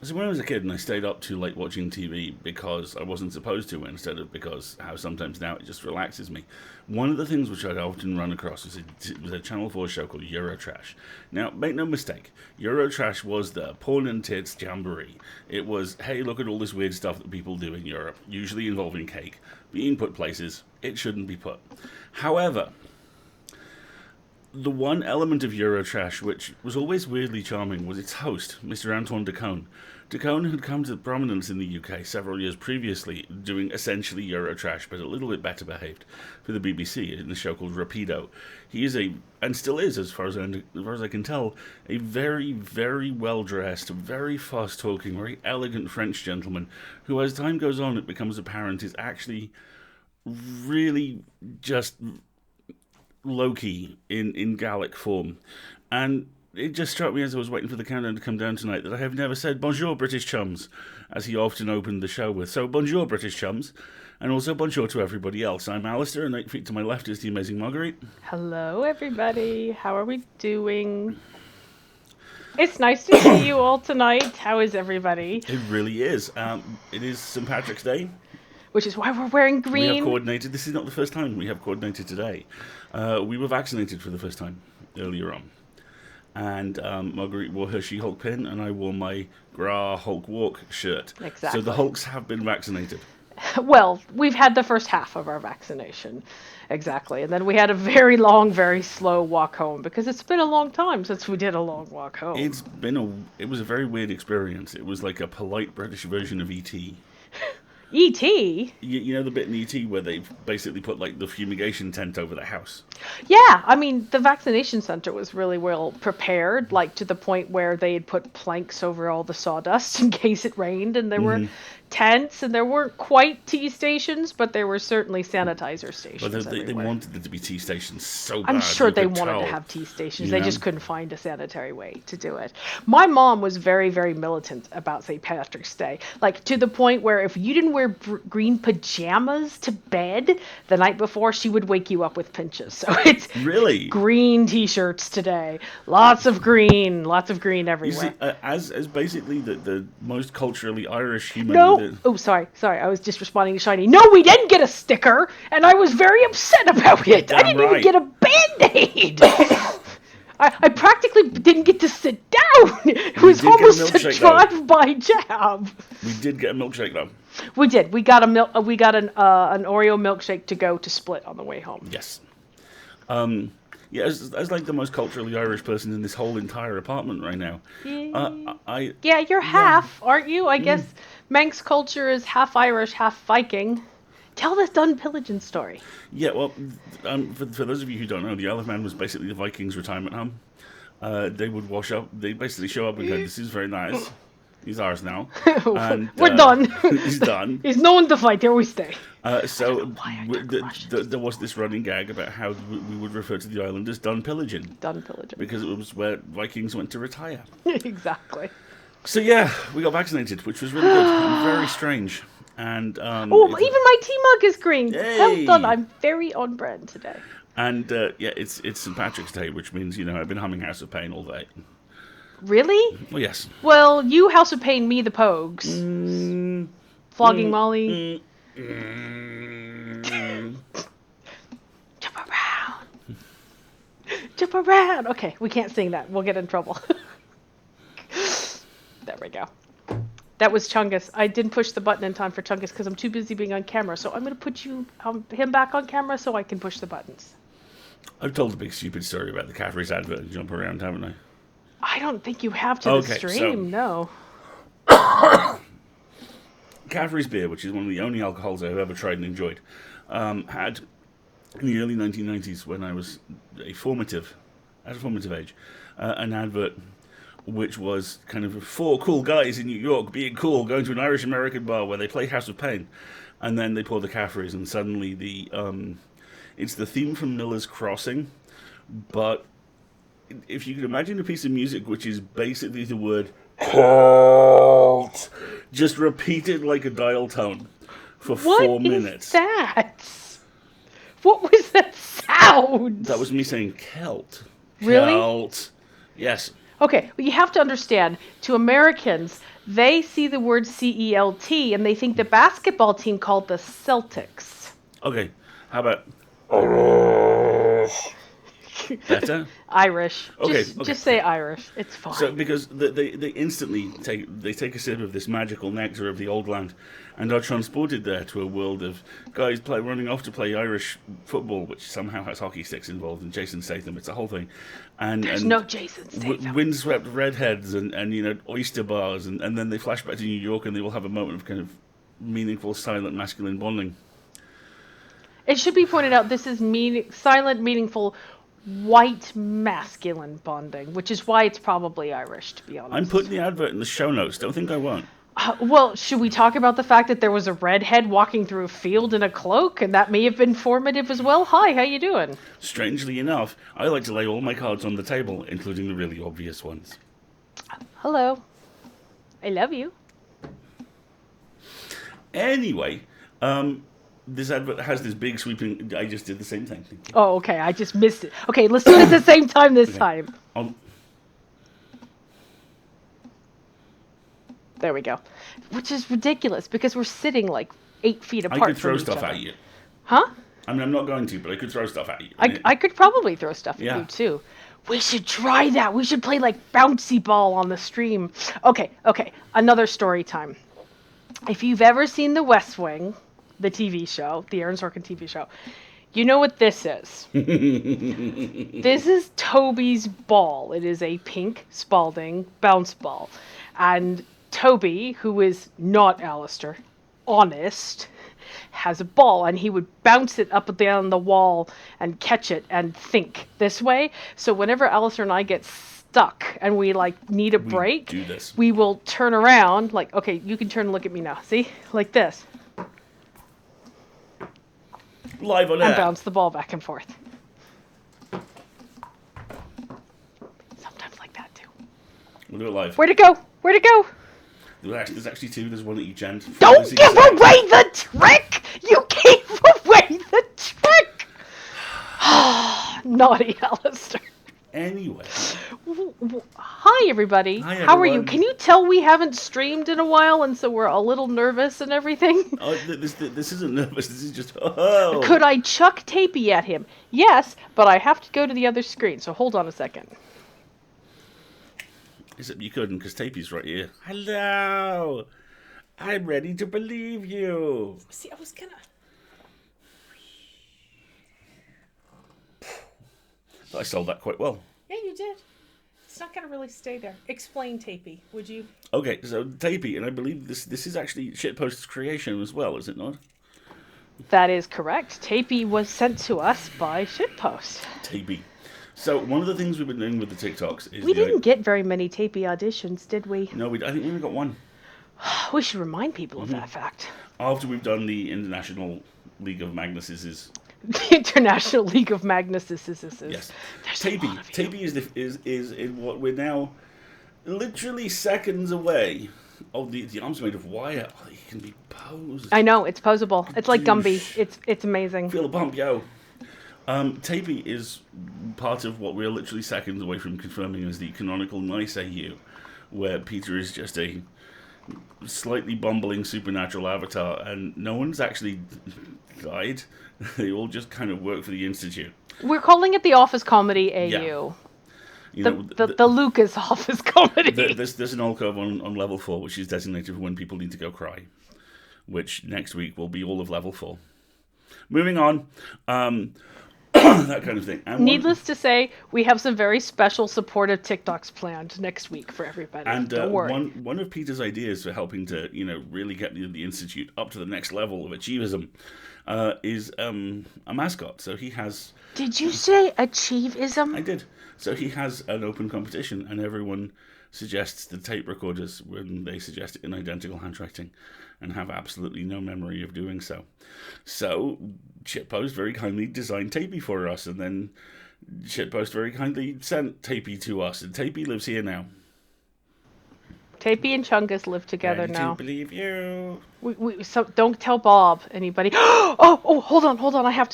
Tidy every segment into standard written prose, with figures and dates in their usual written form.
So when I was a kid and I stayed up too late watching TV because I wasn't supposed to, instead of because how sometimes now it just relaxes me, one of the things which I'd often run across was a Channel 4 show called Eurotrash. Now, make no mistake, Eurotrash was the porn and tits jamboree. It was, hey, look at all this weird stuff that people do in Europe, usually involving cake, being put places it shouldn't be put. However, the one element of Eurotrash which was always weirdly charming was its host, Mr. Antoine Decaune. Decaune had come to prominence in the UK several years previously, doing essentially Eurotrash, but a little bit better behaved, for the BBC in a show called Rapido. He is and still is, as far as I can tell, a very, very well-dressed, very fast-talking, very elegant French gentleman, who, as time goes on, it becomes apparent is actually really just low-key in Gallic form. And it just struck me as I was waiting for the countdown to come down tonight that I have never said bonjour, British chums, as he often opened the show with. So bonjour, British chums, and also bonjour to everybody else. I'm Alasdair, and 8 feet to my left is the amazing Marguerite. Hello, everybody. How are we doing? It's nice to see you all tonight. How is everybody? It really is. It is St. Patrick's Day. Which is why we're wearing green. We have coordinated. This is not the first time we have coordinated today. We were vaccinated for the first time earlier on. And Marguerite wore her She-Hulk pin, and I wore my Gra Hulk Walk shirt. Exactly. So the Hulks have been vaccinated. Well, we've had the first half of our vaccination. Exactly. And then we had a very long, very slow walk home, because it's been a long time since we did a long walk home. It was a very weird experience. It was like a polite British version of E.T. E.T.? You know the bit in E.T. where they basically put like the fumigation tent over the house? Yeah, I mean, the vaccination center was really well prepared, like to the point where they had put planks over all the sawdust in case it rained, and there were tents, and there weren't quite tea stations, but there were certainly sanitizer stations. But they wanted there to be tea stations so bad. I'm sure they wanted to have tea stations. They just couldn't find a sanitary way to do it. My mom was very, very militant about St. Patrick's Day, like to the point where if you didn't wear green pajamas to bed the night before, she would wake you up with pinches. So it's really green t-shirts today. Lots of green everywhere. You see, as basically the most culturally Irish human. No. Oh, sorry. I was just responding to Shiny. No, we didn't get a sticker, and I was very upset about it. Damn I didn't even get a Band-Aid. I practically didn't get to sit down. It was almost a drive-by jab. We did get a milkshake though. We did. We got an Oreo milkshake to go to split on the way home. Yes. Yeah, as like the most culturally Irish person in this whole entire apartment right now. Yeah, you're half, aren't you? I guess Manx culture is half Irish, half Viking. Tell this Dun Pillaging story. Yeah, well, for those of you who don't know, the Isle of Man was basically the Vikings' retirement home. They would wash up. They basically show up and go, "This is very nice. He's ours now. And, we're done. He's done. He's no one to fight. Here we stay." So there was this running gag about how we would refer to the island as Dun Pillaging. Dun Pillaging. Because it was where Vikings went to retire. Exactly. So yeah, we got vaccinated, which was really good and very strange. And even my tea mug is green. Yay. Well done. I'm very on brand today. And yeah, it's St. Patrick's Day, which means I've been humming House of Pain all day. Really? Well, yes. Well, you House of Pain, me the Pogues. Flogging Molly. Jump around. Jump around. Okay, we can't sing that. We'll get in trouble. There we go. That was Chungus. I didn't push the button in time for Chungus because I'm too busy being on camera. So I'm going to put him back on camera so I can push the buttons. I've told a big stupid story about the Caffrey's advert and jump around, haven't I? I don't think you have to the stream, no. Caffrey's beer, which is one of the only alcohols I've ever tried and enjoyed, had, in the early 1990s, when I was at a formative age, an advert which was kind of 4 cool guys in New York being cool, going to an Irish-American bar where they play House of Pain, and then they pour the Caffreys, and suddenly it's the theme from Miller's Crossing, but if you can imagine a piece of music which is basically the word cult, just repeated like a dial tone for 4 minutes. What is that? What was that sound? That was me saying Celt. Really? Celt. Yes. Okay, well, you have to understand, to Americans, They see the word CELT and they think the basketball team called the Celtics. Okay, how about better? Irish. Okay, Just say Irish. It's fine. So because they instantly take a sip of this magical nectar of the old land, and are transported there to a world of guys running off to play Irish football, which somehow has hockey sticks involved, and Jason Statham. It's a whole thing. There's no Jason Statham. Windswept redheads and oyster bars, and then they flash back to New York, and they will have a moment of kind of meaningful silent masculine bonding. It should be pointed out this is silent, meaningful, white masculine bonding, which is why it's probably Irish, to be honest. I'm putting the advert in the show notes. Don't think I won't. Well, should we talk about the fact that there was a redhead walking through a field in a cloak, and that may have been formative as well? Hi, how you doing? Strangely enough, I like to lay all my cards on the table, including the really obvious ones. Hello. I love you. Anyway, this advert has this big sweeping... I just did the same thing. Oh, okay. I just missed it. Okay, let's do it at the same time this time. There we go. Which is ridiculous because we're sitting like 8 feet apart. I could throw stuff at you. Huh? I mean, I'm not going to, but I could throw stuff at you. I could probably throw stuff at you too. We should try that. We should play like bouncy ball on the stream. Okay. Another story time. If you've ever seen The West Wing, the TV show, the Aaron Sorkin TV show, you know what this is. This is Toby's ball. It is a pink Spalding bounce ball. And Toby, who is not Alasdair, honest, has a ball, and he would bounce it up and down the wall and catch it and think this way. So whenever Alasdair and I get stuck and we need a break, we will turn around, okay, you can turn and look at me now. See? Like this. Live on air. And bounce the ball back and forth. Sometimes like that too. We'll do it live. Where'd it go? There's actually two. There's one at each end. Don't give away the trick! You gave away the trick! Naughty Alasdair. Anyway. Hi, everybody. Hi, How are you? Can you tell we haven't streamed in a while, and so we're a little nervous and everything? Oh, this isn't nervous. This is just... Oh. Could I chuck Tapey at him? Yes, but I have to go to the other screen, so hold on a second. Except you couldn't, because Tapey's right here. Hello! I'm ready to believe you! See, I was gonna... I sold that quite well. Yeah, you did. It's not gonna really stay there. Explain Tapey, would you? Okay, so Tapey, and I believe this is actually Shitpost's creation as well, is it not? That is correct. Tapey was sent to us by Shitpost. Tapey. So one of the things we've been doing with the TikToks is... We didn't get very many Tapey auditions, did we? No, I think we only got one. We should remind people of that fact. After we've done the International League of Magnuses. The International League of Magnuses. Yes. Tapey is what we're now literally seconds away. Oh, the arm's made of wire. Oh, he can be posed. I know, it's posable. It's like Gumby. It's amazing. Feel a bump, yo. Tapey is part of what we're literally seconds away from confirming as the canonical Nice AU, where Peter is just a slightly bumbling supernatural avatar, and no one's actually died. They all just kind of work for the Institute. We're calling it the Office Comedy AU. Yeah. The Lucas Office Comedy. There's an alcove on level 4, which is designated for when people need to go cry, which next week will be all of level 4. Moving on. That kind of thing. And needless to say, we have some very special supportive TikToks planned next week for everybody. And don't worry. One of Peter's ideas for helping to really get the Institute up to the next level of achievism is a mascot. So he has... Did you say achievism? I did. So he has an open competition, and everyone suggests the tape recorders when they suggest it in identical handwriting and have absolutely no memory of doing so. So Shitpost very kindly designed Tapey for us, and then Shitpost very kindly sent Tapey to us, and Tapey lives here now. Tapey and Chungus live together now. I believe you. So don't tell Bob, anybody. Oh, hold on. I have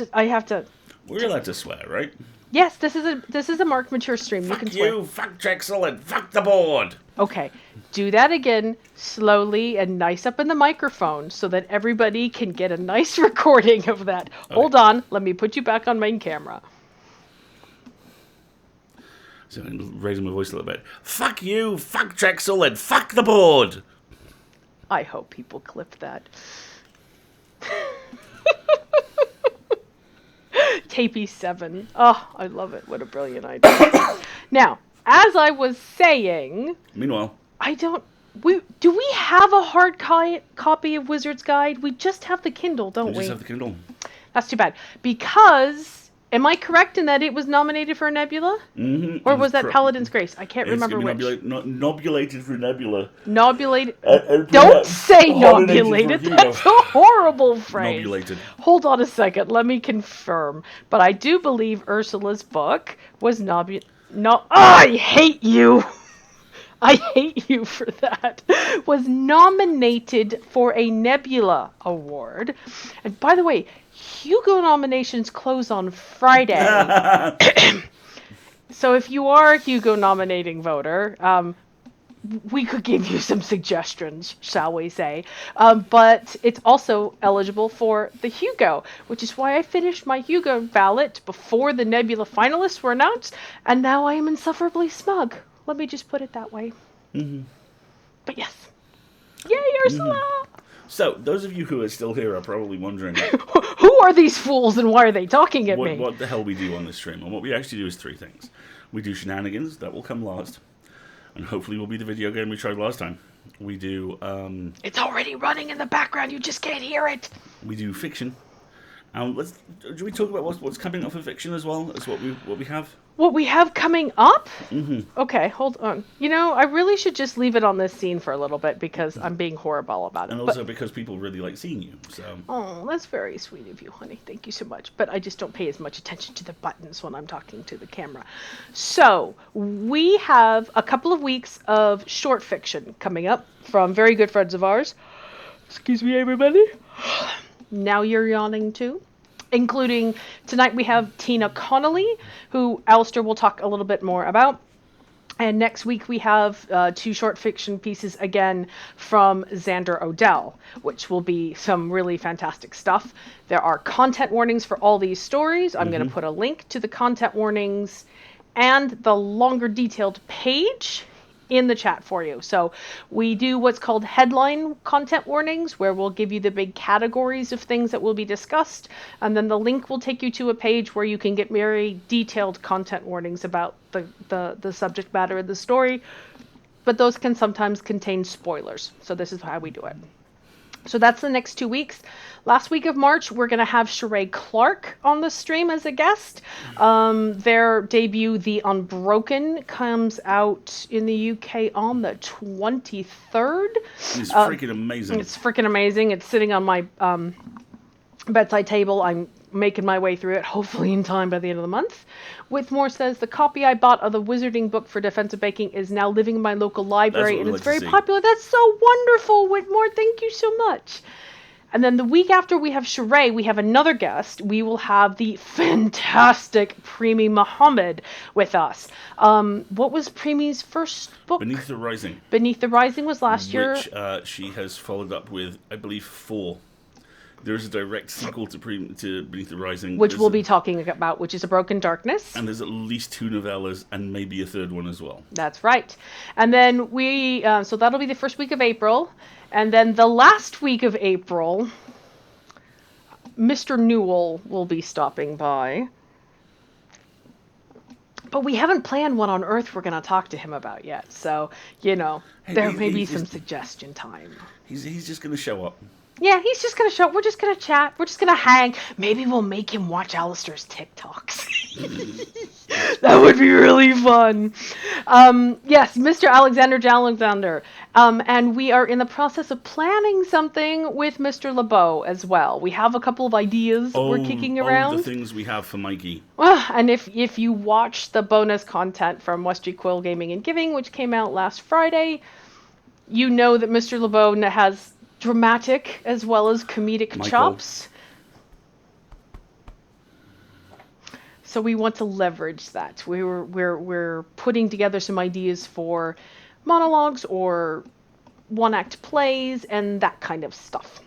to. We're allowed to swear, right? Yes, this is a marked mature stream. You can swear. Fuck Drexel, and fuck the board. Okay, do that again, slowly and nice up in the microphone so that everybody can get a nice recording of that. Okay. Hold on, let me put you back on main camera. So I'm raising my voice a little bit. Fuck you, fuck Drexel, and fuck the board. I hope people clip that. KP7. Oh, I love it. What a brilliant idea. Now, as I was saying... Meanwhile... Do we have a hard copy of Wizard's Guide? We just have the Kindle, don't we? We just have the Kindle. That's too bad. Because... Am I correct in that it was nominated for a Nebula? Mm-hmm. Or was that Paladin's Grace? I can't remember which. Nobulated for Nebula. Nobulated? Don't say nobulated. That's a horrible phrase. Nobulated. Hold on a second. Let me confirm. But I do believe Ursula's book was I hate you. I hate you for that. Was nominated for a Nebula Award. And by the way, Hugo nominations close on Friday. So if you are a Hugo nominating voter, we could give you some suggestions, shall we say. But it's also eligible for the Hugo, which is why I finished my Hugo ballot before the Nebula finalists were announced, and now I am insufferably smug. Let me just put it that way. Mm-hmm. But yes. Yay, Ursula! Mm-hmm. So, those of you who are still here are probably wondering... Who are these fools and why are they talking at me? What the hell we do on this stream. And what we actually do is 3 things. We do shenanigans, that will come last. And hopefully will be the video game we tried last time. We do... It's already running in the background, you just can't hear it! We do fiction. Do we talk about what's coming up for fiction as well as what we have? What we have coming up? Mm-hmm. Okay, hold on. I really should just leave it on this scene for a little bit because I'm being horrible about it. And also because people really like seeing you. So. Oh, that's very sweet of you, honey. Thank you so much. But I just don't pay as much attention to the buttons when I'm talking to the camera. So, we have a couple of weeks of short fiction coming up from very good friends of ours. Excuse me, everybody. Now you're yawning too. Including, tonight we have Tina Connolly, who Alasdair will talk a little bit more about. And next week we have 2 short fiction pieces again from Xander Odell, which will be some really fantastic stuff. There are content warnings for all these stories. I'm going to put a link to the content warnings and the longer detailed page in the chat for you. So we do what's called headline content warnings, where we'll give you the big categories of things that will be discussed, and then the link will take you to a page where you can get very detailed content warnings about the subject matter of the story, but those can sometimes contain spoilers. So this is how we do it. So that's the next 2 weeks. Last week of March, we're going to have Sheree Clark on the stream as a guest. Their debut, The Unbroken, comes out in the UK on the 23rd. It's freaking amazing. It's freaking amazing. It's sitting on my bedside table. I'm making my way through it, hopefully in time by the end of the month. Whitmore says, the copy I bought of the Wizarding book for Defensive Baking is now living in my local library, and it's very popular. That's so wonderful, Whitmore. Thank you so much. And then the week after we have Sheree, we have another guest. We will have the fantastic Primi Muhammad with us. What was Primi's first book? Beneath the Rising. Beneath the Rising was last year. Which she has followed up with, I believe, 4. There's a direct sequel to Beneath the Rising. Which we'll be talking about, which is A Broken Darkness. And there's at least 2 novellas and maybe a 3rd one as well. That's right. And then so that'll be the first week of April. And then the last week of April, Mr. Newell will be stopping by. But we haven't planned what on earth we're going to talk to him about yet. So, there may be some suggestion time. He's just going to show up. Yeah, he's just going to show up. We're just going to chat. We're just going to hang. Maybe we'll make him watch Alasdair's TikToks. That would be really fun. Yes, Mr. Alexander. And we are in the process of planning something with Mr. LeBeau as well. We have a couple of ideas we're kicking around. The things we have for Mikey. And if you watch the bonus content from Westry Quill Gaming and Giving, which came out last Friday, you know that Mr. LeBeau has dramatic as well as comedic chops. So we want to leverage that. We're putting together some ideas for monologues or one-act plays and that kind of stuff.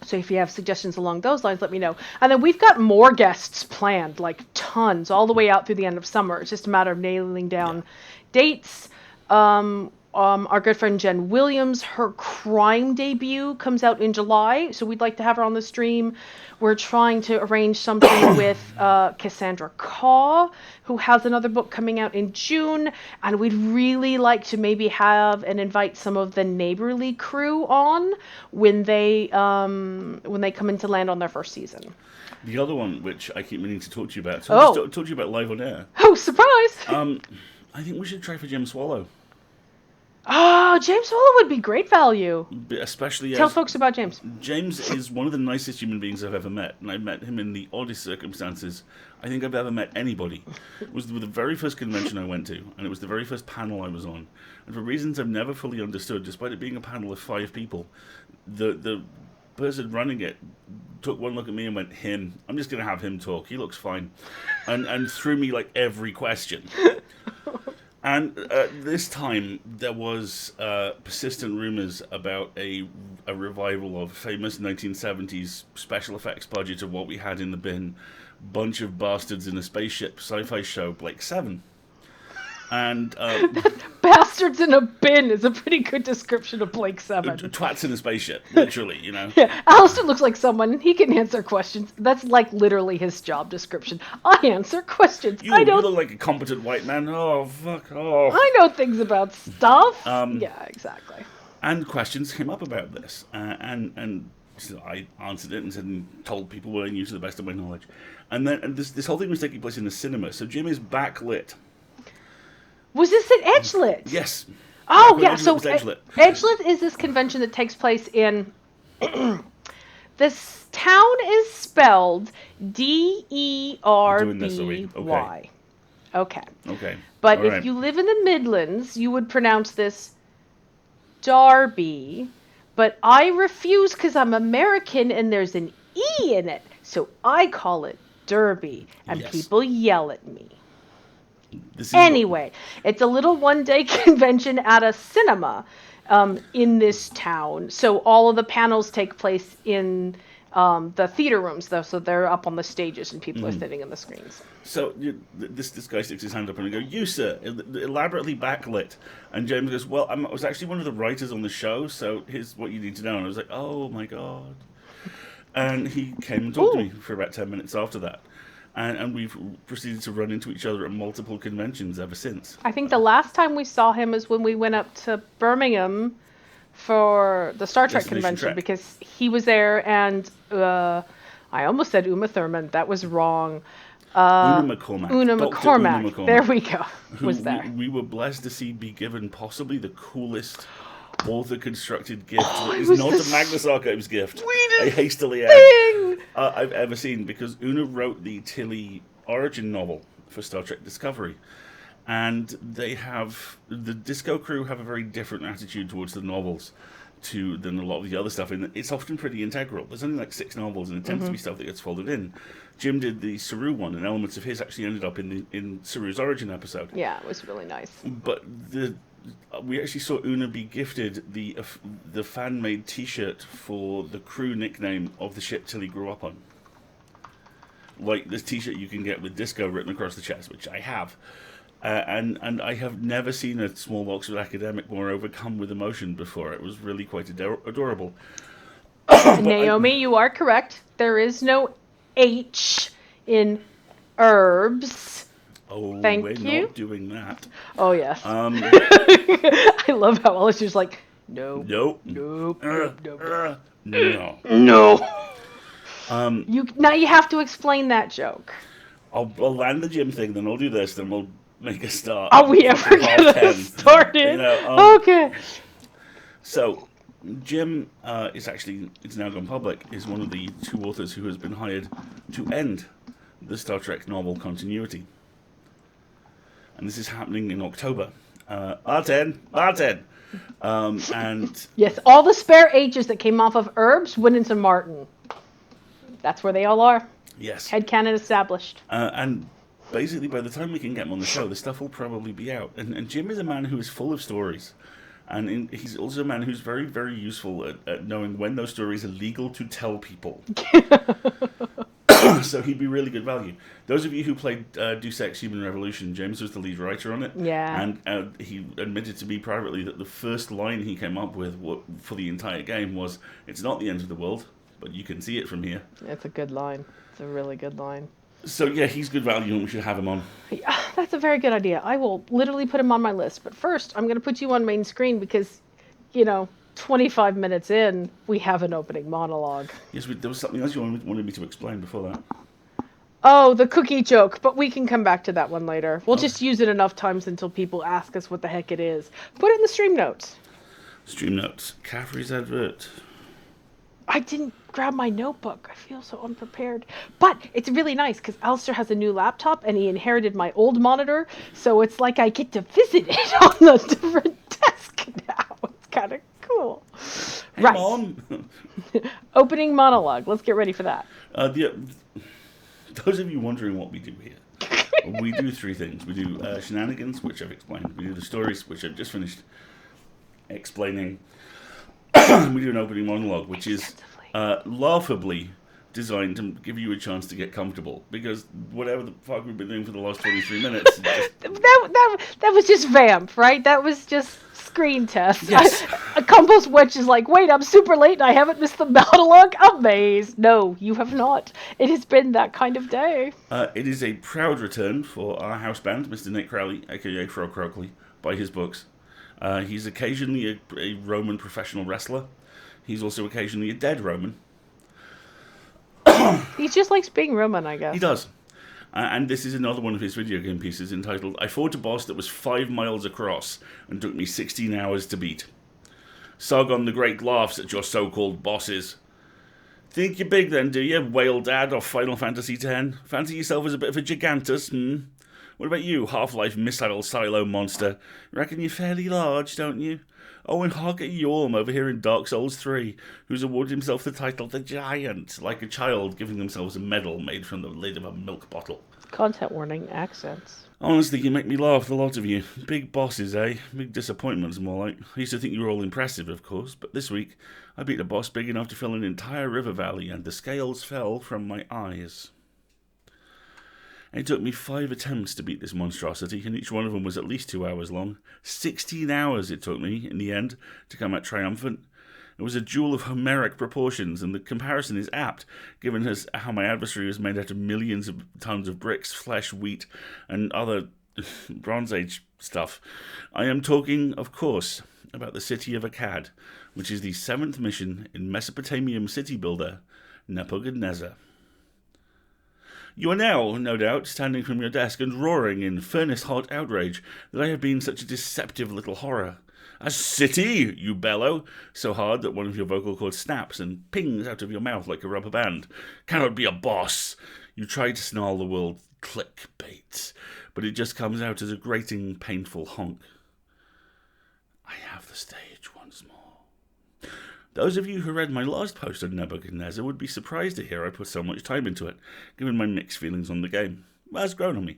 So if you have suggestions along those lines, let me know. And then we've got more guests planned, like tons, all the way out through the end of summer. It's just a matter of nailing down dates. Our good friend Jen Williams, her crime debut comes out in July, so we'd like to have her on the stream. We're trying to arrange something with Cassandra Caw, who has another book coming out in June, and we'd really like to maybe have and invite some of the Neighborly crew on when they come into land on their first season. The other one, which I keep meaning to talk to you about, talk to you about live on air. Oh, surprise! I think we should try for Jim Swallow. Oh, James Swallow would be great value. Especially Tell folks about James. James is one of the nicest human beings I've ever met, and I've met him in the oddest circumstances I think I've ever met anybody. It was the very first convention I went to, and it was the very first panel I was on. And for reasons I've never fully understood, despite it being a panel of 5 people, the person running it took one look at me and went, him. I'm just going to have him talk. He looks fine. And threw me like every question. And this time, there was persistent rumors about a revival of famous 1970s special effects budget of what we had in the bin. Bunch of bastards in a spaceship sci-fi show, Blake 7. And bastards in a bin is a pretty good description of Blake 7. Twats in a spaceship, literally, you know. Yeah, Alasdair looks like someone, he can answer questions. That's like literally his job description. I answer questions. You look like a competent white man. Oh, fuck off. I know things about stuff. Yeah, exactly. And questions came up about this. And so I answered it and told people what I knew to the best of my knowledge. And then this whole thing was taking place in the cinema. So Jim is backlit. Was this at Edgelit? Yes. Oh, yeah. So Edgelit is this convention that takes place in... This town is spelled Derby. Okay. But if you live in the Midlands, you would pronounce this Darby. But I refuse because I'm American and there's an E in it. So I call it Derby. And people yell at me. Anyway, it's a little one-day convention at a cinema in this town. So all of the panels take place in the theater rooms, though. So they're up on the stages and people are sitting in the screens. So this guy sticks his hand up and I go, "You, sir, elaborately backlit." And James goes, "Well, I was actually one of the writers on the show, so here's what you need to know." And I was like, "Oh, my God." And he came and talked to me for about 10 minutes after that. And we've proceeded to run into each other at multiple conventions ever since. I think the last time we saw him is when we went up to Birmingham for the Star Trek convention, because he was there, and I almost said Uma Thurman. That was wrong. Una McCormack. There we go. Was there. We were blessed to see be given possibly the coolest author-constructed gift that is not a Magnus Archives gift. I hastily add. I've ever seen, because Una wrote the Tilly origin novel for Star Trek Discovery, and the Disco crew have a very different attitude towards the novels than a lot of the other stuff. And it's often pretty integral. There's only like 6 novels, and it tends to be stuff that gets folded in. Jim did the Saru one, and elements of his actually ended up in Saru's origin episode. Yeah, it was really nice. But we actually saw Una be gifted the fan-made T-shirt for the crew nickname of the ship Tilly grew up on. Like this T-shirt you can get with Disco written across the chest, which I have. And I have never seen a small Oxford academic more overcome with emotion before. It was really quite adorable. Naomi, you are correct. There is no H in herbs. Oh, we're not doing that. Oh, yes. I love how Alistair's like, no. Nope. No. Now you have to explain that joke. I'll land the Jim thing, then I'll do this, then we'll make a start. Are we ever going to start it? Okay. So, Jim it's now gone public, is one of the 2 authors who has been hired to end the Star Trek novel continuity. And this is happening in October. R10. And yes, all the spare H's that came off of herbs went into Martin. That's where they all are. Yes. Headcanon established. And basically, by the time we can get him on the show, the stuff will probably be out. And Jim is a man who is full of stories. And he's also a man who's very, very useful at knowing when those stories are legal to tell people. So he'd be really good value. Those of you who played Deus Ex Human Revolution, James was the lead writer on it. Yeah. And he admitted to me privately that the first line he came up with for the entire game was, "It's not the end of the world, but you can see it from here." It's a good line. It's a really good line. So yeah, he's good value and we should have him on. Yeah, that's a very good idea. I will literally put him on my list. But first, I'm going to put you on main screen because, 25 minutes in, we have an opening monologue. Yes, there was something else you wanted me to explain before that. Oh, the cookie joke. But we can come back to that one later. We'll just use it enough times until people ask us what the heck it is. Put it in the stream notes. Stream notes. Caffrey's advert. I didn't grab my notebook. I feel so unprepared. But it's really nice because Alasdair has a new laptop and he inherited my old monitor. So it's like I get to visit it on a different desk now. It's kind of cool. Hey, right. Mom. Opening monologue. Let's get ready for that. Those of you wondering what we do here, we do three things. We do shenanigans, which I've explained. We do the stories, which I've just finished explaining. We do an opening monologue, which is laughably designed to give you a chance to get comfortable. Because whatever the fuck we've been doing for the last 23 minutes... That was just vamp, right? That was just screen test. Yes. A compost wedge is like, wait, I'm super late and I haven't missed the monologue? Amazed. No, you have not. It has been that kind of day. It is a proud return for our house band, Mr. Nick Crowley, a.k.a. Frog Crockley, by his books. He's occasionally a Roman professional wrestler. He's also occasionally a dead Roman. He just likes being Roman, I guess. He does. And this is another one of his video game pieces entitled, "I fought a boss that was 5 miles across and took me 16 hours to beat. Sargon the Great laughs at your so-called bosses. Think you're big then, do you, Whale Dad of Final Fantasy X? Fancy yourself as a bit of a gigantus, What about you, Half-Life missile silo monster? Reckon you're fairly large, don't you? Oh, and hark at Yorm over here in Dark Souls 3, who's awarded himself the title The Giant, like a child giving themselves a medal made from the lid of a milk bottle." Content warning, accents. Honestly, you make me laugh, the lot of you. Big bosses, eh? Big disappointments, more like. I used to think you were all impressive, of course, but this week I beat a boss big enough to fill an entire river valley, and the scales fell from my eyes. It took me 5 attempts to beat this monstrosity, and each one of them was at least 2 hours long. 16 hours it took me, in the end, to come out triumphant. It was a duel of Homeric proportions, and the comparison is apt, given how my adversary was made out of millions of tons of bricks, flesh, wheat, and other Bronze Age stuff. I am talking, of course, about the city of Akkad, which is the 7th mission in Mesopotamian city builder, Nebuchadnezzar. You are now, no doubt, standing from your desk and roaring in furnace-hot outrage that I have been such a deceptive little horror. "A city!" you bellow, so hard that one of your vocal cords snaps and pings out of your mouth like a rubber band. "Cannot be a boss!" You try to snarl the word clickbait, but it just comes out as a grating, painful honk. I have the stage once more. Those of you who read my last post on Nebuchadnezzar would be surprised to hear I put so much time into it, given my mixed feelings on the game. It has grown on me.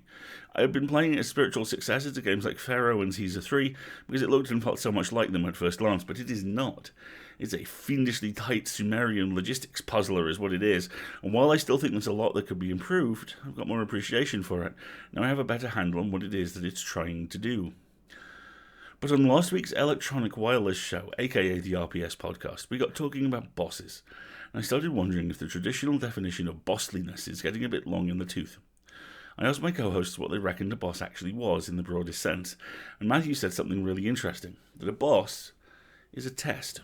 I have been playing it as spiritual successor to games like Pharaoh and Caesar 3, because it looked and felt so much like them at first glance, but it is not. It's a fiendishly tight Sumerian logistics puzzler is what it is, and while I still think there's a lot that could be improved, I've got more appreciation for it. Now I have a better handle on what it is that it's trying to do. But on last week's Electronic Wireless show, aka the RPS podcast, we got talking about bosses, and I started wondering if the traditional definition of bossliness is getting a bit long in the tooth. I asked my co-hosts what they reckoned a boss actually was in the broadest sense, and Matthew said something really interesting, that a boss is a test.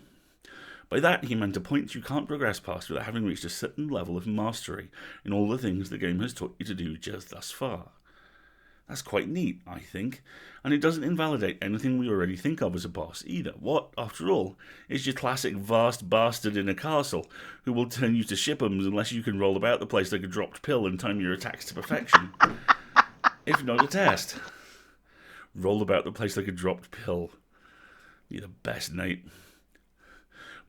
By that, he meant a point you can't progress past without having reached a certain level of mastery in all the things the game has taught you to do just thus far. That's quite neat, I think, and it doesn't invalidate anything we already think of as a boss either. What, after all, is your classic vast bastard in a castle who will turn you to ship'ems unless you can roll about the place like a dropped pill and time your attacks to perfection? If not a test. Roll about the place like a dropped pill. You're the best, Nate.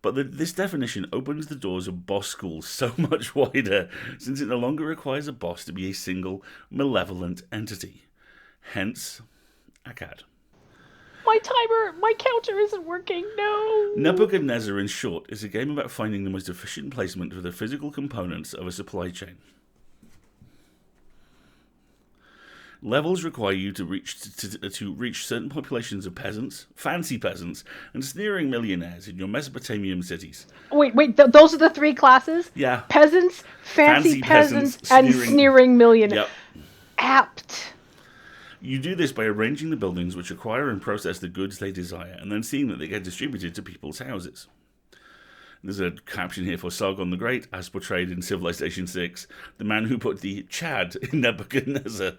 But this definition opens the doors of boss schools so much wider, since it no longer requires a boss to be a single, malevolent entity. Hence, Akkad. My counter isn't working, no! Nebuchadnezzar, in short, is a game about finding the most efficient placement for the physical components of a supply chain. Levels require you to reach certain populations of peasants, fancy peasants, and sneering millionaires in your Mesopotamian cities. Wait, those are the three classes? Yeah. Peasants, fancy peasants, and sneering millionaires. Yep. Apt. You do this by arranging the buildings which acquire and process the goods they desire, and then seeing that they get distributed to people's houses. There's a caption here for Sargon the Great, as portrayed in Civilization 6, the man who put the Chad in Nebuchadnezzar.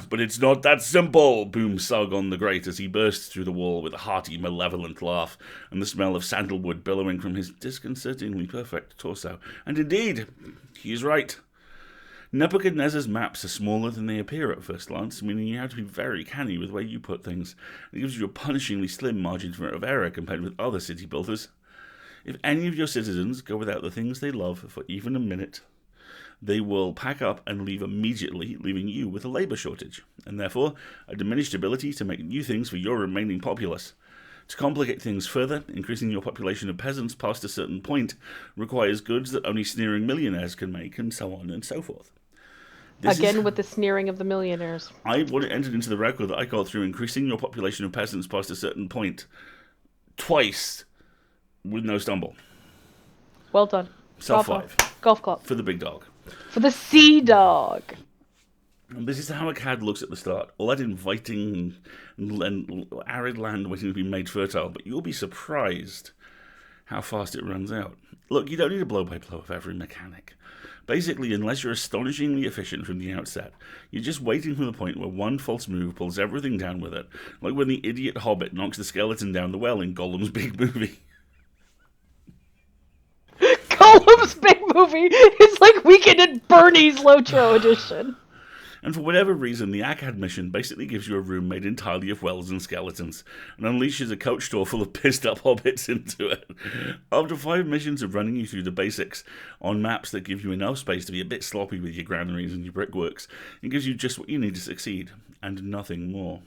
But it's not that simple, booms Sargon the Great as he bursts through the wall with a hearty, malevolent laugh, and the smell of sandalwood billowing from his disconcertingly perfect torso. And indeed, he is right. Nebuchadnezzar's maps are smaller than they appear at first glance, meaning you have to be very canny with where you put things. It gives you a punishingly slim margin of error compared with other city builders. If any of your citizens go without the things they love for even a minute, they will pack up and leave immediately, leaving you with a labour shortage, and therefore a diminished ability to make new things for your remaining populace. To complicate things further, increasing your population of peasants past a certain point requires goods that only sneering millionaires can make, and so on and so forth. With the sneering of the millionaires. I would have entered into the record that I got through increasing your population of peasants past a certain point twice with no stumble. Well done. Self 5. Golf club. For the big dog. For the sea dog. And this is how Akkad looks at the start. All that inviting and arid land waiting to be made fertile, but you'll be surprised how fast it runs out. Look, you don't need a blow-by-blow of every mechanic. Basically, unless you're astonishingly efficient from the outset, you're just waiting for the point where one false move pulls everything down with it, like when the idiot hobbit knocks the skeleton down the well in Gollum's Big Movie. Gollum's Big Movie is like Weekend at Bernie's Lotro edition. And for whatever reason, the Akkad mission basically gives you a room made entirely of wells and skeletons, and unleashes a coach store full of pissed-up hobbits into it. After 5 missions of running you through the basics, on maps that give you enough space to be a bit sloppy with your granaries and your brickworks, it gives you just what you need to succeed, and nothing more.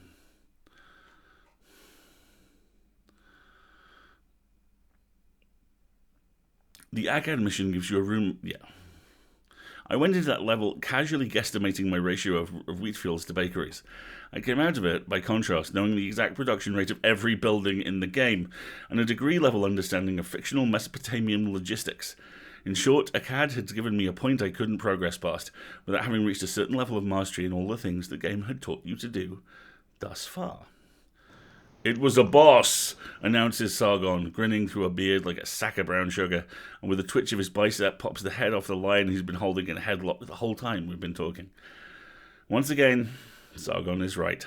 The Akkad mission gives you a room... I went into that level casually guesstimating my ratio of wheat fields to bakeries. I came out of it, by contrast, knowing the exact production rate of every building in the game, and a degree-level understanding of fictional Mesopotamian logistics. In short, Akkad had given me a point I couldn't progress past, without having reached a certain level of mastery in all the things the game had taught you to do thus far. "It was a boss," announces Sargon, grinning through a beard like a sack of brown sugar, and with a twitch of his bicep pops the head off the lion who's been holding in a headlock the whole time we've been talking. Once again, Sargon is right.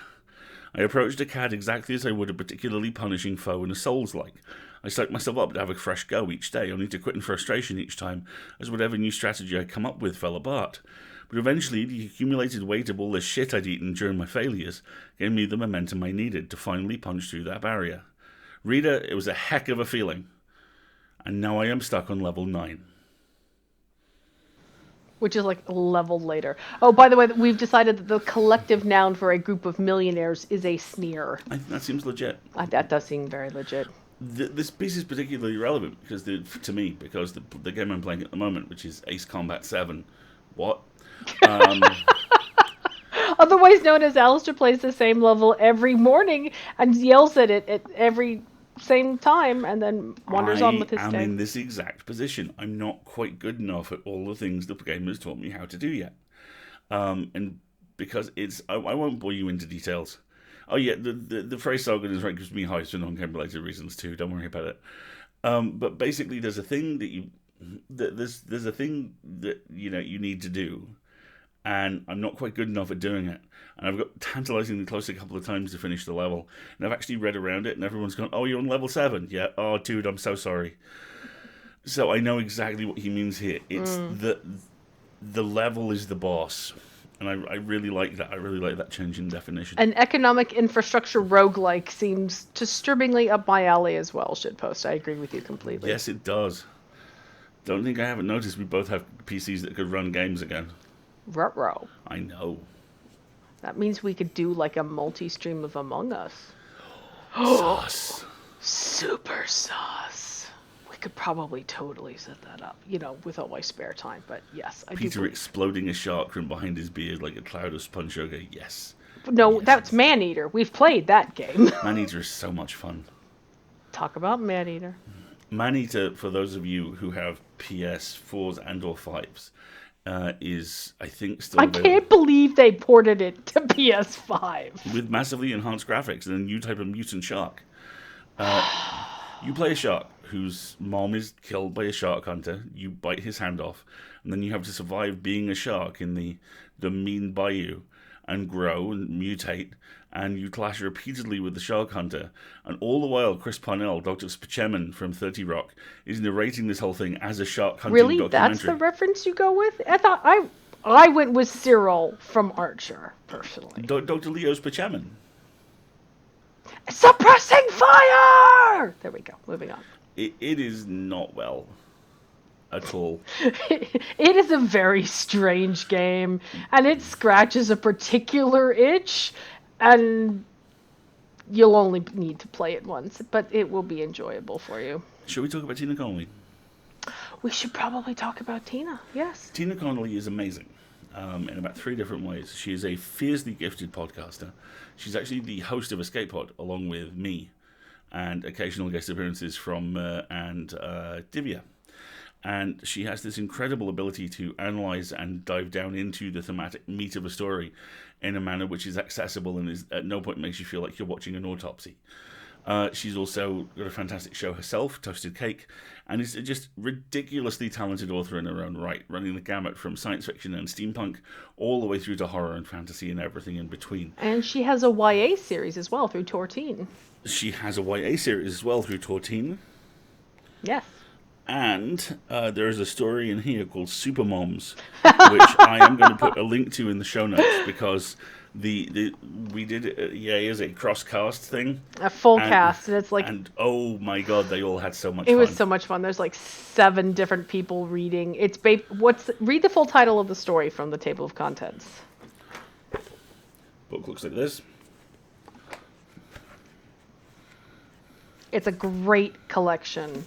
I approached Akkad exactly as I would a particularly punishing foe in a Souls-like. I psyched myself up to have a fresh go each day, only to quit in frustration each time, as whatever new strategy I'd come up with fell apart. But eventually, the accumulated weight of all the shit I'd eaten during my failures gave me the momentum I needed to finally punch through that barrier. Reader, it was a heck of a feeling. And now I am stuck on level 9. Which is like a level later. Oh, by the way, we've decided that the collective noun for a group of millionaires is a sneer. I think that seems legit. That does seem very legit. This piece is particularly relevant because to me, because the game I'm playing at the moment, which is Ace Combat 7, what? Otherwise known as Alasdair plays the same level every morning and yells at it at every same time and then wanders on with his day. I'm in this exact position. I'm not quite good enough at all the things the game has taught me how to do yet. And because I won't bore you into details. Oh yeah, the phrase Sargon is right gives me highs for non-game related reasons too. Don't worry about it. But basically, there's a thing there's a thing that you need to do. And I'm not quite good enough at doing it. And I've got tantalizingly close a couple of times to finish the level. And I've actually read around it, and everyone's gone, "Oh, you're on level 7. Yeah, oh, dude, I'm so sorry." So I know exactly what he means here. It's the level is the boss. And I really like that. I really like that change in definition. An economic infrastructure roguelike seems disturbingly up my alley as well, shitpost. I agree with you completely. Yes, it does. Don't think I haven't noticed we both have PCs that could run games again. Ruh-roh. I know. That means we could do like a multi-stream of Among Us. Sauce. Super sauce. We could probably totally set that up, with all my spare time. But yes, I do. Peter exploding a shark from behind his beard like a cloud of sponge sugar. Yes. No, yes. That's Maneater. We've played that game. Maneater is so much fun. Talk about Maneater. Maneater, for those of you who have PS4s and or 5s, is, I think, still available. I can't believe they ported it to PS5. With massively enhanced graphics and a new type of mutant shark. You play a shark whose mom is killed by a shark hunter. You bite his hand off, and then you have to survive being a shark in the mean bayou and grow and mutate, and you clash repeatedly with the shark hunter. And all the while, Chris Parnell, Dr. Spaceman from 30 Rock, is narrating this whole thing as a shark hunting documentary. Really? That's the reference you go with? I thought I went with Cyril from Archer, personally. Dr. Leo Spaceman. Suppressing fire! There we go. Moving on. It is not well at all. It is a very strange game, and it scratches a particular itch, and you'll only need to play it once, but it will be enjoyable for you. Should we talk about Tina Connolly? We should probably talk about Tina, yes. Tina Connolly is amazing in about 3 different ways. She is a fiercely gifted podcaster. She's actually the host of Escape Pod, along with me, and occasional guest appearances from Divya. And she has this incredible ability to analyze and dive down into the thematic meat of a story in a manner which is accessible and is at no point makes you feel like you're watching an autopsy. She's also got a fantastic show herself, Toasted Cake, and is just ridiculously talented author in her own right, running the gamut from science fiction and steampunk all the way through to horror and fantasy and everything in between. And she has a YA series as well through Tortine. She has a YA series as well through Tortine. Yes. And there is a story in here called Super Moms, which I am going to put a link to in the show notes, because we did it at EA as a cross-cast thing. A full cast, and it's like... And oh my god, they all had so much fun. It was so much fun. There's like 7 different people reading. It's read the full title of the story from the table of contents. Book looks like this. It's a great collection.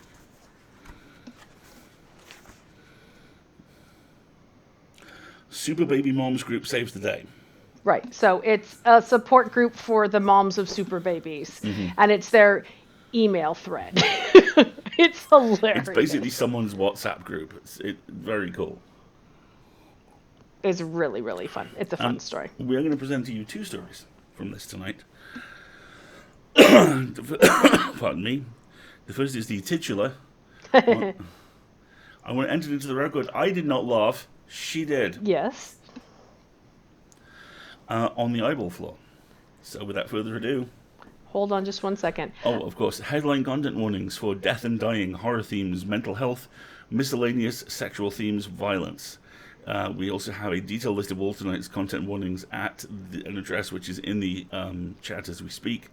Super Baby Moms Group Saves the Day. Right. So it's a support group for the moms of super babies. Mm-hmm. And it's their email thread. It's hilarious. It's basically someone's WhatsApp group. It's very cool. It's really, really fun. It's a fun story. We are going to present to you 2 stories from this tonight. Pardon me. The first is the titular. I want to enter into the record. I did not laugh. She did. Yes. On the eyeball floor. So without further ado... Hold on just 1 second. Oh, of course. Headline content warnings for death and dying, horror themes, mental health, miscellaneous sexual themes, violence. We also have a detailed list of all tonight's content warnings at an address which is in the chat as we speak.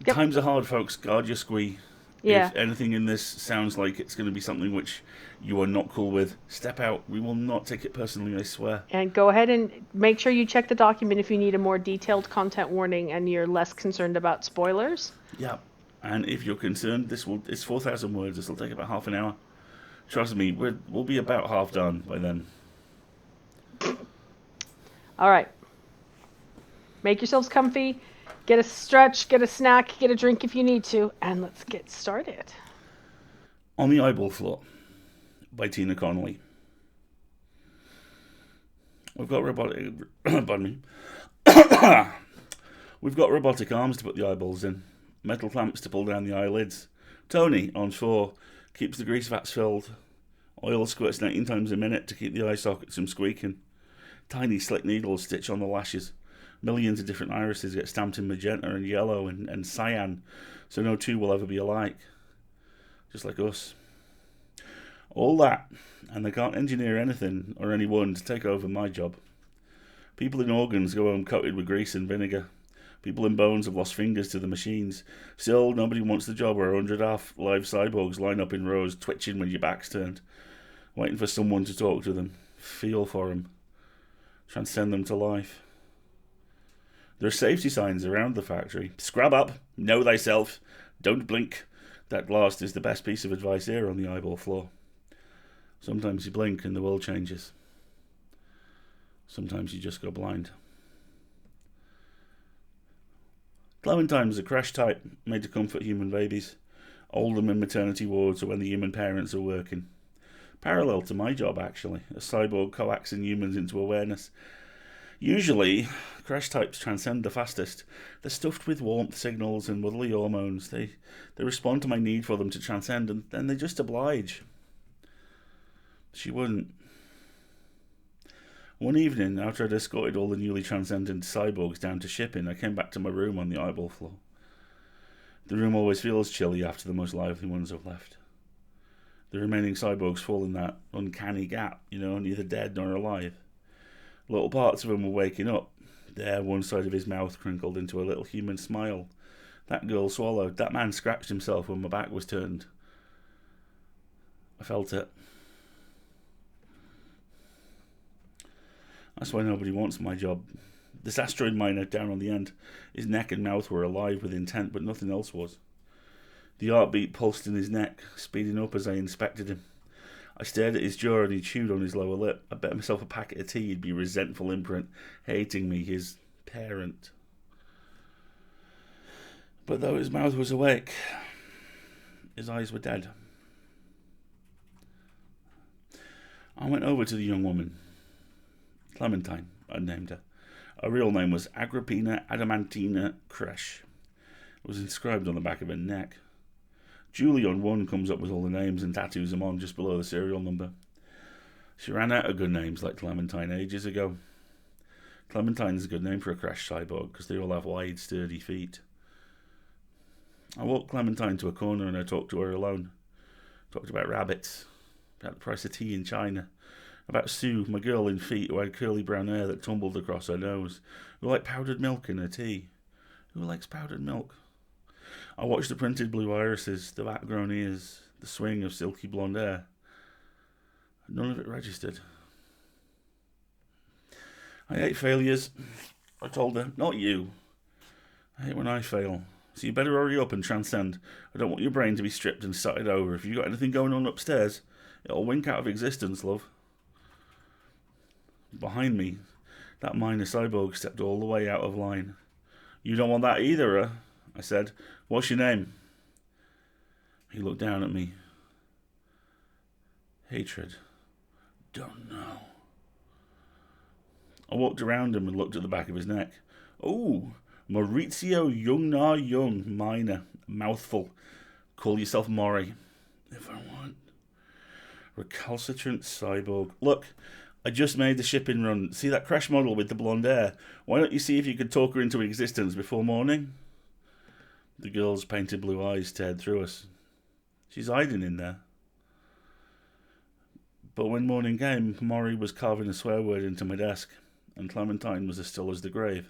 Yep. Times are hard, folks. Guard your squee. Yeah. If anything in this sounds like it's going to be something which you are not cool with, step out. We will not take it personally, I swear. And go ahead and make sure you check the document if you need a more detailed content warning and you're less concerned about spoilers. Yeah. And if you're concerned, it's 4,000 words. This will take about half an hour. Trust me, we'll be about half done by then. All right. Make yourselves comfy. Get a stretch, get a snack, get a drink if you need to, and let's get started. On the Eyeball Floor by Tina Connolly. We've got robotic... pardon me. We've got robotic arms to put the eyeballs in, metal clamps to pull down the eyelids. Tony, on 4, keeps the grease vats filled. Oil squirts 19 times a minute to keep the eye sockets from squeaking. Tiny slick needles stitch on the lashes. Millions of different irises get stamped in magenta and yellow and cyan, so no 2 will ever be alike. Just like us. All that, and they can't engineer anything or anyone to take over my job. People in organs go home coated with grease and vinegar. People in bones have lost fingers to the machines. Still, nobody wants the job where 100 half-live cyborgs line up in rows, twitching when your back's turned, waiting for someone to talk to them, feel for them, transcend them to life. There are safety signs around the factory. Scrub up, know thyself, don't blink. That last is the best piece of advice here on the eyeball floor. Sometimes you blink and the world changes. Sometimes you just go blind. Clementine's a crash type, made to comfort human babies. Hold them in maternity wards or when the human parents are working. Parallel to my job, actually, a cyborg coaxing humans into awareness. Usually, crash types transcend the fastest. They're stuffed with warmth signals and motherly hormones. They respond to my need for them to transcend, and then they just oblige. She wouldn't. One evening, after I'd escorted all the newly transcendent cyborgs down to shipping, I came back to my room on the eyeball floor. The room always feels chilly after the most lively ones have left. The remaining cyborgs fall in that uncanny gap, neither dead nor alive. Little parts of him were waking up. There, one side of his mouth crinkled into a little human smile. That girl swallowed. That man scratched himself when my back was turned. I felt it. That's why nobody wants my job. This asteroid miner down on the end, his neck and mouth were alive with intent, but nothing else was. The heartbeat pulsed in his neck, speeding up as I inspected him. I stared at his jaw and he chewed on his lower lip. I bet myself a packet of tea he'd be resentful imprint, hating me, his parent. But though his mouth was awake, his eyes were dead. I went over to the young woman. Clementine, I named her. Her real name was Agrippina Adamantina Kresh. It was inscribed on the back of her neck. Julie on one comes up with all the names and tattoos them on just below the serial number. She ran out of good names like Clementine ages ago. Clementine's a good name for a crash cyborg because they all have wide, sturdy feet. I walked Clementine to a corner and I talked to her alone. Talked about rabbits, about the price of tea in China, about Sue, my girl in feet who had curly brown hair that tumbled across her nose, who liked powdered milk in her tea. Who likes powdered milk? I watched the printed blue irises, the back-grown ears, the swing of silky blonde hair. None of it registered. I hate failures, I told her. Not you. I hate when I fail. So you better hurry up and transcend. I don't want your brain to be stripped and started over. If you've got anything going on upstairs, it'll wink out of existence, love. Behind me, that minor cyborg stepped all the way out of line. You don't want that either, huh? I said. What's your name? He looked down at me. Hatred. Don't know. I walked around him and looked at the back of his neck. Oh, Maurizio Young, minor, mouthful. Call yourself Maury. If I want. Recalcitrant cyborg. Look, I just made the shipping run. See that crash model with the blonde hair? Why don't you see if you could talk her into existence before morning? The girl's painted blue eyes stared through us. She's hiding in there. But when morning came, Maury was carving a swear word into my desk, and Clementine was as still as the grave.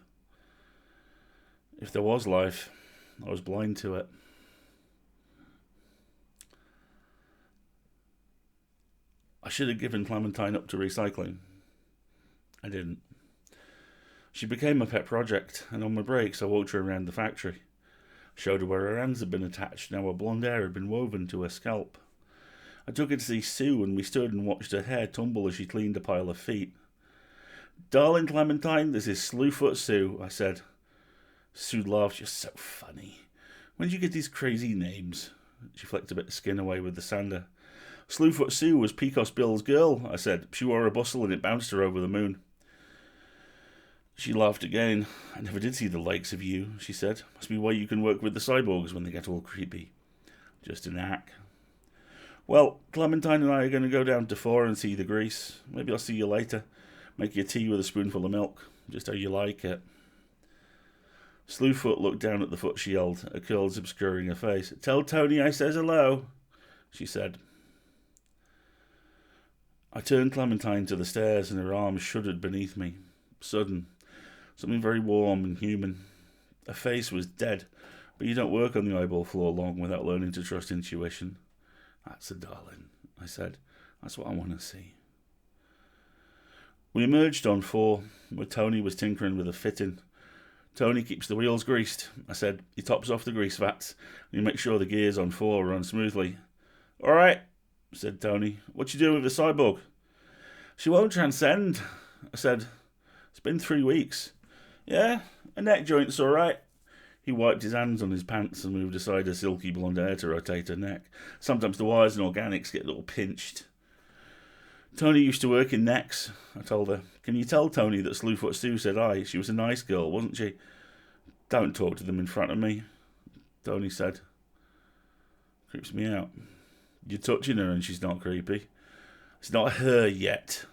If there was life, I was blind to it. I should have given Clementine up to recycling. I didn't. She became a pet project, and on my breaks I walked her around the factory. Showed her where her hands had been attached and how her blonde hair had been woven to her scalp. I took her to see Sue, and we stood and watched her hair tumble as she cleaned a pile of feet. Darling Clementine, this is Slewfoot Sue, I said. Sue laughed. You're so funny. When did you get these crazy names? She flicked a bit of skin away with the sander. Slewfoot Sue was Pecos Bill's girl, I said. She wore a bustle and it bounced her over the moon. She laughed again. I never did see the likes of you, she said. Must be why you can work with the cyborgs when they get all creepy. Just a knack. Well, Clementine and I are going to go down to 4 and see the grease. Maybe I'll see you later. Make you tea with a spoonful of milk. Just how you like it. Slewfoot looked down at the foot she held, her curls obscuring her face. Tell Tony I says hello, she said. I turned Clementine to the stairs and her arms shuddered beneath me. Sudden. Something very warm and human. Her face was dead, but you don't work on the eyeball floor long without learning to trust intuition. That's a darling, I said. That's what I want to see. We emerged on 4, where Tony was tinkering with a fitting. Tony keeps the wheels greased, I said. He tops off the grease vats, and he makes sure the gears on 4 run smoothly. All right, said Tony. What you doing with the cyborg? She won't transcend, I said. It's been 3 weeks. Yeah, her neck joint's all right. He wiped his hands on his pants and moved aside her silky blonde hair to rotate her neck. Sometimes the wires and organics get a little pinched. Tony used to work in necks, I told her. Can you tell Tony that Slewfoot Sue said aye? She was a nice girl, wasn't she? Don't talk to them in front of me, Tony said. Creeps me out. You're touching her and she's not creepy. It's not her yet,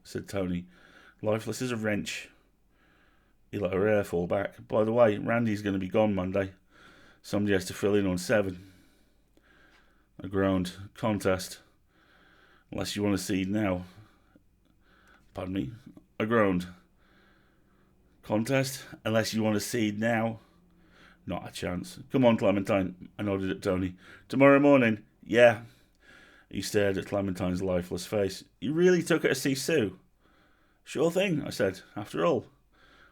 said Tony. Lifeless as a wrench. He let her hair fall back. By the way, Randy's going to be gone Monday. Somebody has to fill in on 7. I groaned. Contest. Unless you want to seed now. Pardon me? I groaned. Contest? Unless you want to seed now. Not a chance. Come on, Clementine. I nodded at Tony. Tomorrow morning? Yeah. He stared at Clementine's lifeless face. You really took her to see Sue? Sure thing, I said. After all,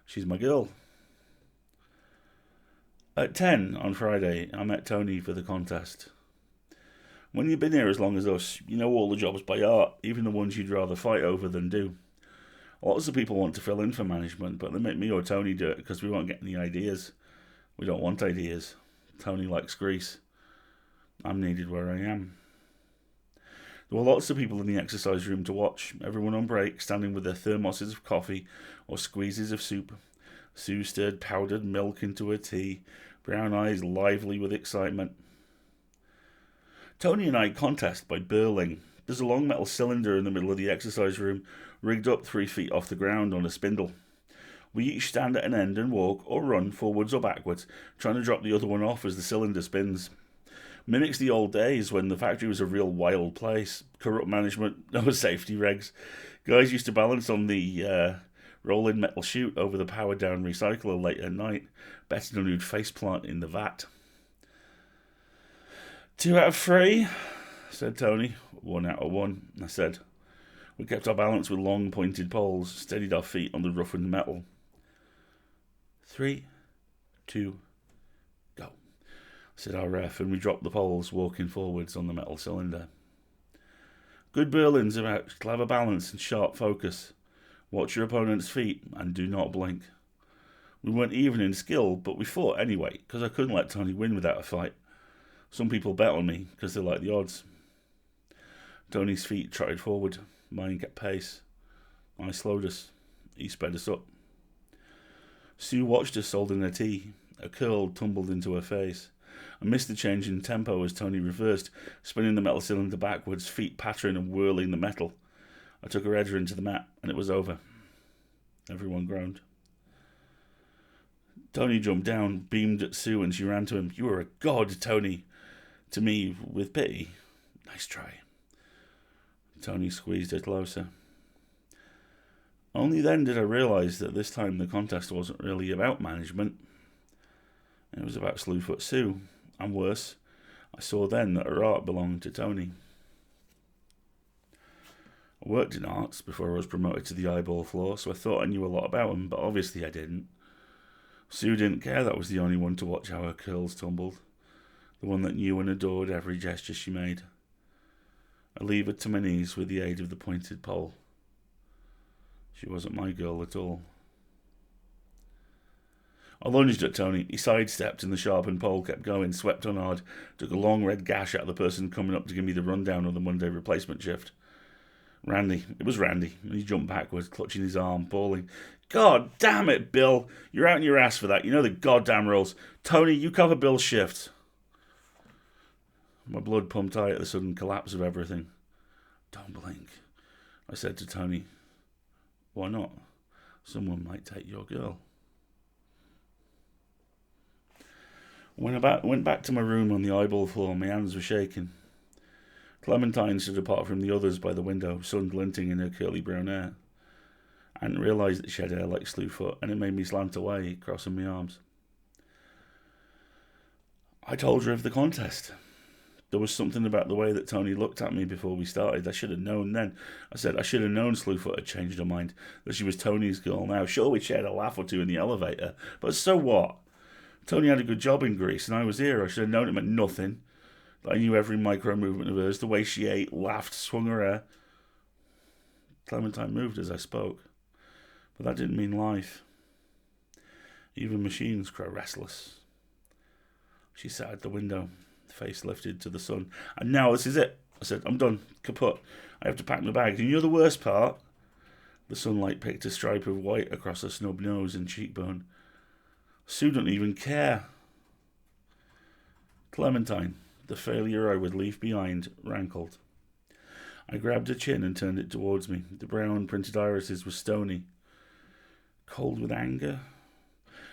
she's my girl. At 10 on Friday, I met Tony for the contest. When you've been here as long as us, you know all the jobs by heart, even the ones you'd rather fight over than do. Lots of people want to fill in for management, but they make me or Tony do it because we won't get any ideas. We don't want ideas. Tony likes grease. I'm needed where I am. There were lots of people in the exercise room to watch, everyone on break, standing with their thermoses of coffee or squeezes of soup. Sue stirred powdered milk into her tea, brown eyes lively with excitement. Tony and I contest by burling. There's a long metal cylinder in the middle of the exercise room, rigged up 3 feet off the ground on a spindle. We each stand at an end and walk or run forwards or backwards, trying to drop the other one off as the cylinder spins. Mimics the old days when the factory was a real wild place. Corrupt management, no safety regs. Guys used to balance on the rolling metal chute over the powered down recycler late at night, betting on who'd faceplant in the vat. 2 out of 3, said Tony. 1 out of 1, I said. We kept our balance with long pointed poles, steadied our feet on the roughened metal. 3, 2, go, said our ref, and we dropped the poles, walking forwards on the metal cylinder. Good Berlin's about clever balance and sharp focus. Watch your opponent's feet and do not blink. We weren't even in skill, but we fought anyway, because I couldn't let Tony win without a fight. Some people bet on me because they like the odds. Tony's feet trotted forward. Mine kept pace. I slowed us. He sped us up. Sue watched us holding her tea. A curl tumbled into her face. I missed the change in tempo as Tony reversed, spinning the metal cylinder backwards, feet pattering and whirling the metal. I took her header into the mat, and it was over. Everyone groaned. Tony jumped down, beamed at Sue, and she ran to him. You were a god, Tony. To me, with pity. Nice try. Tony squeezed her closer. Only then did I realise that this time the contest wasn't really about management. It was about Slewfoot Sue. And worse, I saw then that her art belonged to Tony. I worked in arts before I was promoted to the eyeball floor, so I thought I knew a lot about them, but obviously I didn't. Sue didn't care that I was the only one to watch how her curls tumbled. The one that knew and adored every gesture she made. I levered to my knees with the aid of the pointed pole. She wasn't my girl at all. I lunged at Tony. He sidestepped and the sharpened pole kept going, swept on hard, took a long red gash out of the person coming up to give me the rundown on the Monday replacement shift. Randy. It was Randy, and he jumped backwards, clutching his arm, bawling. God damn it, Bill! You're out on your ass for that. You know the goddamn rules. Tony, you cover Bill's shift. My blood pumped high at the sudden collapse of everything. Don't blink, I said to Tony. Why not? Someone might take your girl. When I went back to my room on the eyeball floor, my hands were shaking. Clementine stood apart from the others by the window, sun glinting in her curly brown hair. I hadn't realised that she had hair like Slewfoot, and it made me slant away, crossing my arms. I told her of the contest. There was something about the way that Tony looked at me before we started. I should have known then. I said I should have known Slewfoot had changed her mind, that she was Tony's girl now. Sure, we shared a laugh or two in the elevator, but so what? Tony had a good job in Greece, and I was here. I should have known it meant nothing. That I knew every micro movement of hers, the way she ate, laughed, swung her hair. Clementine moved as I spoke, but that didn't mean life. Even machines grow restless. She sat at the window, face lifted to the sun. And now this is it. I said, I'm done. Kaput. I have to pack my bags. And you know the worst part? The sunlight picked a stripe of white across her snub nose and cheekbone. Sue don't even care. Clementine, the failure I would leave behind, rankled. I grabbed her chin and turned it towards me. The brown printed irises were stony. Cold with anger?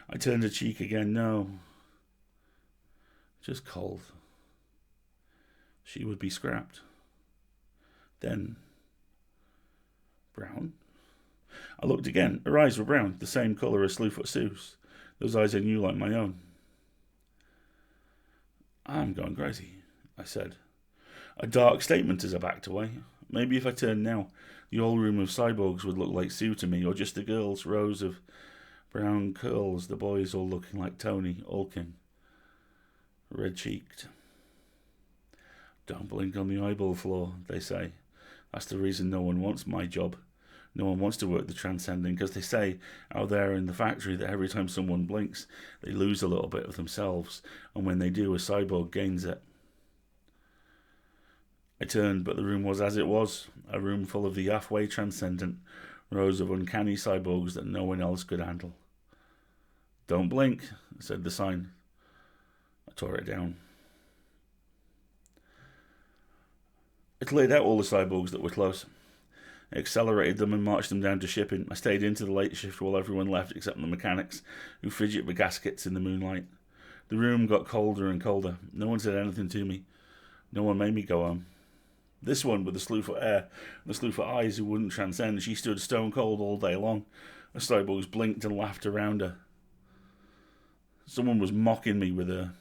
I turned her cheek again. No. Just cold. She would be scrapped. Then, brown? I looked again. Her eyes were brown, the same colour as Slewfoot Sue's. Those eyes I knew like my own. I'm going crazy, I said. A dark statement as I backed away. Maybe if I turned now, the whole room of cyborgs would look like Sue to me, or just the girls, rows of brown curls, the boys all looking like Tony, Alking, red-cheeked. Don't blink on the eyeball floor, they say. That's the reason no one wants my job. No one wants to work the transcending, because they say out there in the factory that every time someone blinks, they lose a little bit of themselves, and when they do, a cyborg gains it. I turned, but the room was as it was, a room full of the halfway transcendent, rows of uncanny cyborgs that no one else could handle. Don't blink, said the sign. I tore it down. It laid out all the cyborgs that were close. I accelerated them and marched them down to shipping. I stayed into the late shift while everyone left except the mechanics, who fidget with gaskets in the moonlight. The room got colder and colder. No one said anything to me. No one made me go home. This one, with the Slewfoot hair and the Slewfoot eyes who wouldn't transcend, she stood stone cold all day long. The cyborgs blinked and laughed around her. Someone was mocking me with her.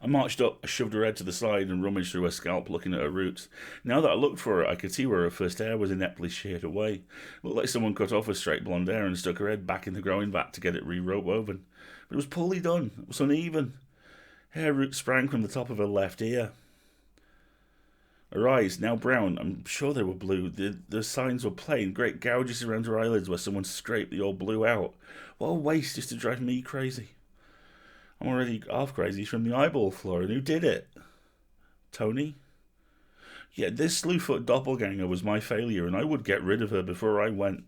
I marched up, I shoved her head to the side and rummaged through her scalp, looking at her roots. Now that I looked for her, I could see where her first hair was ineptly sheared away. It looked like someone cut off her straight blonde hair and stuck her head back in the growing vat to get it re-woven. But it was poorly done. It was uneven. Hair roots sprang from the top of her left ear. Her eyes, now brown, I'm sure they were blue. The signs were plain, great gouges around her eyelids where someone scraped the old blue out. What a waste, just to drive me crazy. I'm already half crazy from the eyeball floor, and who did it? Tony? Yeah, this Slewfoot doppelganger was my failure, and I would get rid of her before I went.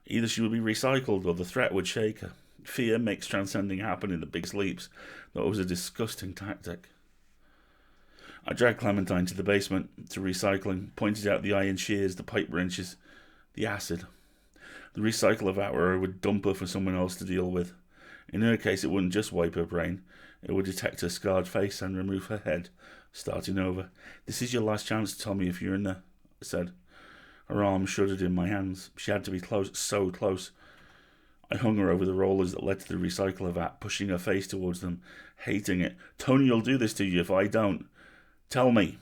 Either she would be recycled, or the threat would shake her. Fear makes transcending happen in the big sleeps. That was a disgusting tactic. I dragged Clementine to the basement, to recycling, pointed out the iron shears, the pipe wrenches, the acid. The recycler vat where I would dump her for someone else to deal with. In her case, it wouldn't just wipe her brain. It would detect her scarred face and remove her head, starting over. This is your last chance to tell me if you're in there, I said. Her arm shuddered in my hands. She had to be close, so close. I hung her over the rollers that led to the recycler vat, pushing her face towards them, hating it. Tony will do this to you if I don't. Tell me.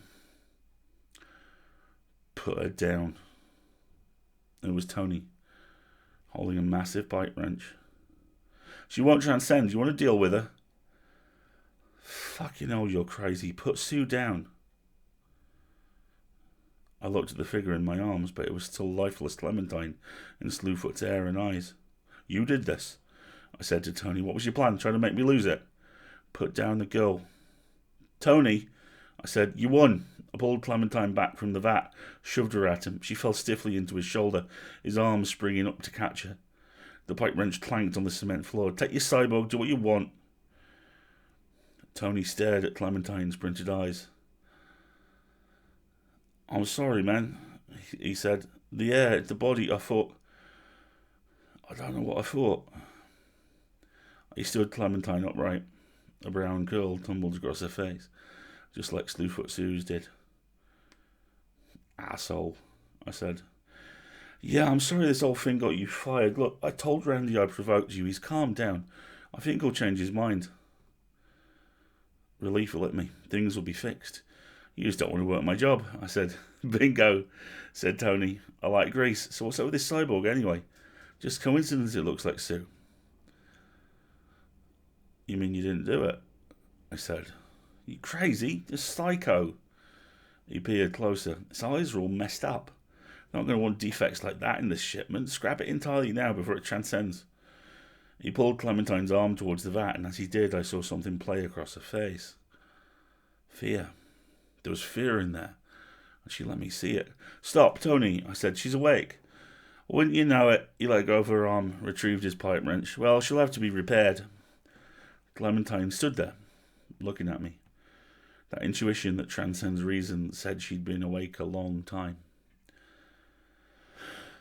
Put her down. It was Tony, holding a massive pipe wrench. She won't transcend. You want to deal with her? Fucking hell, you're crazy. Put Sue down. I looked at the figure in my arms, but it was still lifeless Clementine in Slewfoot's hair and eyes. You did this, I said to Tony. What was your plan? Trying to make me lose it? Put down the girl. Tony, I said, you won. I pulled Clementine back from the vat, shoved her at him. She fell stiffly into his shoulder, his arms springing up to catch her. The pipe wrench clanked on the cement floor. Take your cyborg, do what you want. Tony stared at Clementine's printed eyes. I'm sorry, man, he said. The air, the body, I don't know what I thought. He stood Clementine upright. A brown curl tumbled across her face. just like Slewfoot Suze did. Asshole, I said. Yeah, I'm sorry this whole thing got you fired. Look, I told Randy I provoked you. He's calmed down. I think he'll change his mind. Relief will hit me. Things will be fixed. You just don't want to work my job, I said. Bingo, said Tony. I like Grease. So what's up with this cyborg anyway? Just coincidence it looks like Sue. You mean you didn't do it? I said. You crazy? Just psycho. He peered closer. His eyes are all messed up. Not going to want defects like that in this shipment. Scrap it entirely now before it transcends. He pulled Clementine's arm towards the vat, and as he did, I saw something play across her face. Fear. There was fear in there, and she let me see it. Stop, Tony, I said. She's awake. Wouldn't you know it? He let go of her arm, retrieved his pipe wrench. Well, she'll have to be repaired. Clementine stood there, looking at me. That intuition that transcends reason said she'd been awake a long time.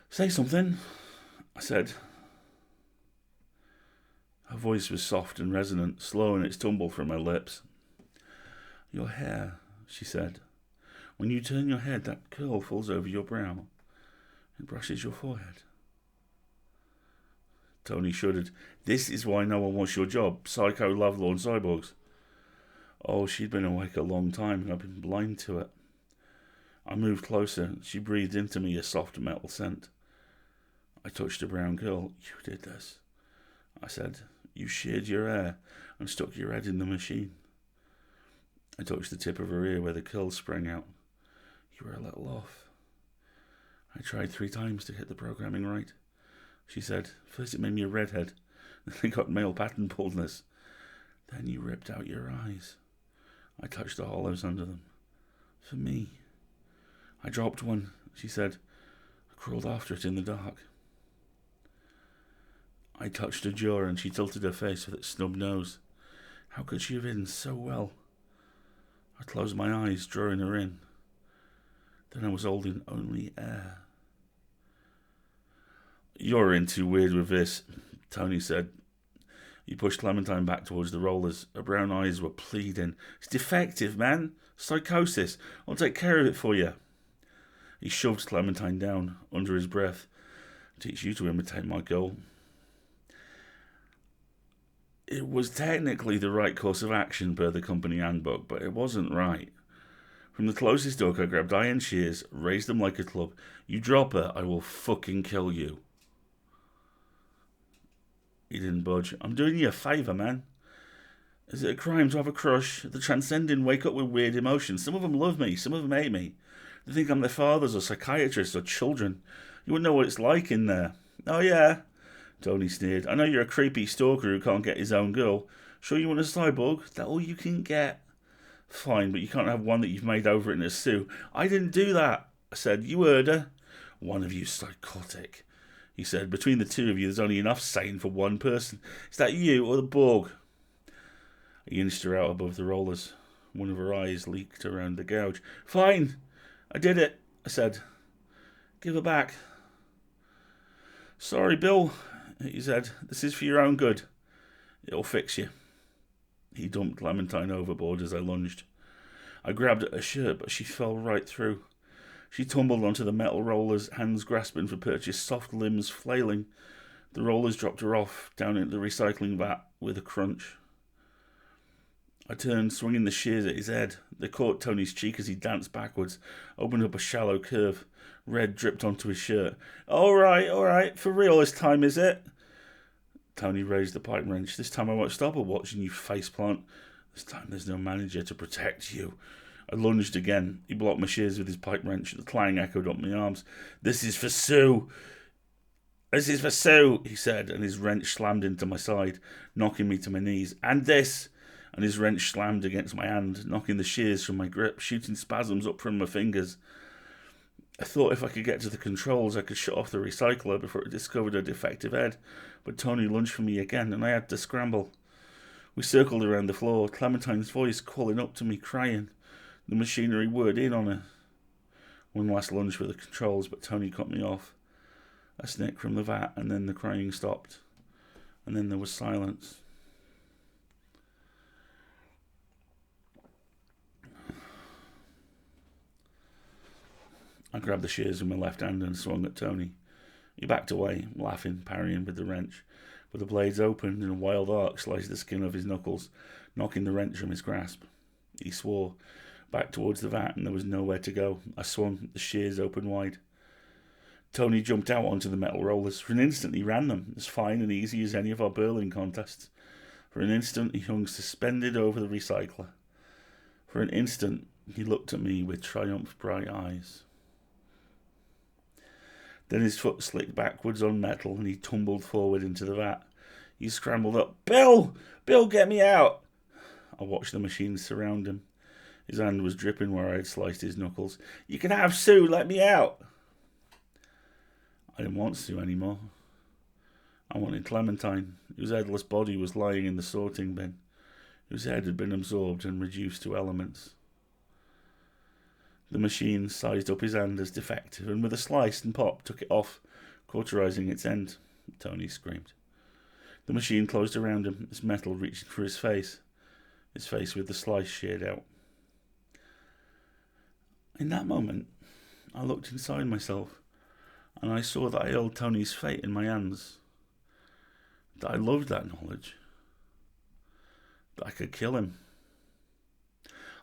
Say something, I said. Her voice was soft and resonant, slow in its tumble from her lips. Your hair, she said. When you turn your head, that curl falls over your brow. It brushes your forehead. Tony shuddered. This is why no one wants your job. Psycho, lovelorn cyborgs. Oh, she'd been awake a long time, and I'd been blind to it. I moved closer. She breathed into me a soft metal scent. I touched the brown girl. You did this, I said. You sheared your hair and stuck your head in the machine. I touched the tip of her ear where the curls sprang out. You were a little off. I tried 3 times to get the programming right, she said. First it made me a redhead, then I got male pattern baldness. Then you ripped out your eyes. I touched the hollows under them. For me. I dropped one, she said. I crawled after it in the dark. I touched her jaw and she tilted her face with its snub nose. How could she have hidden so well? I closed my eyes, drawing her in. Then I was holding only air. You're in too weird with this, Tony said. He pushed Clementine back towards the rollers. Her brown eyes were pleading. It's defective, man. Psychosis. I'll take care of it for you. He shoved Clementine down, under his breath. Teach you to imitate my girl. It was technically the right course of action per the company handbook, but it wasn't right. From the closest hook, I grabbed iron shears, raised them like a club. You drop her, I will fucking kill you. He didn't budge. I'm doing you a favour, man. Is it a crime to have a crush? The transcending wake up with weird emotions. Some of them love me, some of them hate me. They think I'm their fathers or psychiatrists or children. You wouldn't know what it's like in there. Oh, yeah, Tony sneered. I know you're a creepy stalker who can't get his own girl. Sure you want a cyborg? That's all you can get. Fine, but you can't have one that you've made over in a Sue. I didn't do that, I said. You heard her. One of you psychotic, he said. Between the two of you, there's only enough sane for one person. Is that you or the Borg? He inched her out above the rollers. One of her eyes leaked around the gouge. Fine, I did it, I said. Give her back. Sorry, Bill, he said. This is for your own good. It'll fix you. He dumped Clementine overboard as I lunged. I grabbed at her shirt, but she fell right through. She tumbled onto the metal rollers, hands grasping for purchase, soft limbs flailing. The rollers dropped her off, down into the recycling vat with a crunch. I turned, swinging the shears at his head. They caught Tony's cheek as he danced backwards, opened up a shallow curve. Red dripped onto his shirt. All right, for real this time, is it? Tony raised the pipe wrench. This time I won't stop her watching you faceplant. This time there's no manager to protect you. I lunged again. He blocked my shears with his pipe wrench. The clang echoed up my arms. This is for Sue. This is for Sue, he said, and his wrench slammed into my side, knocking me to my knees. And this. And his wrench slammed against my hand, knocking the shears from my grip, shooting spasms up from my fingers. I thought if I could get to the controls, I could shut off the recycler before it discovered a defective head, but Tony lunged for me again, and I had to scramble. We circled around the floor, Clementine's voice calling up to me, crying. The machinery whirred in on her. One last lunge for the controls, but Tony cut me off. A snick from the vat, and then the crying stopped. And then there was silence. I grabbed the shears with my left hand and swung at Tony. He backed away, laughing, parrying with the wrench, but the blades opened and a wild arc sliced the skin of his knuckles, knocking the wrench from his grasp. He swore, back towards the vat, and there was nowhere to go. I swung, the shears open wide. Tony jumped out onto the metal rollers. For an instant he ran them, as fine and easy as any of our birling contests. For an instant he hung suspended over the recycler. For an instant he looked at me with triumph bright eyes. Then his foot slipped backwards on metal and he tumbled forward into the vat. He scrambled up. Bill! Bill, get me out! I watched the machines surround him. His hand was dripping where I had sliced his knuckles. You can have Sue, let me out! I didn't want Sue anymore. I wanted Clementine, whose headless body was lying in the sorting bin, whose head had been absorbed and reduced to elements. The machine sized up his hand as defective, and with a slice and pop took it off, cauterizing its end. Tony screamed. The machine closed around him, its metal reaching for his face with the slice sheared out. In that moment, I looked inside myself, and I saw that I held Tony's fate in my hands. That I loved that knowledge. That I could kill him.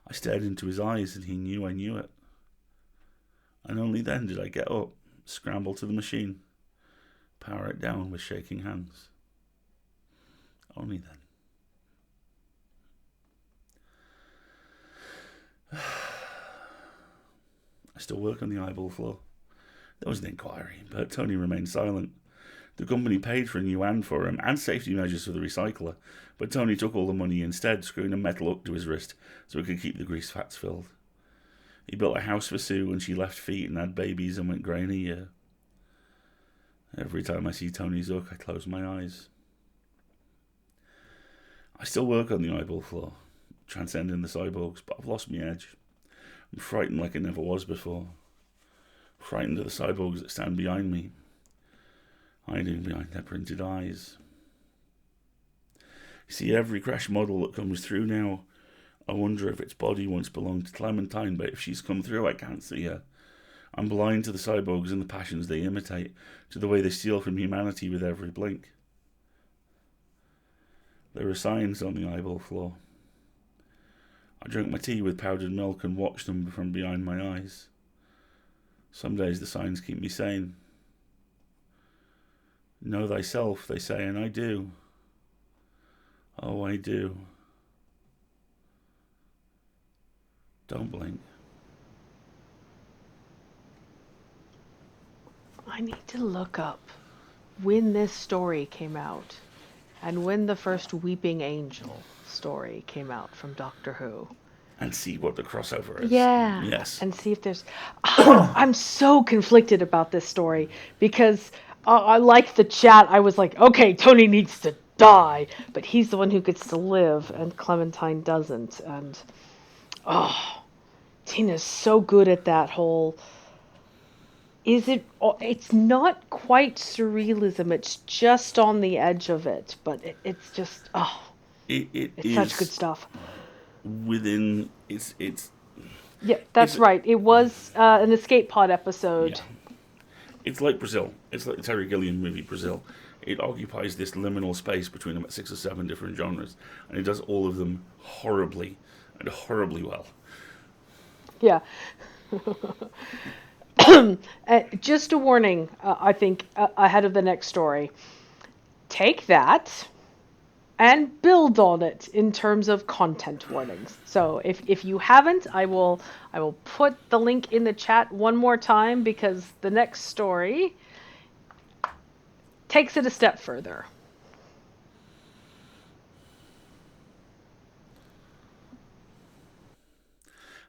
I stared into his eyes, and he knew I knew it. And only then did I get up, scramble to the machine, power it down with shaking hands. Only then. I still work on the eyeball floor. There was an inquiry, but Tony remained silent. The company paid for a new hand for him and safety measures for the recycler, but Tony took all the money instead, screwing a metal hook to his wrist so he could keep the grease fats filled. He built a house for Sue when she left feet and had babies and went grey in a year. Every time I see Tony's hook, I close my eyes. I still work on the eyeball floor, transcending the cyborgs, but I've lost my edge. I'm frightened like I never was before. Frightened of the cyborgs that stand behind me, hiding behind their printed eyes. You see, every crash model that comes through now, I wonder if its body once belonged to Clementine, but if she's come through, I can't see her. I'm blind to the cyborgs and the passions they imitate, to the way they steal from humanity with every blink. There are signs on the eyeball floor. I drink my tea with powdered milk and watch them from behind my eyes. Some days the signs keep me sane. Know thyself, they say, and I do. Oh, I do. Don't blink. I need to look up when this story came out and when the first Weeping Angel story came out from Doctor Who. And see what the crossover is. Yeah. Yes. And see if there's... I'm so conflicted about this story because I like the chat. I was like, okay, Tony needs to die, but he's the one who gets to live and Clementine doesn't. And, Tina's so good at that whole... It's not quite surrealism. It's just on the edge of it, but it's just, it's such good stuff. Within it's yeah, that's right. It was an escape pod episode. Yeah. It's like Brazil. It's like the Terry Gilliam movie Brazil. It occupies this liminal space between about 6 or 7 different genres, and it does all of them horribly and horribly well. Yeah. Just a warning, I think, ahead of the next story. Take that and build on it in terms of content warnings. So if you haven't, I will put the link in the chat one more time because the next story takes it a step further.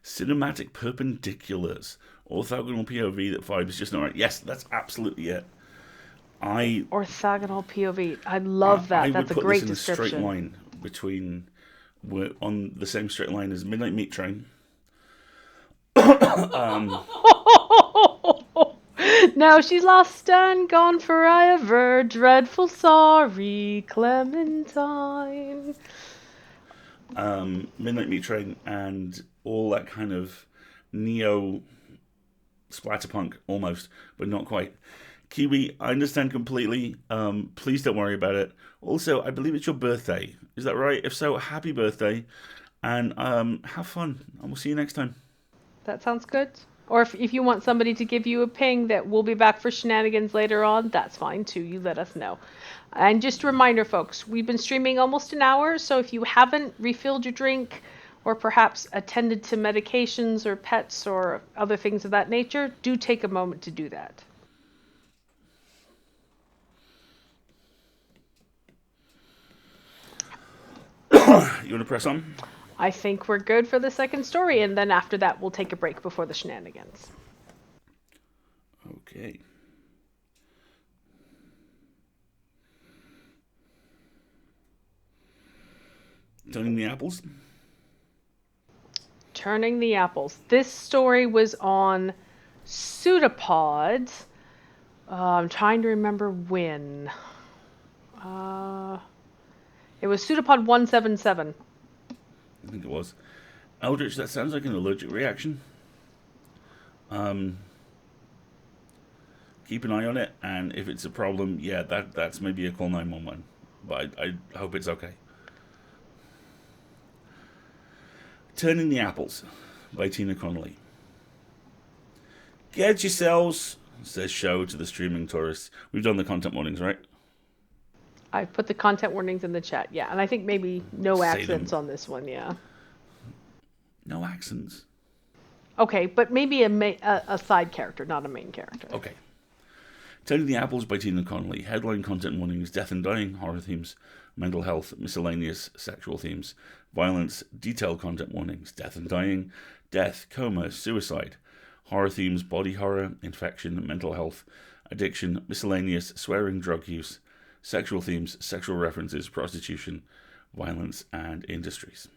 Cinematic perpendiculars. Orthogonal POV that vibes just not right. Yes, that's absolutely it. Orthogonal POV. I love that. That's a great description. I would put this in a straight line between... We're on the same straight line as Midnight Meat Train. Now she's lost and gone forever. Dreadful sorry, Clementine. Midnight Meat Train and all that kind of neo Splatterpunk, almost, but not quite. Kiwi, I understand completely. Please don't worry about it. Also, I believe it's your birthday. Is that right? If so, happy birthday. And have fun. And we'll see you next time. That sounds good. Or if you want somebody to give you a ping that we'll be back for shenanigans later on, that's fine too. You let us know. And just a reminder, folks, we've been streaming almost an hour, so if you haven't refilled your drink or perhaps attended to medications or pets or other things of that nature, do take a moment to do that. You want to press on? I think we're good for the second story, and then after that we'll take a break before the shenanigans. Okay. Turning the apples? Turning the apples. This story was on Pseudopods. I'm trying to remember when. It was Pseudopod 177. I think it was. Eldritch, that sounds like an allergic reaction. Keep an eye on it, and if it's a problem, yeah, that's maybe a call 911. But I hope it's okay. Turning the Apples by Tina Connolly. Get yourselves, says Show to the streaming tourists. We've done the content warnings, right? I put the content warnings in the chat, yeah. And I think maybe no Say accents them. on this one, yeah. No accents. Okay, but maybe a side character, not a main character. Okay. Turning the Apples by Tina Connolly. Headline content warnings: death and dying, horror themes, mental health, miscellaneous sexual themes, violence, detailed content warnings: death and dying, death, coma, suicide, horror themes, body horror, infection, mental health, addiction, miscellaneous, swearing, drug use, sexual themes, sexual references, prostitution, violence, and injuries.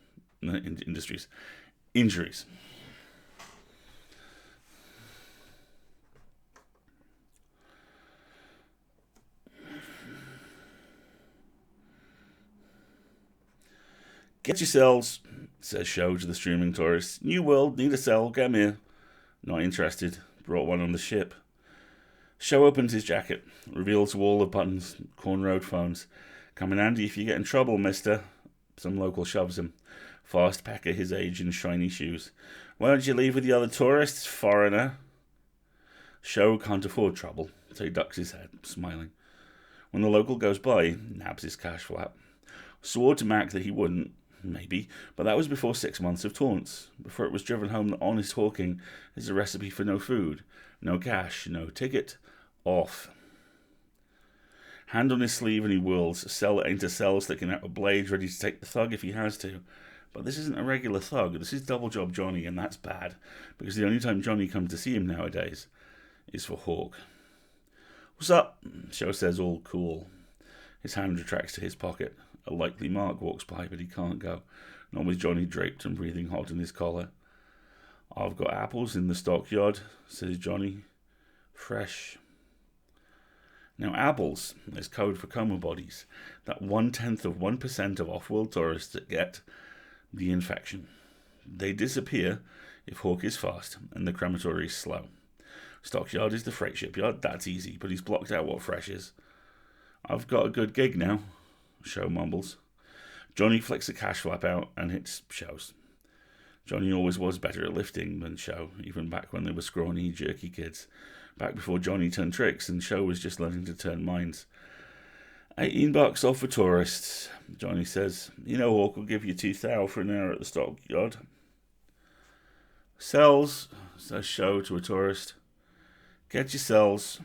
Get yourselves, says Show to the streaming tourists. New world, need a cell, get 'em here. Not interested. Brought one on the ship. Show opens his jacket, reveals a wall of buttons, cornrowed phones. Come in handy if you get in trouble, mister. Some local shoves him. Fast packer his age in shiny shoes. Why don't you leave with the other tourists, foreigner? Show can't afford trouble, so he ducks his head, smiling. When the local goes by, nabs his cash flap. Swore to Mac that he wouldn't, maybe, but that was before 6 months of taunts, before it was driven home that honest hawking is a recipe for no food, no cash, no ticket, off. Hand on his sleeve and he whirls, cell into cell sticking out with blades ready to take the thug if he has to. But this isn't a regular thug, this is Double Job Johnny, and that's bad, because the only time Johnny comes to see him nowadays is for Hawk. What's up? Show says all cool. His hand retracts to his pocket. A likely Mark walks by, but he can't go, not with Johnny draped and breathing hot in his collar. I've got apples in the stockyard, says Johnny. Fresh. Now, apples is code for coma bodies, that 0.1% of off-world tourists that get the infection. They disappear if Hawk is fast and the crematory is slow. Stockyard is the freight shipyard, that's easy, but he's blocked out what fresh is. I've got a good gig now, Show mumbles. Johnny flicks a cash flap out and hits Show's. Johnny always was better at lifting than Show, even back when they were scrawny, jerky kids. Back before Johnny turned tricks and Show was just learning to turn minds. $18 off for tourists, Johnny says. You know Hawk will give you $2,000 for an hour at the stockyard. Sells, says Show to a tourist. Get your cells.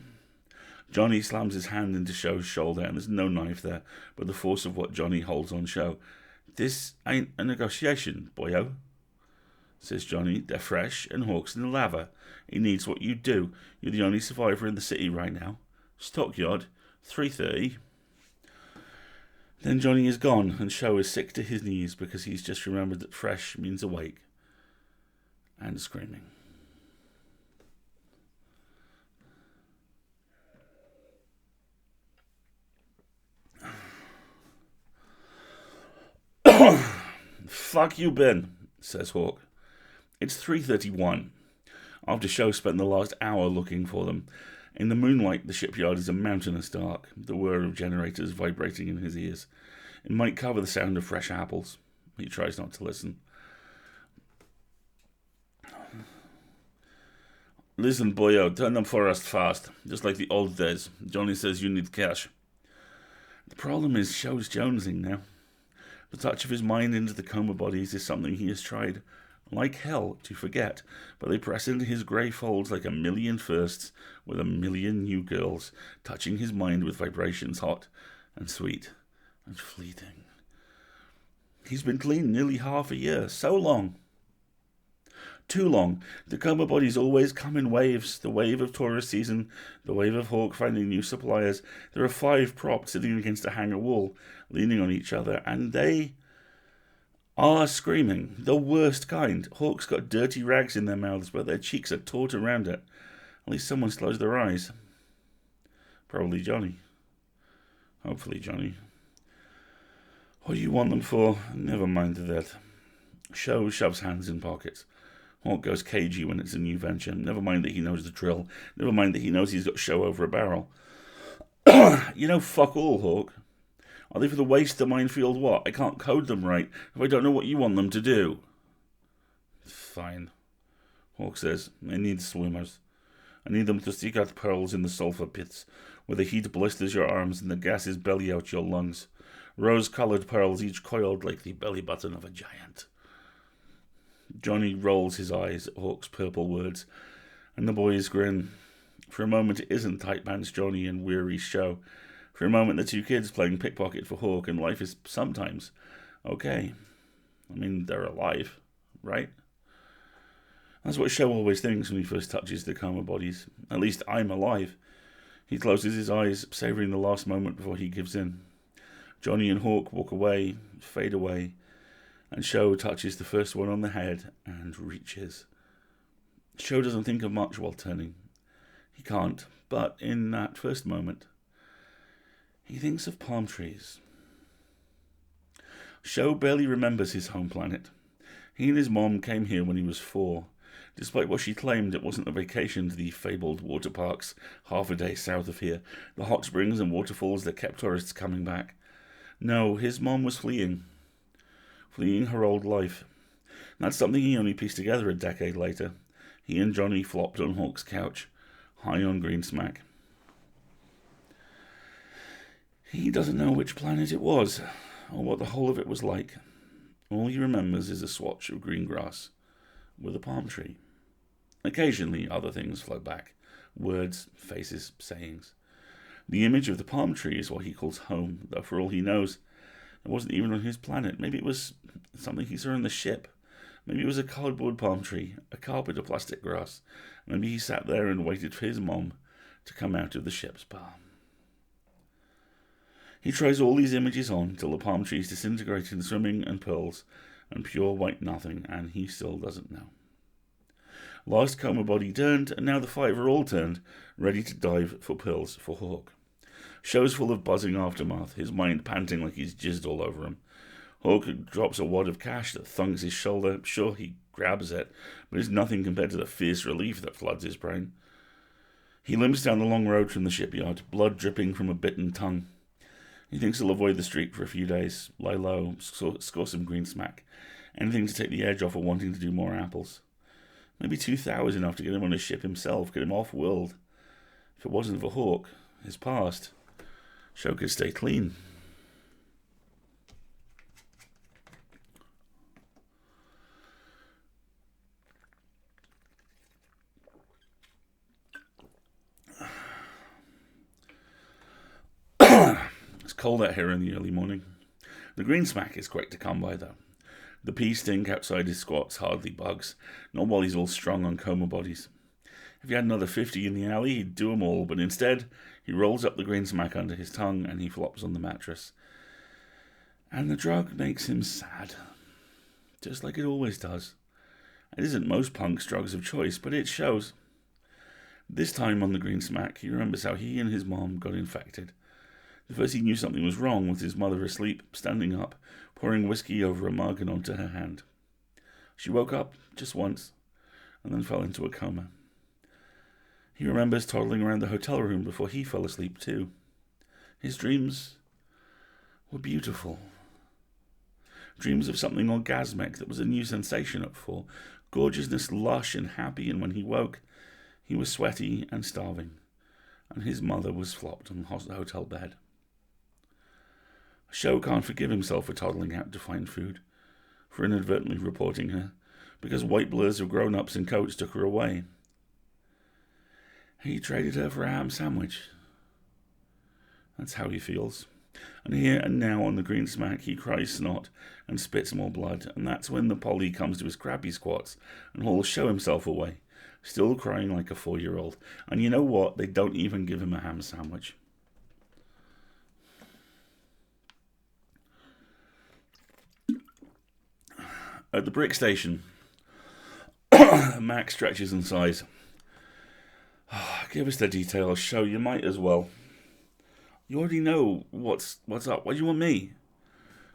Johnny slams his hand into Show's shoulder, and there's no knife there, but the force of what Johnny holds on Show. This ain't a negotiation, boyo, says Johnny. They're fresh, and Hawk's in the lava. He needs what you do. You're the only survivor in the city right now. Stockyard, 3:30. Then Johnny is gone, and Show is sick to his knees because he's just remembered that fresh means awake. And screaming. Fuck you, Ben, says Hawk. It's 3:31. after Show spent the last hour looking for them. In the moonlight, the shipyard is a mountainous dark, the whir of generators vibrating in his ears. It might cover the sound of fresh apples. He tries not to listen. Listen, boyo, turn them for us fast, just like the old days. Johnny says you need cash. The problem is Show's jonesing now. The touch of his mind into the coma bodies is something he has tried, like hell, to forget, but they press into his grey folds like a million firsts with a million new girls, touching his mind with vibrations hot and sweet and fleeting. He's been clean nearly half a year. So long. Too long. The coma bodies always come in waves. The wave of tourist season, the wave of Hawk finding new suppliers. There are 5 props sitting against a hangar wall, leaning on each other, and they are screaming. The worst kind. Hawk's got dirty rags in their mouths, but their cheeks are taut around it. At least someone's closed their eyes. Probably Johnny. Hopefully Johnny. What do you want them for? Never mind that. Show shoves hands in pockets. Hawk goes cagey when it's a new venture. Never mind that he knows the drill. Never mind that he knows he's got Show over a barrel. You know, fuck all, Hawk. Are they for the waste, the minefield, what? I can't code them right if I don't know what you want them to do. Fine, Hawk says. I need swimmers. I need them to seek out pearls in the sulfur pits, where the heat blisters your arms and the gases belly out your lungs. Rose-coloured pearls, each coiled like the belly button of a giant. Johnny rolls his eyes at Hawk's purple words, and the boys grin. For a moment it isn't tight pants Johnny and weary Show. For a moment the 2 kids playing pickpocket for Hawk, and life is sometimes okay. I mean, they're alive, right? That's what Show always thinks when he first touches the coma bodies. At least I'm alive. He closes his eyes, savouring the last moment before he gives in. Johnny and Hawk walk away, fade away, and Show touches the first one on the head and reaches. Show doesn't think of much while turning. He can't, but in that first moment, he thinks of palm trees. Show barely remembers his home planet. He and his mom came here when he was 4. Despite what she claimed, it wasn't a vacation to the fabled water parks half a day south of here, the hot springs and waterfalls that kept tourists coming back. No, his mom was fleeing her old life. That's something he only pieced together a decade later. He and Johnny flopped on Hawk's couch, high on green smack. He doesn't know which planet it was, or what the whole of it was like. All he remembers is a swatch of green grass with a palm tree. Occasionally other things float back. Words, faces, sayings. The image of the palm tree is what he calls home, though for all he knows, it wasn't even on his planet. Maybe it was something he saw on the ship. Maybe it was a cardboard palm tree, a carpet of plastic grass. Maybe he sat there and waited for his mom to come out of the ship's bar. He tries all these images on till the palm trees disintegrate in swimming and pearls and pure white nothing, and he still doesn't know. Last coma body turned, and now the 5 are all turned, ready to dive for pearls for Hawk. Show's full of buzzing aftermath, his mind panting like he's jizzed all over him. Hawk drops a wad of cash that thunks his shoulder. Sure, he grabs it, but it's nothing compared to the fierce relief that floods his brain. He limps down the long road from the shipyard, blood dripping from a bitten tongue. He thinks he'll avoid the street for a few days, lie low, score some green smack. Anything to take the edge off of wanting to do more apples. Maybe 2 thou is enough to get him on a ship himself, get him off-world. If it wasn't for Hawk, his past, Show could stay clean. It's cold out here in the early morning. The green smack is quick to come by, though. The pea stink outside his squats hardly bugs, not while he's all strung on coma bodies. If he had another 50 in the alley, he'd do 'em all, but instead, he rolls up the green smack under his tongue and he flops on the mattress. And the drug makes him sad. Just like it always does. It isn't most punks' drugs of choice, but it shows. This time on the green smack, he remembers how he and his mom got infected. The first he knew something was wrong was his mother asleep, standing up, pouring whiskey over a mug and onto her hand. She woke up just once, and then fell into a coma. He remembers toddling around the hotel room before he fell asleep too. His dreams were beautiful. Dreams of something orgasmic that was a new sensation up for, gorgeousness lush and happy, and when he woke, he was sweaty and starving, and his mother was flopped on the hotel bed. Sho can't forgive himself for toddling out to find food, for inadvertently reporting her, because white blurs of grown-ups in coats took her away. He traded her for a ham sandwich. That's how he feels. And here and now on the green smack he cries snot and spits more blood, and that's when the Polly comes to his crappy squats and he'll show himself away, still crying like a 4-year-old. And you know what? They don't even give him a ham sandwich. At the brick station, Mac stretches and sighs. Give us the details, Sho. You might as well. You already know what's up. Why do you want me?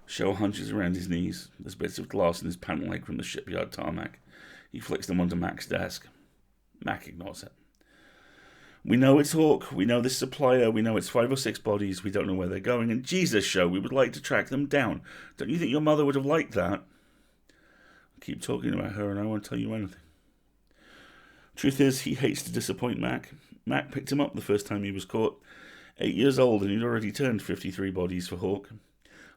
Sho hunches around his knees. There's bits of glass in his pant leg from the shipyard tarmac. He flicks them onto Mac's desk. Mac ignores it. We know it's Hawk. We know this supplier. We know it's 5 or 6 bodies. We don't know where they're going. And Jesus, Sho, we would like to track them down. Don't you think your mother would have liked that? Keep talking about her and I won't tell you anything. Truth is, he hates to disappoint Mac. Mac picked him up the first time he was caught. 8 years old, and he'd already turned 53 bodies for Hawk.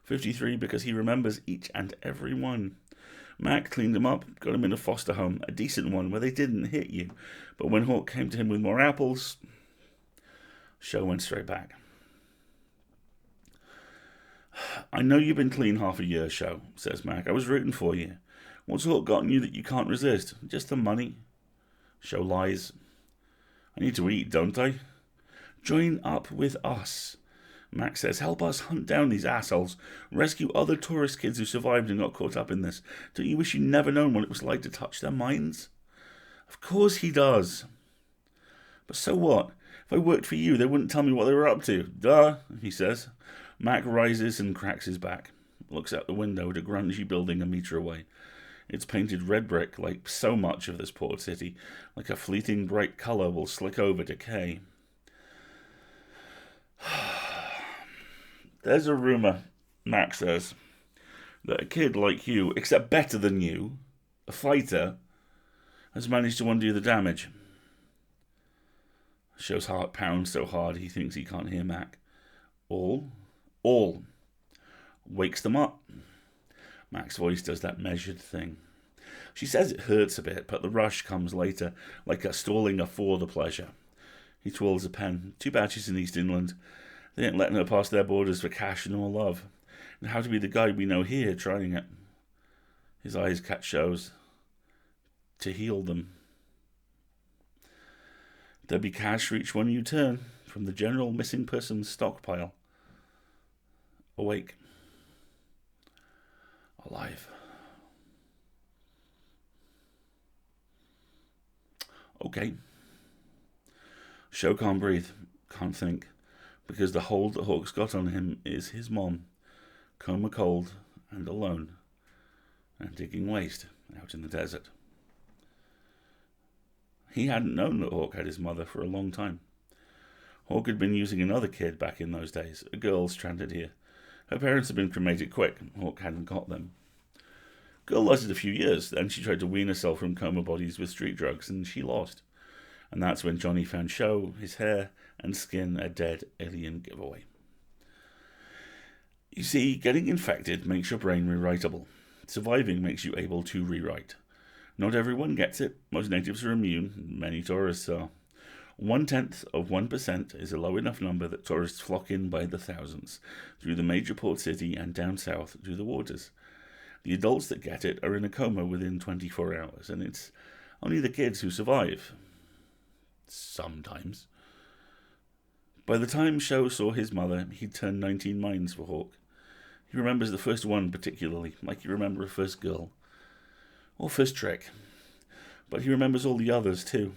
53 because he remembers each and every one. Mac cleaned him up, got him in a foster home, a decent one where they didn't hit you. But when Hawk came to him with more apples, Sho went straight back. I know you've been clean half a year, Sho, says Mac. I was rooting for you. What's Hawk gotten you that you can't resist? Just the money? Sho lies. I need to eat, don't I? Join up with us. Mac says, help us hunt down these assholes. Rescue other tourist kids who survived and got caught up in this. Don't you wish you'd never known what it was like to touch their minds? Of course he does. But so what? If I worked for you, they wouldn't tell me what they were up to. Duh, he says. Mac rises and cracks his back. Looks out the window at a grungy building a metre away. It's painted red brick like so much of this port city, like a fleeting bright colour will slick over decay. There's a rumour, Mac says, that a kid like you, except better than you, a fighter, has managed to undo the damage. Sho's heart pounds so hard he thinks he can't hear Mac. All. Wakes them up. Mac's voice does that measured thing. She says it hurts a bit, but the rush comes later, like a stalling for the pleasure. He twirls a pen. 2 batches in East England. They ain't letting her pass their borders for cash nor love. And how to be the guy we know here trying it. His eyes catch Sho's. To heal them. There'll be cash for each one you turn, from the general missing persons stockpile. Awake. Alive. Okay. Sho can't breathe, can't think, because the hold that Hawk's got on him is his mom, coma cold and alone, and digging waste out in the desert. He hadn't known that Hawk had his mother for a long time. Hawk had been using another kid back in those days, a girl stranded here. Her parents had been cremated quick, Hawk hadn't got them. Girl lasted a few years, then she tried to wean herself from coma bodies with street drugs, and she lost. And that's when Johnny found Sho, his hair and skin a dead alien giveaway. You see, getting infected makes your brain rewritable. Surviving makes you able to rewrite. Not everyone gets it. Most natives are immune. Many tourists are. 0.1% is a low enough number that tourists flock in by the thousands, through the major port city and down south through the waters. The adults that get it are in a coma within 24 hours, and it's only the kids who survive. Sometimes. By the time Sho saw his mother, he'd turned 19 minds for Hawk. He remembers the first one particularly, like you remember a first girl. Or first trick. But he remembers all the others too.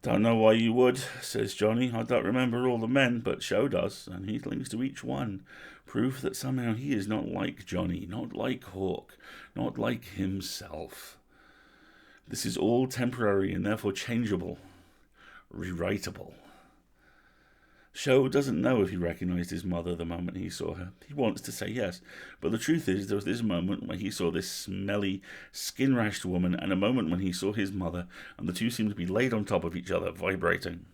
Don't know why you would, says Johnny. I don't remember all the men, but Sho does, and he clings to each one. Proof that somehow he is not like Johnny, not like Hawk, not like himself. This is all temporary and therefore changeable. rewritable. Sho doesn't know if he recognised his mother the moment he saw her. He wants to say yes, but the truth is there was this moment where he saw this smelly, skin-rashed woman, and a moment when he saw his mother, and the two seemed to be laid on top of each other, vibrating.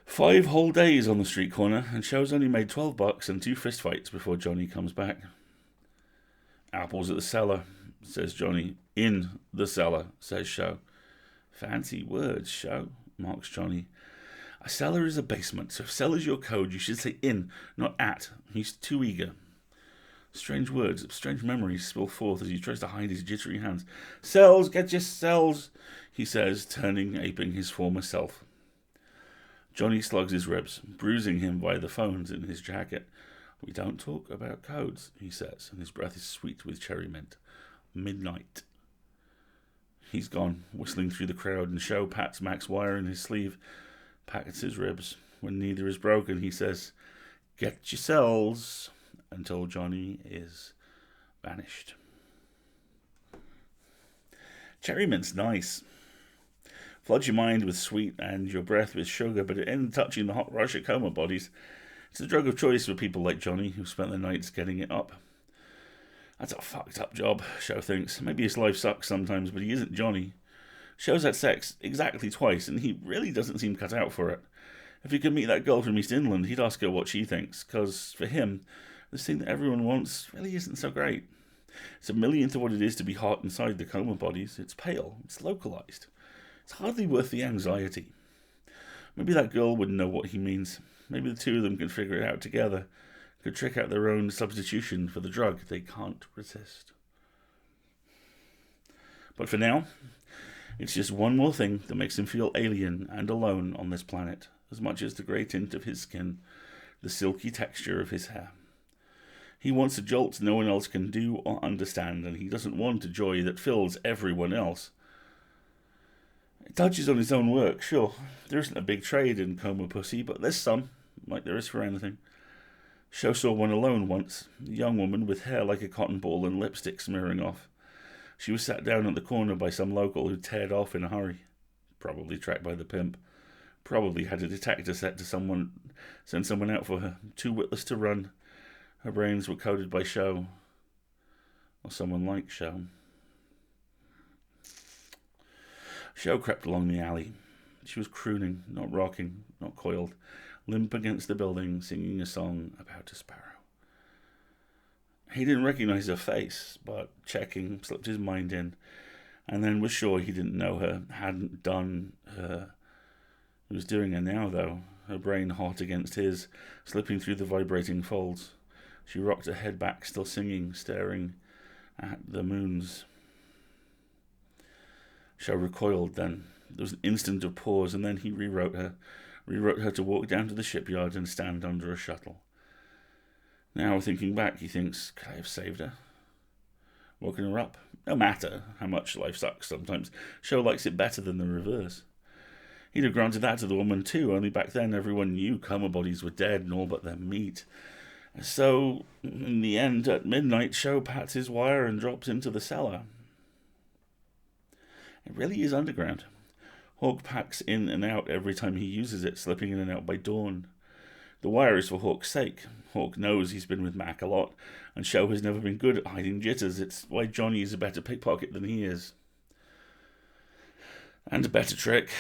5 whole days on the street corner, and Sho's only made $12 and 2 fistfights before Johnny comes back. Apples at the cellar, says Johnny. In the cellar, says Sho. Fancy words, Sho, marks Johnny. A cellar is a basement, so if cellar's your code, you should say in, not at. He's too eager. Strange words, strange memories spill forth as he tries to hide his jittery hands. Cells, get your cells, he says, turning, aping his former self. Johnny slugs his ribs, bruising him by the phones in his jacket. We don't talk about codes, he says, and his breath is sweet with cherry mint. Midnight. He's gone, whistling through the crowd, and Sho pats Mac's wire in his sleeve, pats his ribs. When neither is broken, he says, get your cells, until Johnny is vanished. Cherry mint's nice. Floods your mind with sweet and your breath with sugar, but it ends touching the hot rush of coma bodies. It's a drug of choice for people like Johnny, who spent their nights getting it up. That's a fucked up job, Sho thinks. Maybe his life sucks sometimes, but he isn't Johnny. Sho's had sex exactly twice, and he really doesn't seem cut out for it. If he could meet that girl from East England, he'd ask her what she thinks, because for him, this thing that everyone wants really isn't so great. It's a millionth of what it is to be hot inside the coma bodies. It's pale. It's localized. It's hardly worth the anxiety. Maybe that girl wouldn't know what he means. Maybe the two of them could figure it out together. Could trick out their own substitution for the drug they can't resist. But for now, it's just one more thing that makes him feel alien and alone on this planet, as much as the grey tint of his skin, the silky texture of his hair. He wants a jolt no one else can do or understand, and he doesn't want a joy that fills everyone else. It touches on his own work, sure. There isn't a big trade in coma pussy, but there's some, like there is for anything. Sho saw one alone once, a young woman with hair like a cotton ball and lipstick smearing off. She was sat down at the corner by some local who teared off in a hurry. Probably tracked by the pimp. Probably had a detector set to send someone out for her. Too witless to run. Her brains were coded by Sho. Or someone like Sho. Sho crept along the alley. She was crooning, not rocking, not coiled, limp against the building, singing a song about a sparrow. He didn't recognize her face, but checking slipped his mind in, and then was sure he didn't know her, hadn't done her. He was doing her now, though, her brain hot against his, slipping through the vibrating folds. She rocked her head back, still singing, staring at the moons. Sho recoiled then. There was an instant of pause, and then he rewrote her to walk down to the shipyard and stand under a shuttle. Now, thinking back, he thinks, could I have saved her? Woken her up? No matter how much life sucks sometimes, Sho likes it better than the reverse. He'd have granted that to the woman too, only back then everyone knew coma bodies were dead and all but their meat. So, in the end, at midnight, Sho pats his wire and drops into the cellar. It really is underground. Hawk packs in and out every time he uses it, slipping in and out by dawn. The wire is for Hawk's sake. Hawk knows he's been with Mac a lot, and Sho has never been good at hiding jitters. It's why Johnny is a better pickpocket than he is. And a better trick.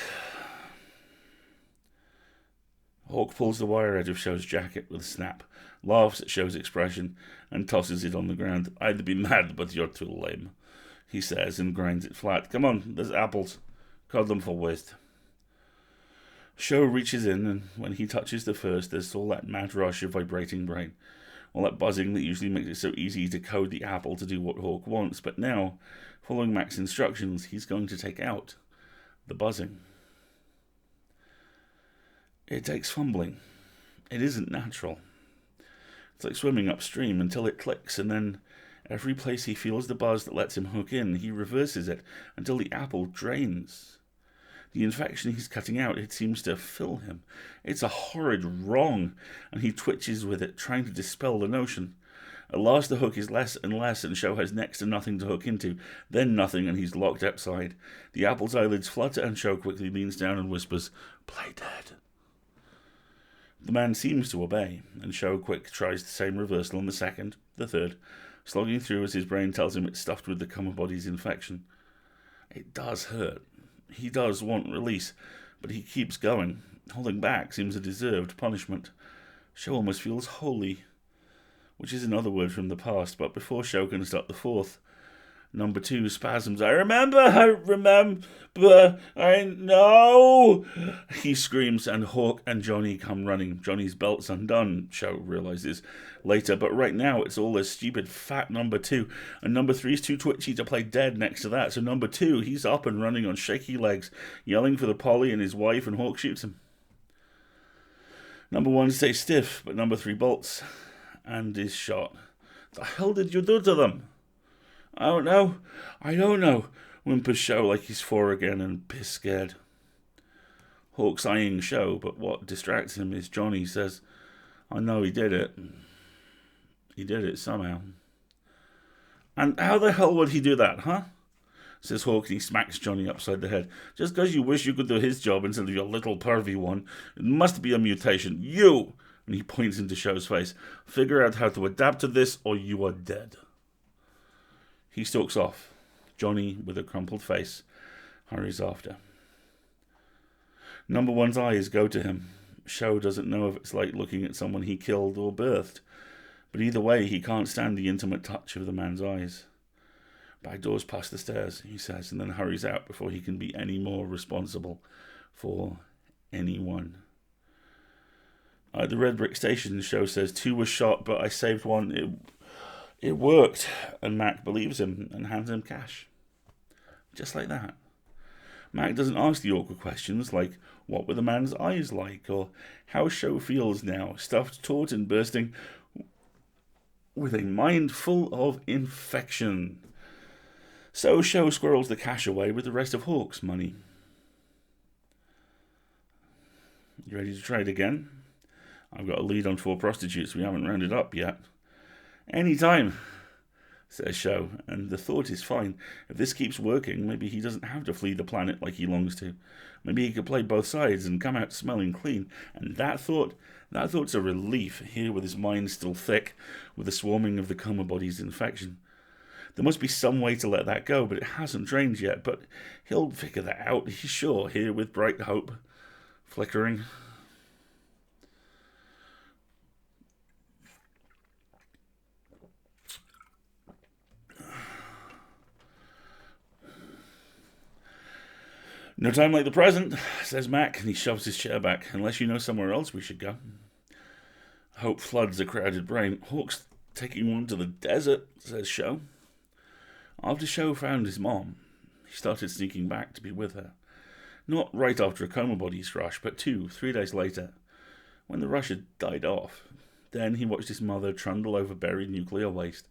Hawk pulls the wire out of Sho's jacket with a snap, laughs at Sho's expression, and tosses it on the ground. I'd be mad, but you're too lame, he says, and grinds it flat. Come on, there's apples. Cut them for waste. Sho reaches in, and when he touches the first, there's all that mad rush of vibrating brain, all that buzzing that usually makes it so easy to code the apple to do what Hawk wants. But now, following Mac's instructions, he's going to take out the buzzing. It takes fumbling. It isn't natural. It's like swimming upstream until it clicks, and then every place he feels the buzz that lets him hook in, he reverses it until the apple drains. The infection he's cutting out, it seems to fill him. It's a horrid wrong, and he twitches with it, trying to dispel the notion. At last the hook is less and less, and Show has next to nothing to hook into, then nothing, and he's locked outside. The apple's eyelids flutter, and Show quickly leans down and whispers, "Play dead." The man seems to obey, and Show quick tries the same reversal on the second, the third, slogging through as his brain tells him it's stuffed with the common body's infection. It does hurt. He does want release, but he keeps going. Holding back seems a deserved punishment. Show almost feels holy, which is another word from the past, but before Show can start the fourth, number 2 spasms. I remember, I know, he screams, and Hawk and Johnny come running. Johnny's belt's undone, Show realizes later, but right now it's all a stupid fat number 2, and number 3's too twitchy to play dead next to that, so number 2, he's up and running on shaky legs, yelling for the Polly and his wife, and Hawk shoots him. Number 1 stays stiff, but number 3 bolts and is shot. The hell did you do to them? I don't know, whimpers Show like he's 4 again and piss scared. Hawk's eyeing Show, but what distracts him is Johnny says, I know he did it. He did it somehow. And how the hell would he do that, huh? Says Hawk, and he smacks Johnny upside the head. Just because you wish you could do his job instead of your little pervy one. It must be a mutation. You, and he points into Show's face, figure out how to adapt to this or you are dead. He stalks off. Johnny, with a crumpled face, hurries after. Number 1's eyes go to him. Show doesn't know if it's like looking at someone he killed or birthed, but either way he can't stand the intimate touch of the man's eyes. Back doors past the stairs, he says, and then hurries out before he can be any more responsible for anyone. At the Red Brick Station, Show says 2 were shot, but I saved 1. It worked, and Mac believes him and hands him cash. Just like that. Mac doesn't ask the awkward questions like, what were the man's eyes like, or how Show feels now, stuffed, taut, and bursting with a mind full of infection. So Show squirrels the cash away with the rest of Hawk's money. You ready to trade again? I've got a lead on 4 prostitutes we haven't rounded up yet. Any time, says Show, and the thought is fine. If this keeps working, maybe he doesn't have to flee the planet like he longs to. Maybe he could play both sides and come out smelling clean. And that thought's a relief, here with his mind still thick with the swarming of the coma body's infection. There must be some way to let that go, but it hasn't drained yet. But he'll figure that out, he's sure, here with bright hope flickering. No time like the present, says Mac, and he shoves his chair back. Unless you know somewhere else we should go. Hope floods a crowded brain. Hawk's taking 1 to the desert, says Show. After Show found his mom, he started sneaking back to be with her. Not right after a coma body's rush, but 2-3 days later, when the rush had died off. Then he watched his mother trundle over buried nuclear waste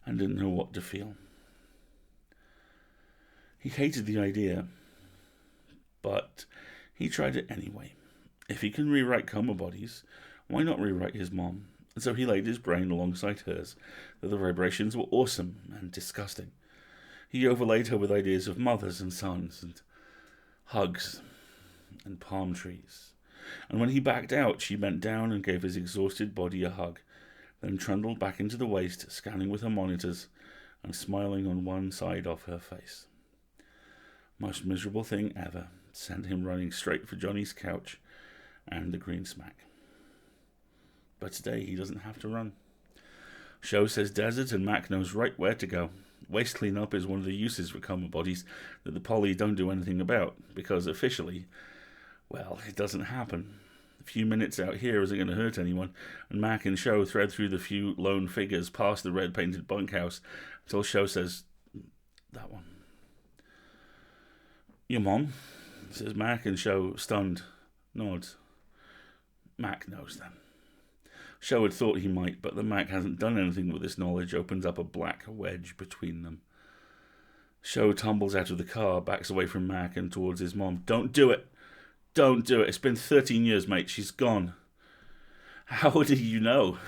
and didn't know what to feel. He hated the idea, but he tried it anyway. If he can rewrite coma bodies, why not rewrite his mom? And so he laid his brain alongside hers, though the vibrations were awesome and disgusting. He overlaid her with ideas of mothers and sons, and hugs, and palm trees. And when he backed out, she bent down and gave his exhausted body a hug, then trundled back into the waste, scanning with her monitors, and smiling on one side of her face. Most miserable thing ever. Sent him running straight for Johnny's couch and the green smack. But today he doesn't have to run. Show says desert, and Mac knows right where to go. Waste cleanup is one of the uses for coma bodies that the Poly don't do anything about, because officially, well, it doesn't happen. A few minutes out here isn't going to hurt anyone, and Mac and Show thread through the few lone figures past the red-painted bunkhouse until Show says, that one. Your mom? Says Mac, and Show, stunned, nods. Mac knows them. Show had thought he might, but the Mac hasn't done anything with this knowledge, opens up a black wedge between them. Show tumbles out of the car, backs away from Mac and towards his mom. Don't do it! Don't do it! It's been 13 years, mate. She's gone. How do you know?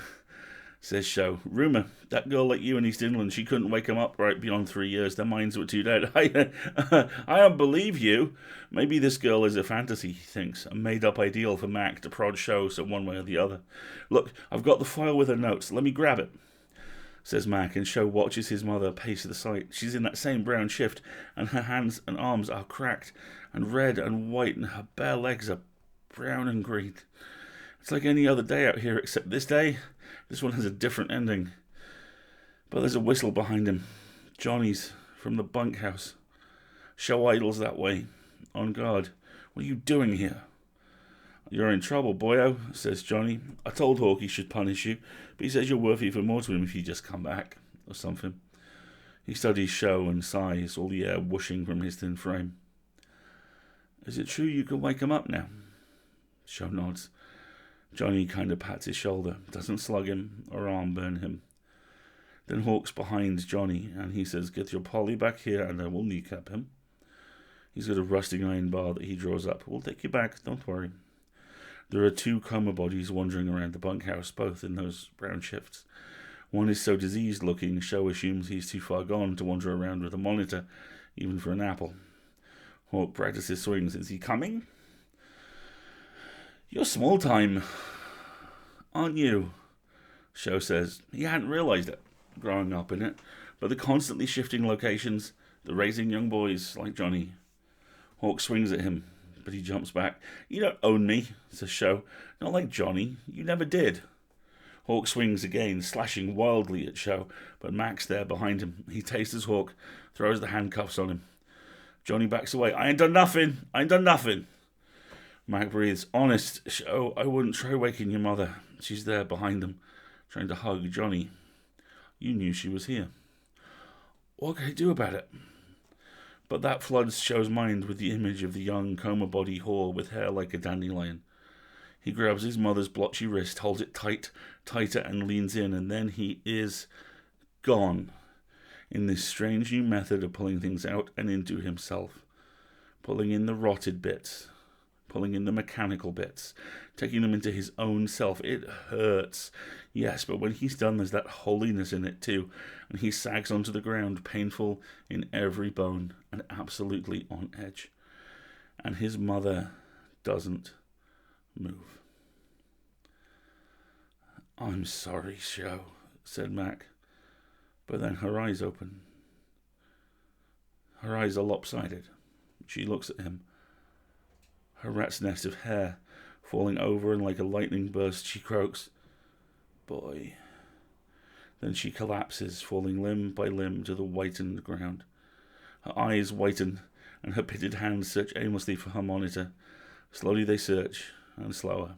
says Show. Rumour, that girl like you in East England, she couldn't wake 'em up right beyond 3 years. Their minds were too dead. I don't believe you. Maybe this girl is a fantasy, he thinks, a made-up ideal for Mac to prod Show so one way or the other. Look, I've got the file with her notes. Let me grab it, says Mac, and Show watches his mother pace the site. She's in that same brown shift, and her hands and arms are cracked and red and white, and her bare legs are brown and green. It's like any other day out here, except this day, this one has a different ending. But there's a whistle behind him. Johnny's, from the bunkhouse. Show idles that way, on guard. What are you doing here? You're in trouble, boyo, says Johnny. I told Hawk he should punish you, but he says you're worth even more to him if you just come back, or something. He studies Show and sighs, all the air whooshing from his thin frame. Is it true you can wake him up now? Show nods. Johnny kind of pats his shoulder, doesn't slug him or arm burn him. Then Hawk's behind Johnny, and he says, get your Polly back here and I will kneecap him. He's got a rusting iron bar that he draws up. We'll take you back, don't worry. There are 2 coma bodies wandering around the bunkhouse, both in those brown shifts. One is so diseased looking, Show assumes he's too far gone to wander around with a monitor, even for an apple. Hawk practices swings. Is he coming? You're small time, aren't you? Show says. He hadn't realised it, growing up in it, but the constantly shifting locations, the raising young boys like Johnny. Hawk swings at him, but he jumps back. You don't own me, says Show. Not like Johnny. You never did. Hawk swings again, slashing wildly at Show, but Mac's there behind him. He tases Hawk, throws the handcuffs on him. Johnny backs away. I ain't done nothing. Mac breathes. Honest, Show, I wouldn't try waking your mother. She's there behind them, trying to hug Johnny. You knew she was here. What can I do about it? But that floods Show's mind with the image of the young coma body whore with hair like a dandelion. He grabs his mother's blotchy wrist, holds it tighter, and leans in, and then he is gone in this strange new method of pulling things out and into himself. Pulling in the rotted bits, pulling in the mechanical bits, taking them into his own self. It hurts, yes, but when he's done, there's that holiness in it too, and he sags onto the ground, painful in every bone and absolutely on edge. And his mother doesn't move. I'm sorry, Show, said Mac, but then her eyes open. Her eyes are lopsided. She looks at him. Her rat's nest of hair falling over, and like a lightning burst, she croaks, Boy. Then she collapses, falling limb by limb to the whitened ground. Her eyes whiten, and her pitted hands search aimlessly for her monitor. Slowly they search, and slower.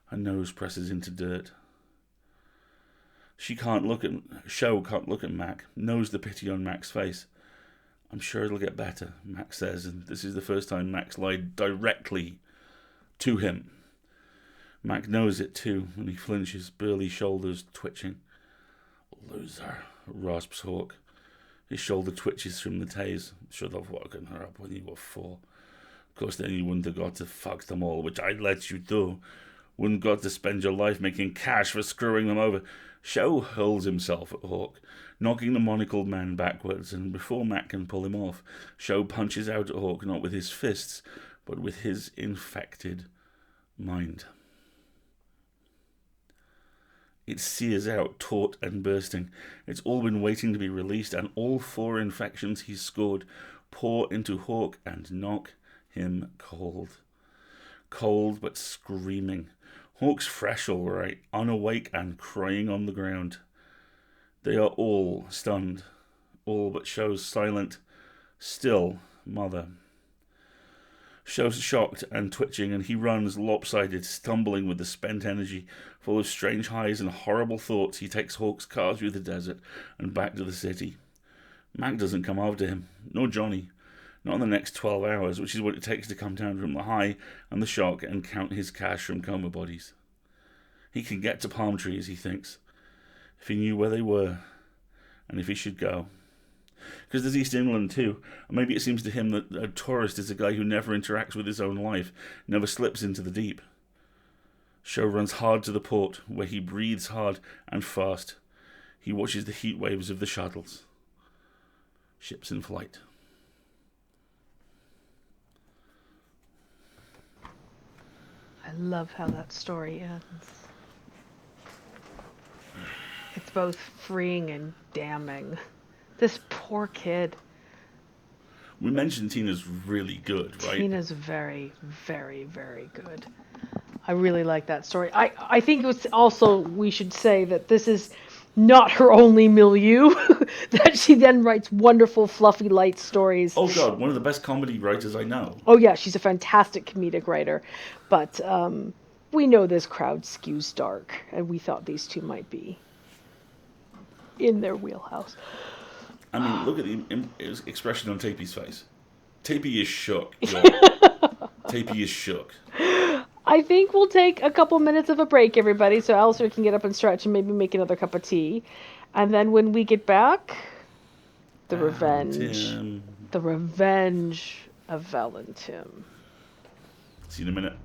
Her nose presses into dirt. Show can't look at Mac, knows the pity on Mac's face. I'm sure it'll get better, Mac says, and this is the first time Mac's lied directly to him. Mac knows it too, and he flinches, burly shoulders twitching. Loser, rasps Hawk. His shoulder twitches from the tase. Should have woken her up when you were 4. Of course, then you wouldn't have got to fuck them all, which I'd let you do. Wouldn't got to spend your life making cash for screwing them over. Show hurls himself at Hawk, knocking the monocled man backwards, and before Mac can pull him off, Show punches out at Hawk not with his fists, but with his infected mind. It sears out, taut and bursting. It's all been waiting to be released, and all 4 infections he's scored pour into Hawk and knock him cold. Cold but screaming. Hawk's fresh all right, unawake and crying on the ground. They are all stunned, all but Show's silent, still mother. Show's shocked and twitching, and he runs lopsided, stumbling with the spent energy, full of strange highs and horrible thoughts. He takes Hawk's car through the desert and back to the city. Mac doesn't come after him, nor Johnny. Not in the next 12 hours, which is what it takes to come down from the high and the shock and count his cash from coma bodies. He can get to palm trees, he thinks, if he knew where they were, and if he should go. Because there's East England too, and maybe it seems to him that a tourist is a guy who never interacts with his own life, never slips into the deep. Show runs hard to the port, where he breathes hard and fast. He watches the heat waves of the shuttles. Ships in flight. I love how that story ends. It's both freeing and damning. This poor kid. We mentioned Tina's really good, right? Tina's very, very, very good. I really like that story. I think it's also, we should say that this is not her only milieu, that she then writes wonderful, fluffy, light stories. Oh God, one of the best comedy writers I know. Oh yeah, she's a fantastic comedic writer. But we know this crowd skews dark, and we thought these two might be in their wheelhouse. I mean, look at the expression on Tapey's face. Tapey is shook. Tapey is shook. I think we'll take a couple minutes of a break, everybody, so Alasdair can get up and stretch and maybe make another cup of tea. And then when we get back, the revenge. The revenge of Valentim. See you in a minute.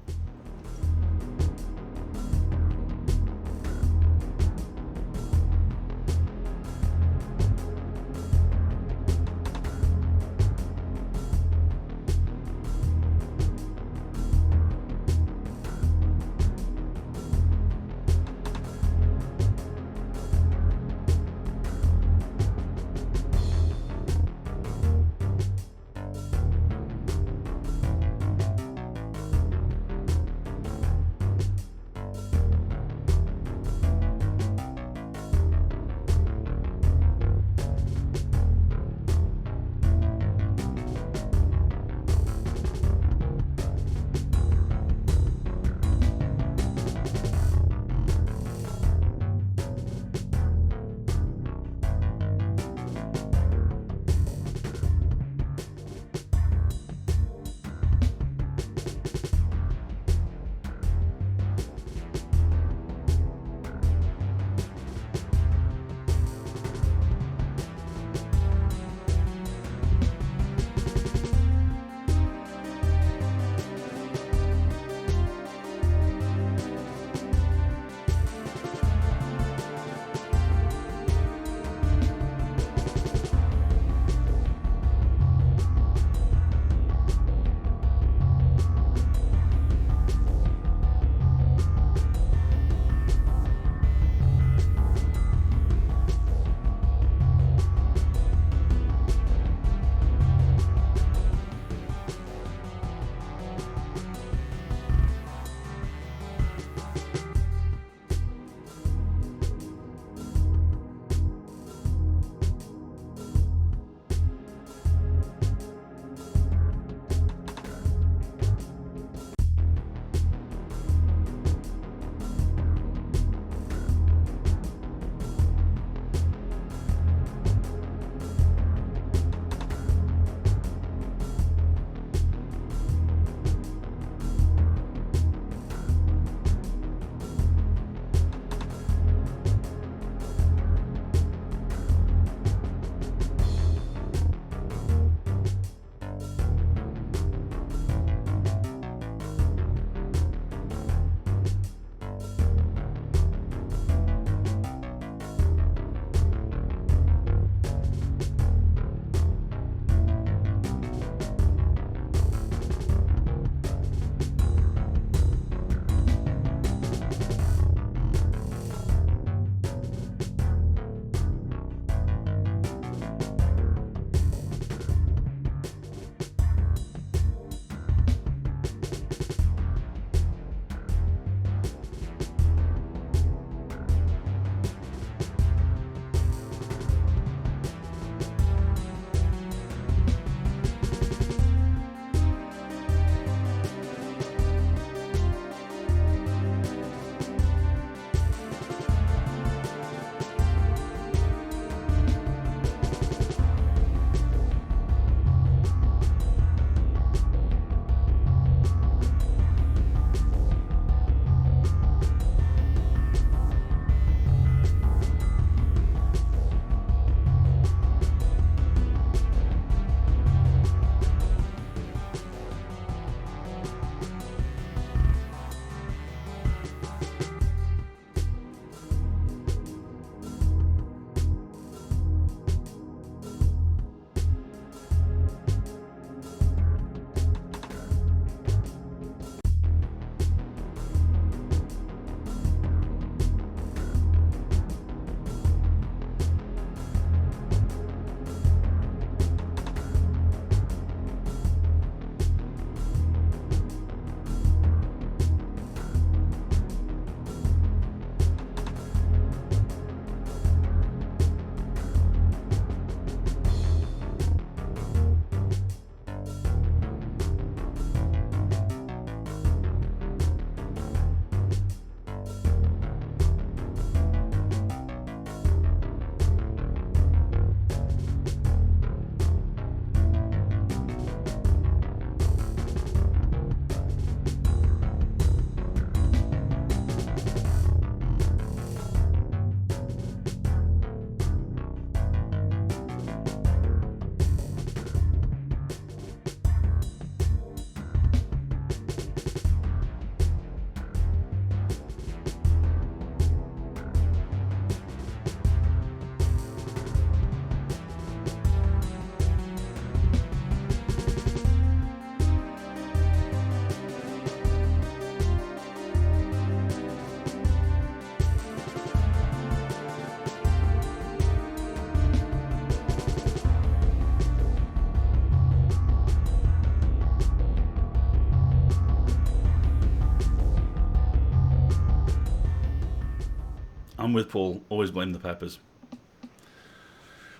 with Paul. Always blame the peppers.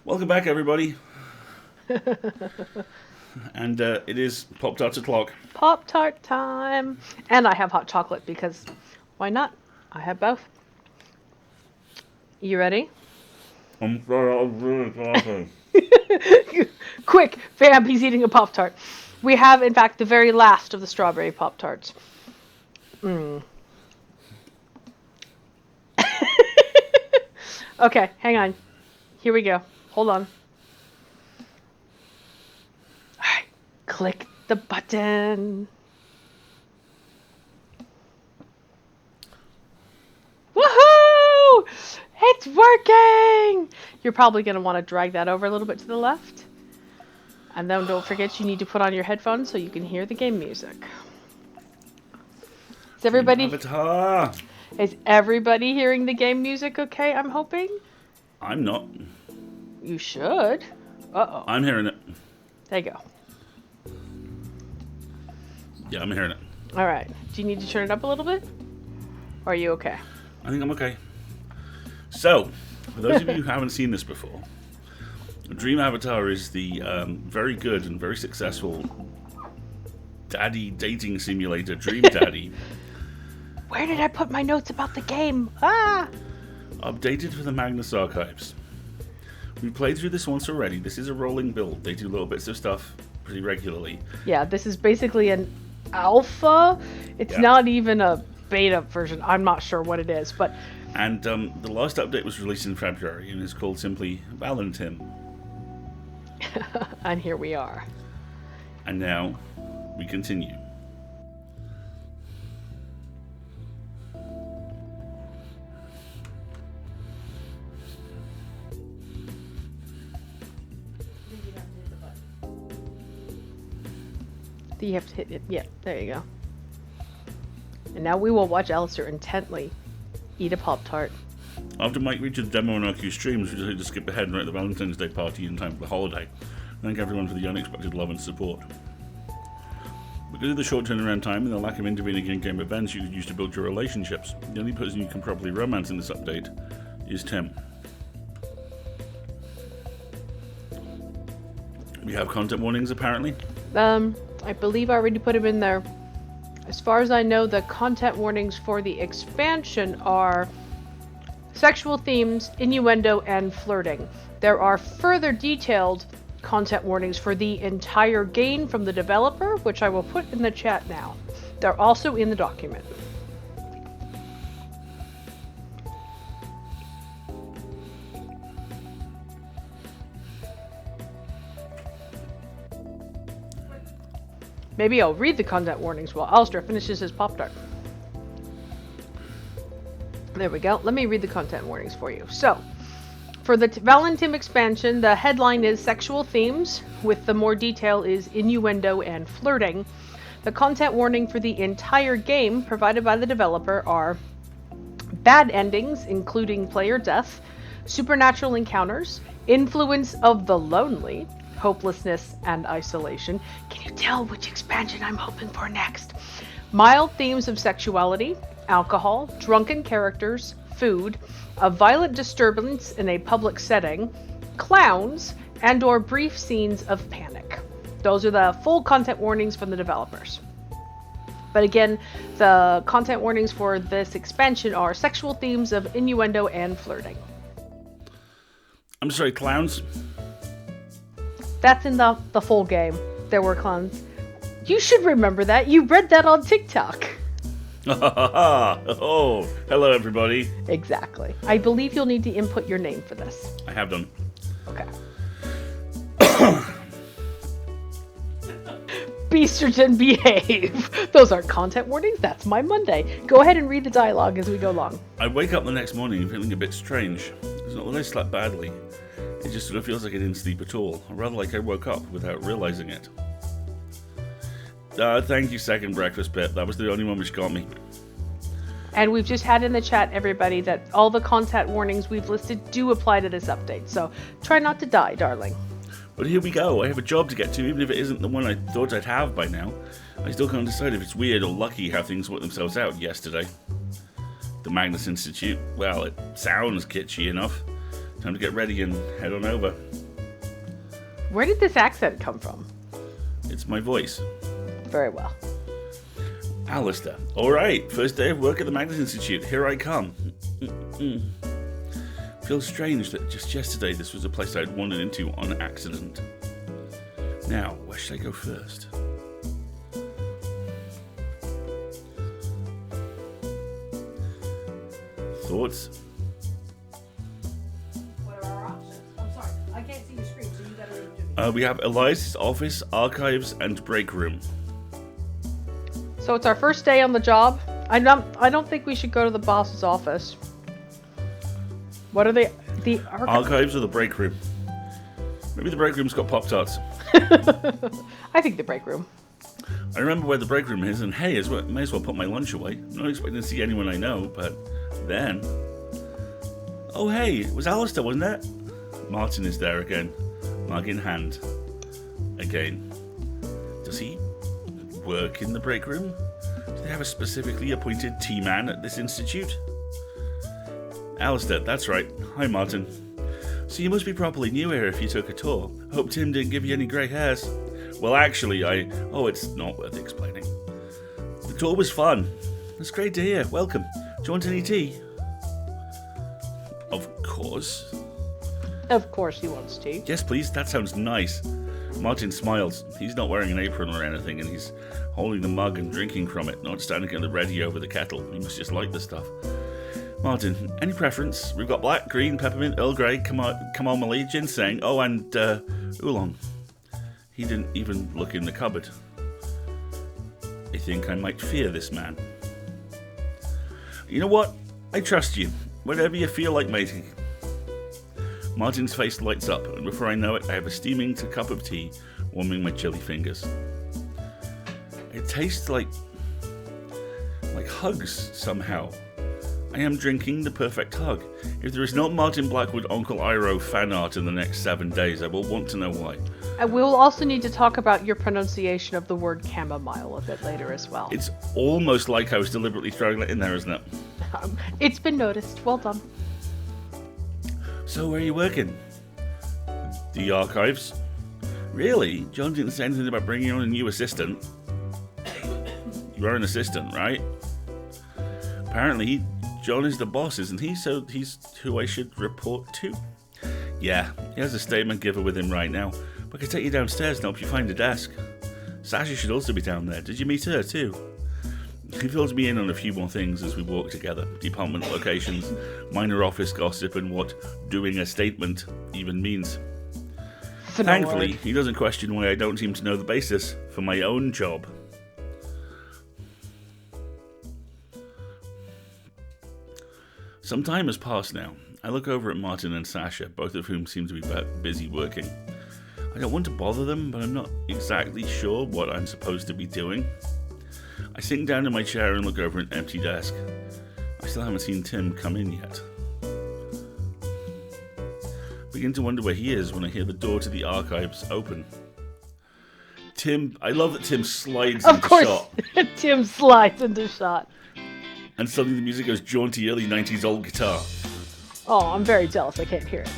Welcome back, everybody. And it is Pop-Tart o'clock. Pop-Tart time. And I have hot chocolate because why not? I have both. You ready? I'm sorry, I was really coughing. Quick, fam, he's eating a Pop-Tart. We have, in fact, the very last of the strawberry Pop-Tarts. Okay, hang on. Here we go. Hold on. Alright, click the button. Woohoo! It's working! You're probably going to want to drag that over a little bit to the left. And then don't forget you need to put on your headphones so you can hear the game music. Is everybody hearing the game music okay, I'm hoping? I'm not. You should. Uh-oh. I'm hearing it. There you go. Yeah, I'm hearing it. Alright. Do you need to turn it up a little bit? Or are you okay? I think I'm okay. So, for those of you who haven't seen this before, Dream Avatar is the very good and very successful daddy dating simulator, Dream Daddy. Where did I put my notes about the game? Ah! Updated for the Magnus archives. We played through this once already. This is a rolling build. They do little bits of stuff pretty regularly. Yeah, this is basically an alpha. It's not even a beta version. I'm not sure what it is, but... And the last update was released in February and is called simply Valentine. And here we are. And now we continue. You have to hit it. Yeah, there you go. And now we will watch Alasdair intently eat a Pop-Tart. After Mike reaches the demo on RQ streams, we decided to skip ahead and write the Valentine's Day party in time for the holiday. Thank everyone for the unexpected love and support. Because of the short turnaround time and the lack of intervening in-game events you could use to build your relationships, the only person you can properly romance in this update is Tim. We have content warnings, apparently. I believe I already put them in there. As far as I know, the content warnings for the expansion are sexual themes, innuendo, and flirting. There are further detailed content warnings for the entire game from the developer, which I will put in the chat now. They're also in the document. Maybe I'll read the content warnings while Alasdair finishes his Pop-Tart. There we go. Let me read the content warnings for you. So, for the Valentine expansion, the headline is sexual themes, with the more detail is innuendo and flirting. The content warning for the entire game provided by the developer are bad endings, including player death, supernatural encounters, influence of the lonely, hopelessness and isolation. Can you tell which expansion I'm hoping for next? Mild themes of sexuality, alcohol, drunken characters, food, a violent disturbance in a public setting, clowns, and or brief scenes of panic. Those are the full content warnings from the developers. But again, the content warnings for this expansion are sexual themes of innuendo and flirting. I'm sorry, clowns? That's in the full game. There were clowns. You should remember that. You read that on TikTok. Oh, hello everybody. Exactly. I believe you'll need to input your name for this. I have done. Okay. Be certain, behave. Those aren't content warnings. That's my Monday. Go ahead and read the dialogue as we go along. I wake up the next morning feeling a bit strange. It's not that I slept badly. It just sort of feels like I didn't sleep at all. Or rather like I woke up without realizing it. Thank you, second breakfast bit. That was the only one which got me. And we've just had in the chat, everybody, that all the content warnings we've listed do apply to this update. So try not to die, darling. But here we go. I have a job to get to, even if it isn't the one I thought I'd have by now. I still can't decide if it's weird or lucky how things worked themselves out yesterday. The Magnus Institute. Well, it sounds kitschy enough. Time to get ready and head on over. Where did this accent come from? It's my voice. Very well. Alasdair. Alright, first day of work at the Magnus Institute. Here I come. Feels strange that just yesterday this was a place I'd wandered into on accident. Now, where should I go first? Thoughts? What are our options? I'm sorry, I can't see your screen, so you gotta read it to me. We have Elias's office, archives, and break room. So it's our first day on the job. I don't think we should go to the boss's office. What are they? The archives or the break room? Maybe the break room's got Pop-Tarts. I think the break room. I remember where the break room is, and hey, may as well put my lunch away. I'm not expecting to see anyone I know, but then... Oh hey, it was Alasdair, wasn't it? Martin is there again, mug in hand. Again. Does he work in the break room? Do they have a specifically appointed tea man at this institute? Alasdair, that's right. Hi, Martin. So you must be properly new here if you took a tour. Hope Tim didn't give you any grey hairs. Well, actually, Oh, it's not worth explaining. The tour was fun. It's great to hear. Welcome. Do you want any tea? Of course. Of course he wants tea. Yes, please. That sounds nice. Martin smiles. He's not wearing an apron or anything, and he's holding the mug and drinking from it, not standing at the ready over the kettle. He must just like the stuff. Martin, any preference? We've got black, green, peppermint, Earl Grey, chamomile, ginseng, and oolong. He didn't even look in the cupboard. I think I might fear this man. You know what? I trust you. Whatever you feel like making. Martin's face lights up, and before I know it, I have a steaming cup of tea warming my chilly fingers. It tastes like hugs somehow. I am drinking the perfect hug. If there is not Martin Blackwood Uncle Iroh fan art in the next 7 days, I will want to know why. We will also need to talk about your pronunciation of the word chamomile a bit later as well. It's almost like I was deliberately throwing that in there, isn't it? It's been noticed. Well done. So where are you working? The archives. Really? John didn't say anything about bringing on a new assistant. You are an assistant, right? Apparently, John is the boss, isn't he? So he's who I should report to. Yeah, he has a statement giver with him right now. But I can take you downstairs and help you find a desk. Sasha should also be down there. Did you meet her too? He fills me in on a few more things as we walk together. Department locations, minor office gossip, and what doing a statement even means. Thankfully, he doesn't question why I don't seem to know the basis for my own job. Some time has passed now. I look over at Martin and Sasha, both of whom seem to be busy working. I don't want to bother them, but I'm not exactly sure what I'm supposed to be doing. I sink down in my chair and look over an empty desk. I still haven't seen Tim come in yet. I begin to wonder where he is when I hear the door to the archives open. Tim, I love that Tim slides into shot. Of course, Tim slides into shot. And suddenly the music goes jaunty early 90s old guitar. Oh, I'm very jealous. I can't hear it.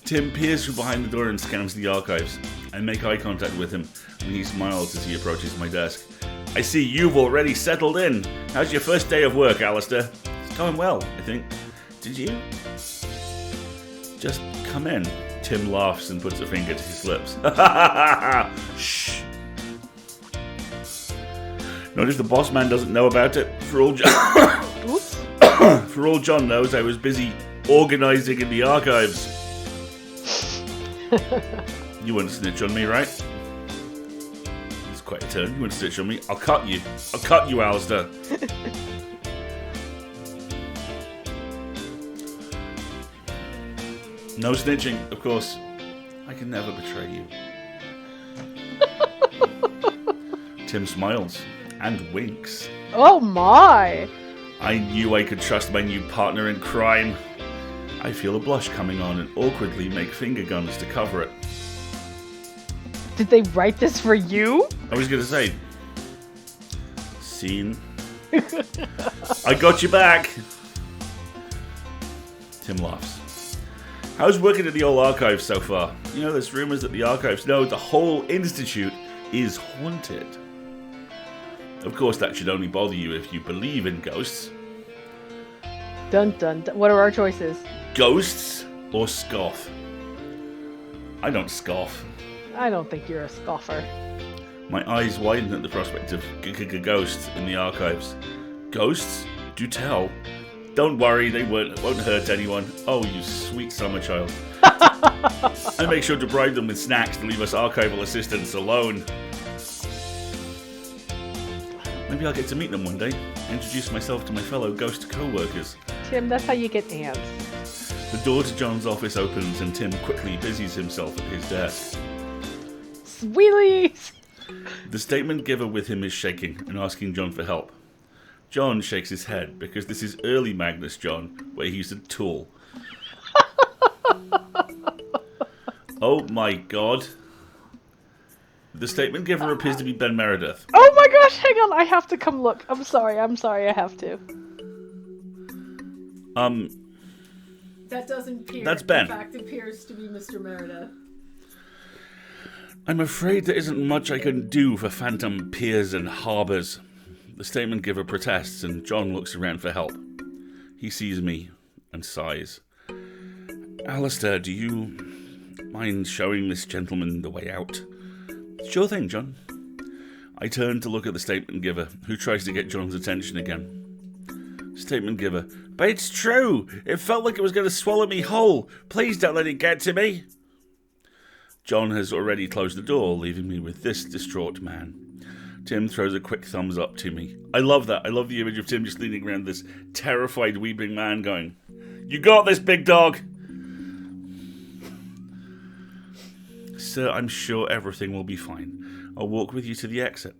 Tim peers from behind the door and scans the archives. I make eye contact with him, and he smiles as he approaches my desk. I see you've already settled in. How's your first day of work, Alasdair? It's going well, I think. Did you? Just come in. Tim laughs and puts a finger to his lips. Shh. Not if the boss man doesn't know about it. For all John knows, I was busy organising in the archives. You wouldn't snitch on me, right? It's quite a turn. You wouldn't snitch on me. I'll cut you. I'll cut you, Alasdair. No snitching, of course. I can never betray you. Tim smiles and winks. Oh my! I knew I could trust my new partner in crime. I feel a blush coming on and awkwardly make finger guns to cover it. Did they write this for you? I was going to say, scene. I got you back. Tim laughs. How's working at the old archives so far? You know, there's rumours that the archives know the whole institute is haunted. Of course, that should only bother you if you believe in ghosts. Dun dun dun. What are our choices? Ghosts or scoff? I don't scoff. I don't think you're a scoffer. My eyes widen at the prospect of ghosts in the archives. Ghosts? Do tell. Don't worry, they won't hurt anyone. Oh, you sweet summer child. I make sure to bribe them with snacks to leave us archival assistants alone. Maybe I'll get to meet them one day. Introduce myself to my fellow ghost co-workers. Tim, that's how you get ants. The door to John's office opens and Tim quickly busies himself at his desk. Sweelies! The statement giver with him is shaking and asking John for help. John shakes his head because this is early Magnus John, where he's a tool. Oh my god. The statement giver appears to be Ben Meredith. Oh my gosh, hang on, I have to come look. I'm sorry, I have to. That doesn't appear. That's Ben. In fact, appears to be Mr. Meredith. I'm afraid there isn't much I can do for phantom peers and harbours. The statement giver protests and John looks around for help. He sees me and sighs. Alasdair, do you mind showing this gentleman the way out? Sure thing, John. I turn to look at the statement giver, who tries to get John's attention again. Statement giver, but it's true! It felt like it was going to swallow me whole! Please don't let it get to me! John has already closed the door, leaving me with this distraught man. Tim throws a quick thumbs up to me. I love that. I love the image of Tim just leaning around this terrified, weeping man going, "You got this, big dog!" Sir, I'm sure everything will be fine. I'll walk with you to the exit.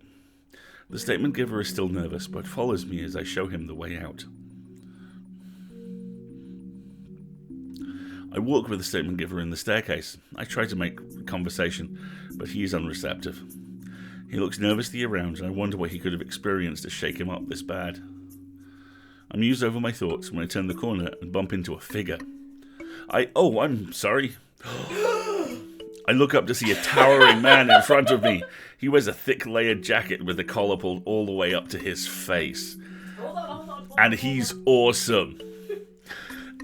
The statement giver is still nervous, but follows me as I show him the way out. I walk with the statement giver in the staircase. I try to make conversation, but he is unreceptive. He looks nervously around, and I wonder what he could have experienced to shake him up this bad. I muse over my thoughts when I turn the corner and bump into a figure. I'm sorry. I look up to see a towering man in front of me. He wears a thick layered jacket with the collar pulled all the way up to his face. Hold on. And he's awesome.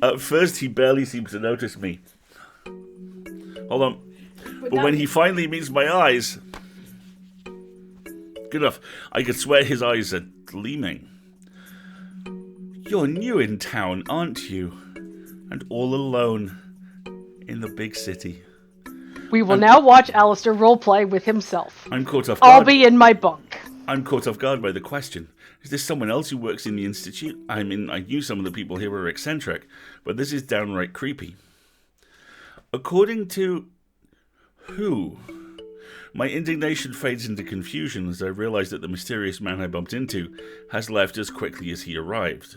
At first, he barely seems to notice me. Hold on. But when he finally meets my eyes... Good enough. I could swear his eyes are gleaming. You're new in town, aren't you? And all alone in the big city. We will now watch Alasdair roleplay with himself. I'm caught off guard. I'll be in my bunk. I'm caught off guard by the question. Is this someone else who works in the Institute? I mean, I knew some of the people here were eccentric, but this is downright creepy. According to... who? My indignation fades into confusion as I realize that the mysterious man I bumped into has left as quickly as he arrived.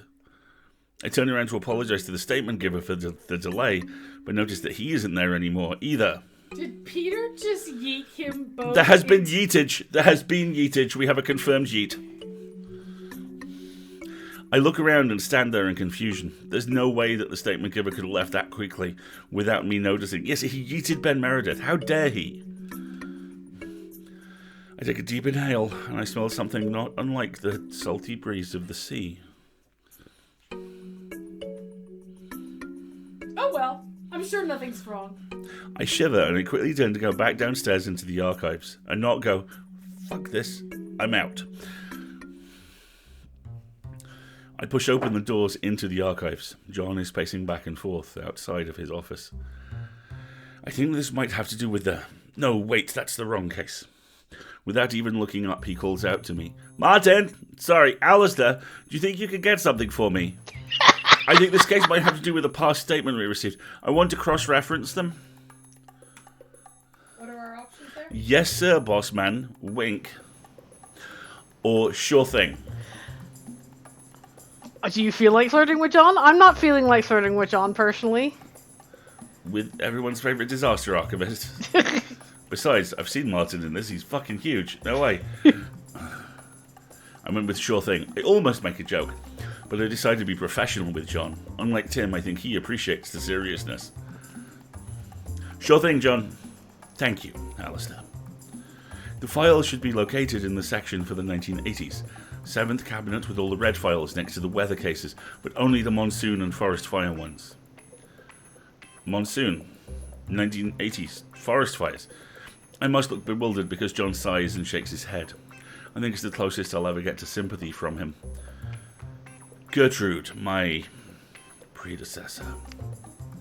I turn around to apologize to the statement giver for the delay, but notice that he isn't there anymore either. Did Peter just yeet him both? There has been yeetage. There has been yeetage. We have a confirmed yeet. I look around and stand there in confusion. There's no way that the statement giver could have left that quickly without me noticing. Yes, he yeeted Ben Meredith. How dare he? I take a deep inhale, and I smell something not unlike the salty breeze of the sea. Oh well, I'm sure nothing's wrong. I shiver, and I quickly turn to go back downstairs into the archives, and not go, fuck this, I'm out. I push open the doors into the archives. John is pacing back and forth outside of his office. I think this might have to do with the... No, wait, that's the wrong case. Without even looking up, he calls out to me. Martin! Sorry, Alasdair, do you think you could get something for me? I think this case might have to do with a past statement we received. I want to cross-reference them. What are our options there? Yes, sir, boss man. Wink. Or sure thing. Do you feel like flirting with John? I'm not feeling like flirting with John, personally. With everyone's favourite disaster archivist. Besides, I've seen Martin in this. He's fucking huge. No way. I went with sure thing. I almost make a joke. but I decided to be professional with John. Unlike Tim, I think he appreciates the seriousness. Sure thing, John. Thank you, Alasdair. The files should be located in the section for the 1980s. 7th cabinet with all the red files next to the weather cases, but only the monsoon and forest fire ones. Monsoon. 1980s. Forest fires. I must look bewildered because John sighs and shakes his head. I think it's the closest I'll ever get to sympathy from him. Gertrude, my predecessor.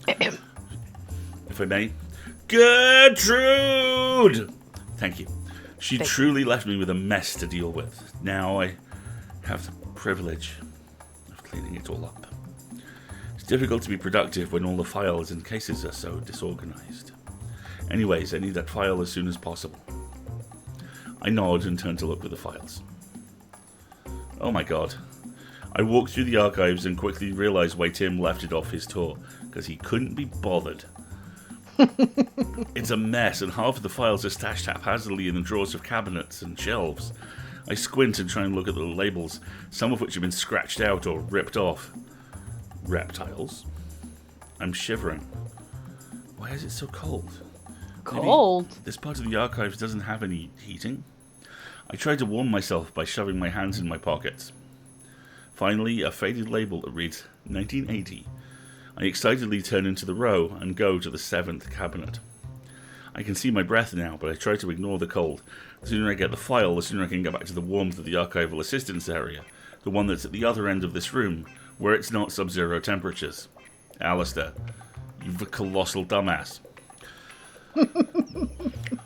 If I may. Gertrude! Thank you. She truly left me with a mess to deal with. Now I have the privilege of cleaning it all up. It's difficult to be productive when all the files and cases are so disorganized. Anyways, I need that file as soon as possible. I nod and turn to look for the files. Oh my god. I walk through the archives and quickly realize why Tim left it off his tour, because he couldn't be bothered. It's a mess, and half of the files are stashed haphazardly in the drawers of cabinets and shelves. I squint and try and look at the labels, some of which have been scratched out or ripped off. Reptiles? I'm shivering. Why is it so cold? Cold? Maybe this part of the archives doesn't have any heating? I try to warm myself by shoving my hands in my pockets. Finally, a faded label that reads 1980. I excitedly turn into the row and go to the 7th cabinet. I can see my breath now, but I try to ignore the cold. The sooner I get the file, the sooner I can get back to the warmth of the archival assistance area, the one that's at the other end of this room, where it's not sub-zero temperatures. Alasdair, you've a colossal dumbass.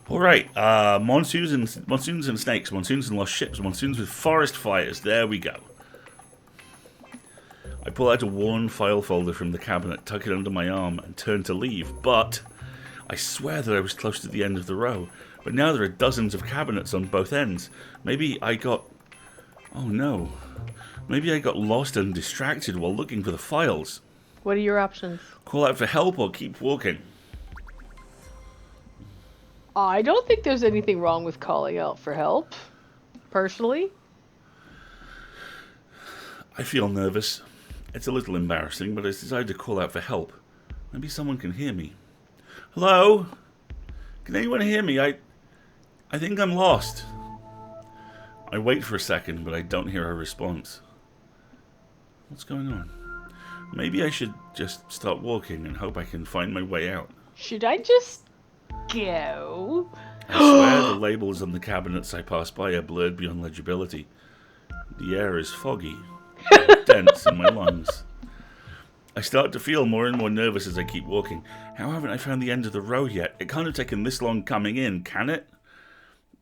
Alright, monsoons and snakes, monsoons and lost ships, monsoons with forest fires, there we go. I pull out a worn file folder from the cabinet, tuck it under my arm, and turn to leave, but I swear that I was close to the end of the row. But now there are dozens of cabinets on both ends. Maybe I got... Oh no. Maybe I got lost and distracted while looking for the files. What are your options? Call out for help or keep walking? I don't think there's anything wrong with calling out for help, personally. I feel nervous. It's a little embarrassing, but I decided to call out for help. Maybe someone can hear me. Hello? Can anyone hear me? I think I'm lost. I wait for a second, but I don't hear a response. What's going on? Maybe I should just start walking and hope I can find my way out. Should I just go? I swear the labels on the cabinets I pass by are blurred beyond legibility. The air is foggy, dense in my lungs. I start to feel more and more nervous as I keep walking. How haven't I found the end of the road yet? It can't have taken this long coming in, can it?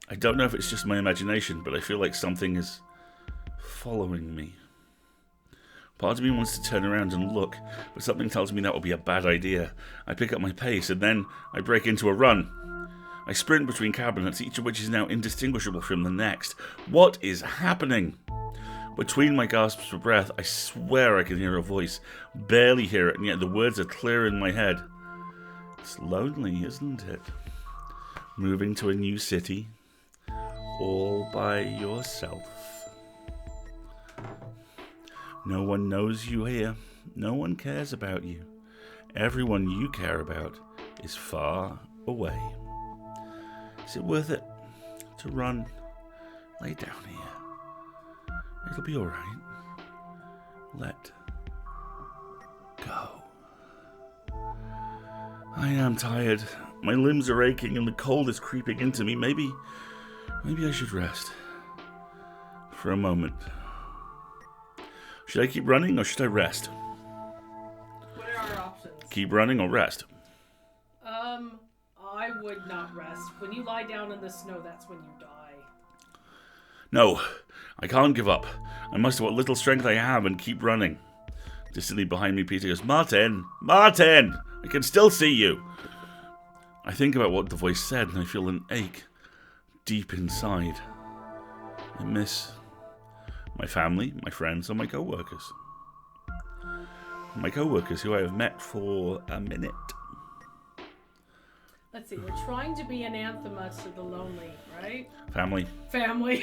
I don't know if it's just my imagination, but I feel like something is following me. Part of me wants to turn around and look, but something tells me that would be a bad idea. I pick up my pace, and then I break into a run. I sprint between cabinets, each of which is now indistinguishable from the next. What is happening? Between my gasps for breath, I swear I can hear a voice. Barely hear it, and yet the words are clear in my head. It's lonely, isn't it? Moving to a new city, all by yourself. No one knows you here. No one cares about you. Everyone you care about is far away. Is it worth it to run? Lay down here. It'll be alright. Let go. I am tired. My limbs are aching and the cold is creeping into me. Maybe I should rest. For a moment. Should I keep running or should I rest? What are our options? Keep running or rest? I would not rest. When you lie down in the snow, that's when you die. No, I can't give up. I must what little strength I have and keep running. Distantly behind me, Peter goes, Martin! Martin! I can still see you! I think about what the voice said and I feel an ache deep inside. I miss my family, my friends, and my co-workers. My co-workers who I have met for a minute. Let's see, we're trying to be an anathema to the lonely, right? Family. Family.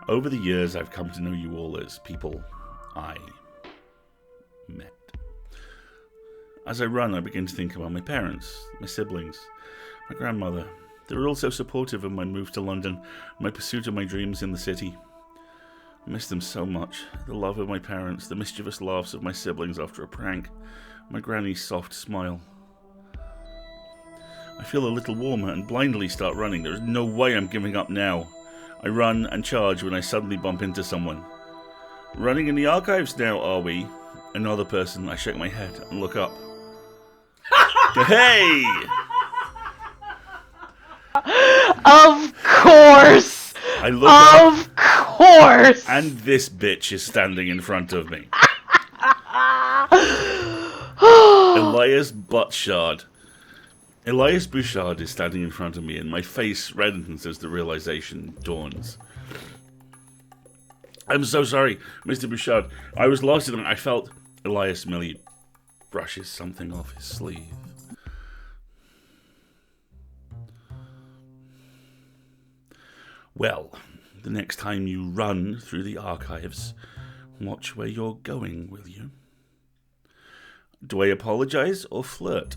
Over the years, I've come to know you all as people I met. As I run, I begin to think about my parents, my siblings, my grandmother. They were all so supportive of my move to London, my pursuit of my dreams in the city. I miss them so much. The love of my parents, the mischievous laughs of my siblings after a prank, my granny's soft smile. I feel a little warmer and blindly start running. There is no way I'm giving up now. I run and charge when I suddenly bump into someone. Running in the archives now, are we? Another person. I shake my head and look up. Hey! Of course! I look up. Of course! And this bitch is standing in front of me. Elias Butchard. Elias Bouchard is standing in front of me, and my face reddens as the realization dawns. I'm so sorry, Mr. Bouchard. I was lost in it. I felt Elias merely brushes something off his sleeve. Well, the next time you run through the archives, watch where you're going, will you? Do I apologize or flirt?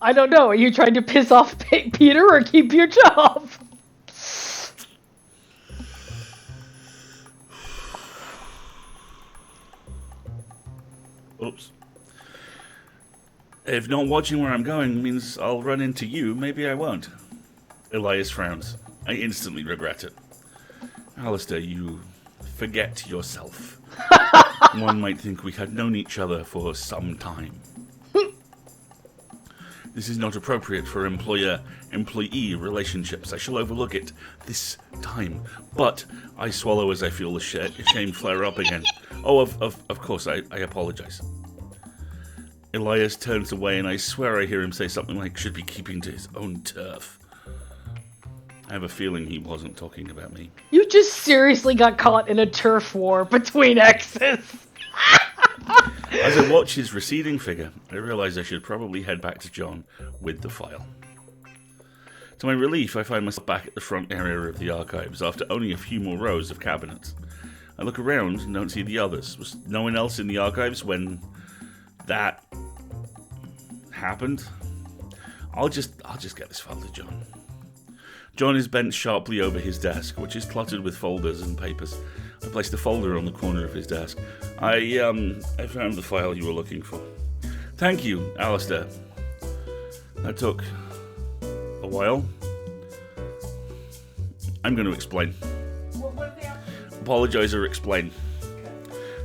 I don't know. Are you trying to piss off Peter or keep your job? Oops. If not watching where I'm going means I'll run into you, maybe I won't. Elias frowns. I instantly regret it. Alasdair, you forget yourself. One might think we had known each other for some time. This is not appropriate for employer-employee relationships. I shall overlook it this time. But I swallow as I feel the shame flare up again. Oh, of course, I apologize. Elias turns away, and I swear I hear him say something like, should be keeping to his own turf. I have a feeling he wasn't talking about me. You just seriously got caught in a turf war between exes. As I watch his receding figure, I realize I should probably head back to John with the file. To my relief, I find myself back at the front area of the archives after only a few more rows of cabinets. I look around and don't see the others. Was no one else in the archives when that happened? I'll just get this file to John. John is bent sharply over his desk, which is cluttered with folders and papers. I placed a folder on the corner of his desk. I found the file you were looking for. Thank you, Alasdair. That took a while. I'm going to explain. What did they have? Apologize or explain.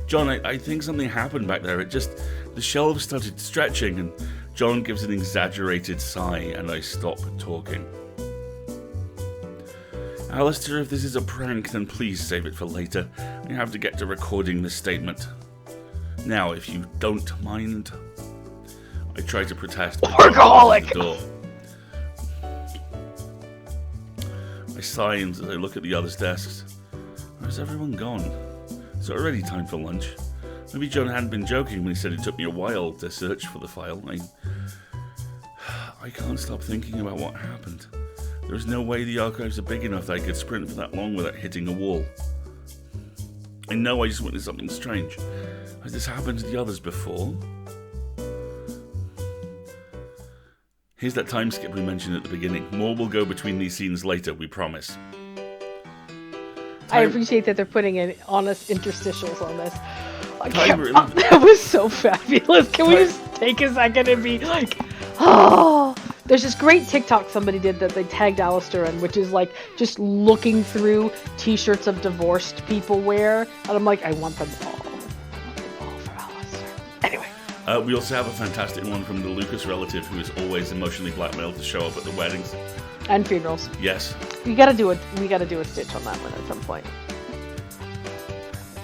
John, I think something happened back there. The shelves started stretching, and John gives an exaggerated sigh, and I stop talking. Alasdair, if this is a prank, then please save it for later. I have to get to recording this statement. Now, if you don't mind, I try to protest. Workaholic! The door. I sigh as I look at the others' desks. Where's everyone gone? It's already time for lunch. Maybe John hadn't been joking when he said it took me a while to search for the file. I can't stop thinking about what happened. There's no way the archives are big enough that I could sprint for that long without hitting a wall. I know I just witnessed something strange. Has this happened to the others before? Here's that time skip we mentioned at the beginning. More will go between these scenes later, we promise. I appreciate that they're putting in honest interstitials on this. Really... That was so fabulous. Can we just take a second and be like, oh... There's this great TikTok somebody did that they tagged Alasdair in, which is like just looking through t-shirts of divorced people wear, and I'm like, I want them all. I want them all for Alasdair. Anyway. We also have a fantastic one from the Lucas relative who is always emotionally blackmailed to show up at the weddings. And funerals. Yes. We gotta do a stitch on that one at some point.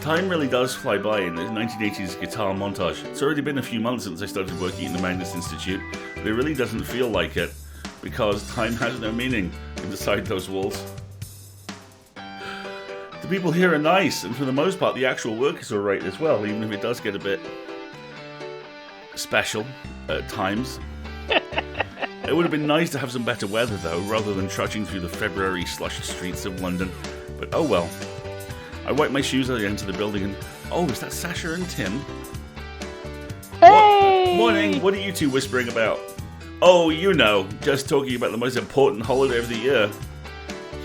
Time really does fly by in the 1980s guitar montage. It's already been a few months since I started working at the Magnus Institute, but it really doesn't feel like it, because time has no meaning inside those walls. The people here are nice, and for the most part the actual work is alright as well, even if it does get a bit special at times. It would have been nice to have some better weather, though, rather than trudging through the February slushy streets of London. But oh well. I wipe my shoes as I enter the building and... Oh, is that Sasha and Tim? Hey! Morning, what are you two whispering about? Oh, you know, just talking about the most important holiday of the year.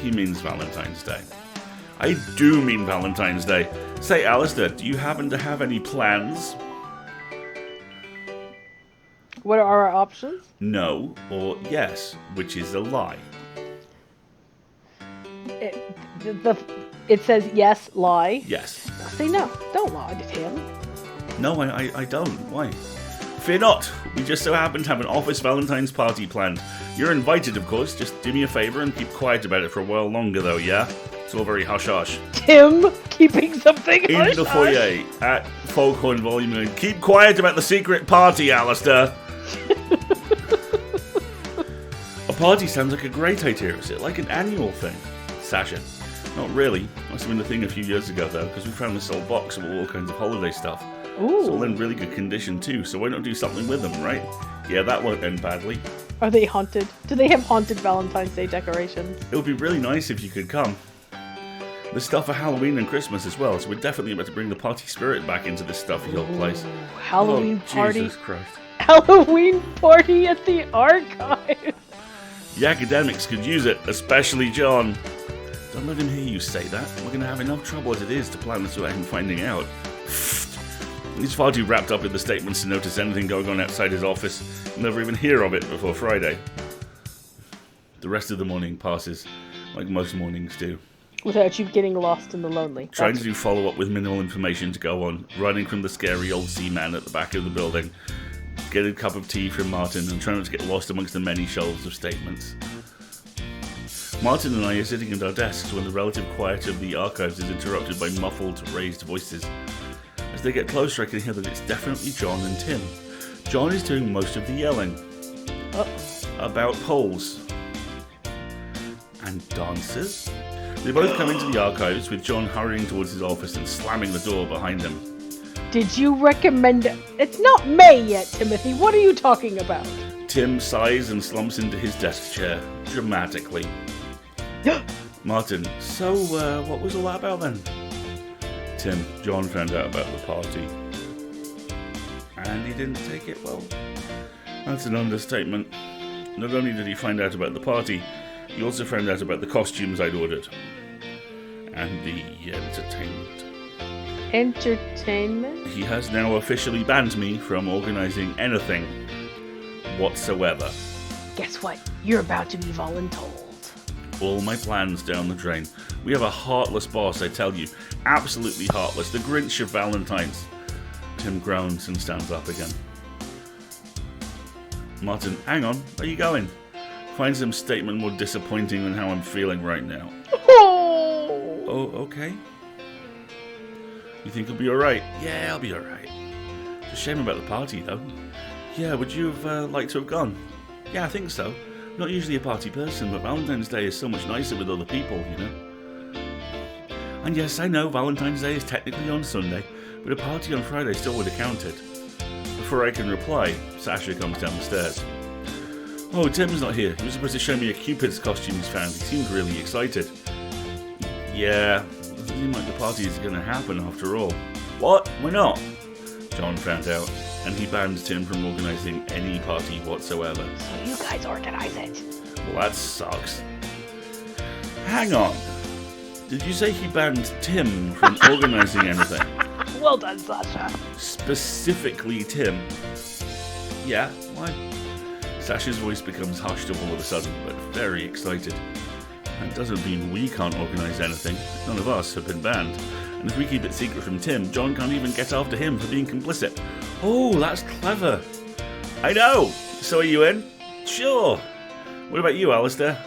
He means Valentine's Day. I do mean Valentine's Day. Say, Alasdair, do you happen to have any plans? What are our options? No or yes, which is a lie. It says yes, lie. Yes. Say no. Don't lie to him. No, I don't. Why? Fear not. We just so happen to have an office Valentine's party planned. You're invited, of course. Just do me a favour and keep quiet about it for a while longer, though, yeah? It's all very hush-hush. Tim keeping something hush-hush. In the foyer at Foghorn Volume 9. Keep quiet about the secret party, Alasdair. A party sounds like a great idea. Is it like an annual thing? Sasha. Not really. Must have been a thing a few years ago, though, because we found this old box of all kinds of holiday stuff. Ooh. It's all in really good condition, too, so why not do something with them, right? Yeah, that won't end badly. Are they haunted? Do they have haunted Valentine's Day decorations? It would be really nice if you could come. There's stuff for Halloween and Christmas as well, so we're definitely about to bring the party spirit back into this stuffy old place. Halloween party. Jesus Christ. Halloween party at the archive. The academics could use it, especially John. Don't let him hear you say that. We're going to have enough trouble as it is to plan this without him finding out. He's far too wrapped up in the statements to notice anything going on outside his office. He'll never even hear of it before Friday. The rest of the morning passes, like most mornings do. Without you getting lost in the lonely. Trying to do follow-up with minimal information to go on, running from the scary old seaman at the back of the building, get a cup of tea from Martin, and trying not to get lost amongst the many shelves of statements. Martin and I are sitting at our desks when the relative quiet of the archives is interrupted by muffled, raised voices. As they get closer, I can hear that it's definitely John and Tim. John is doing most of the yelling. About poles. And dances? They both come into the archives, with John hurrying towards his office and slamming the door behind him. Did you recommend... It's not May yet, Timothy. What are you talking about? Tim sighs and slumps into his desk chair, dramatically. Martin, so, what was all that about then? Tim, John found out about the party. And he didn't take it well. That's an understatement. Not only did he find out about the party, he also found out about the costumes I'd ordered. And the entertainment. Entertainment? He has now officially banned me from organising anything whatsoever. Guess what? You're about to be voluntold. All my plans down the drain. We have a heartless boss, I tell you. Absolutely heartless. The Grinch of Valentine's. Tim groans and stands up again. Martin, hang on. Where are you going? Finds him statement more disappointing than how I'm feeling right now. Oh, okay. You think you'll be alright? Yeah, I'll be alright. It's a shame about the party, though. Yeah, would you have liked to have gone? Yeah, I think so. Not usually a party person, but Valentine's Day is so much nicer with other people, you know. And yes, I know Valentine's Day is technically on Sunday, but a party on Friday still would have counted. Before I can reply, Sasha comes down the stairs. Oh, Tim's not here. He was supposed to show me a Cupid's costume he's found. He seemed really excited. Yeah, doesn't seem like the party is going to happen after all. What? Why not? John found out, and he banned Tim from organising any party whatsoever. So you guys organize it. Well, that sucks. Hang on. Did you say he banned Tim from organising anything? Well done, Sasha. Specifically Tim. Yeah, why? Sasha's voice becomes hushed all of a sudden, but very excited. That doesn't mean we can't organise anything. None of us have been banned. And if we keep it secret from Tim, John can't even get after him for being complicit. Oh, that's clever. I know. So are you in? Sure. What about you, Alasdair?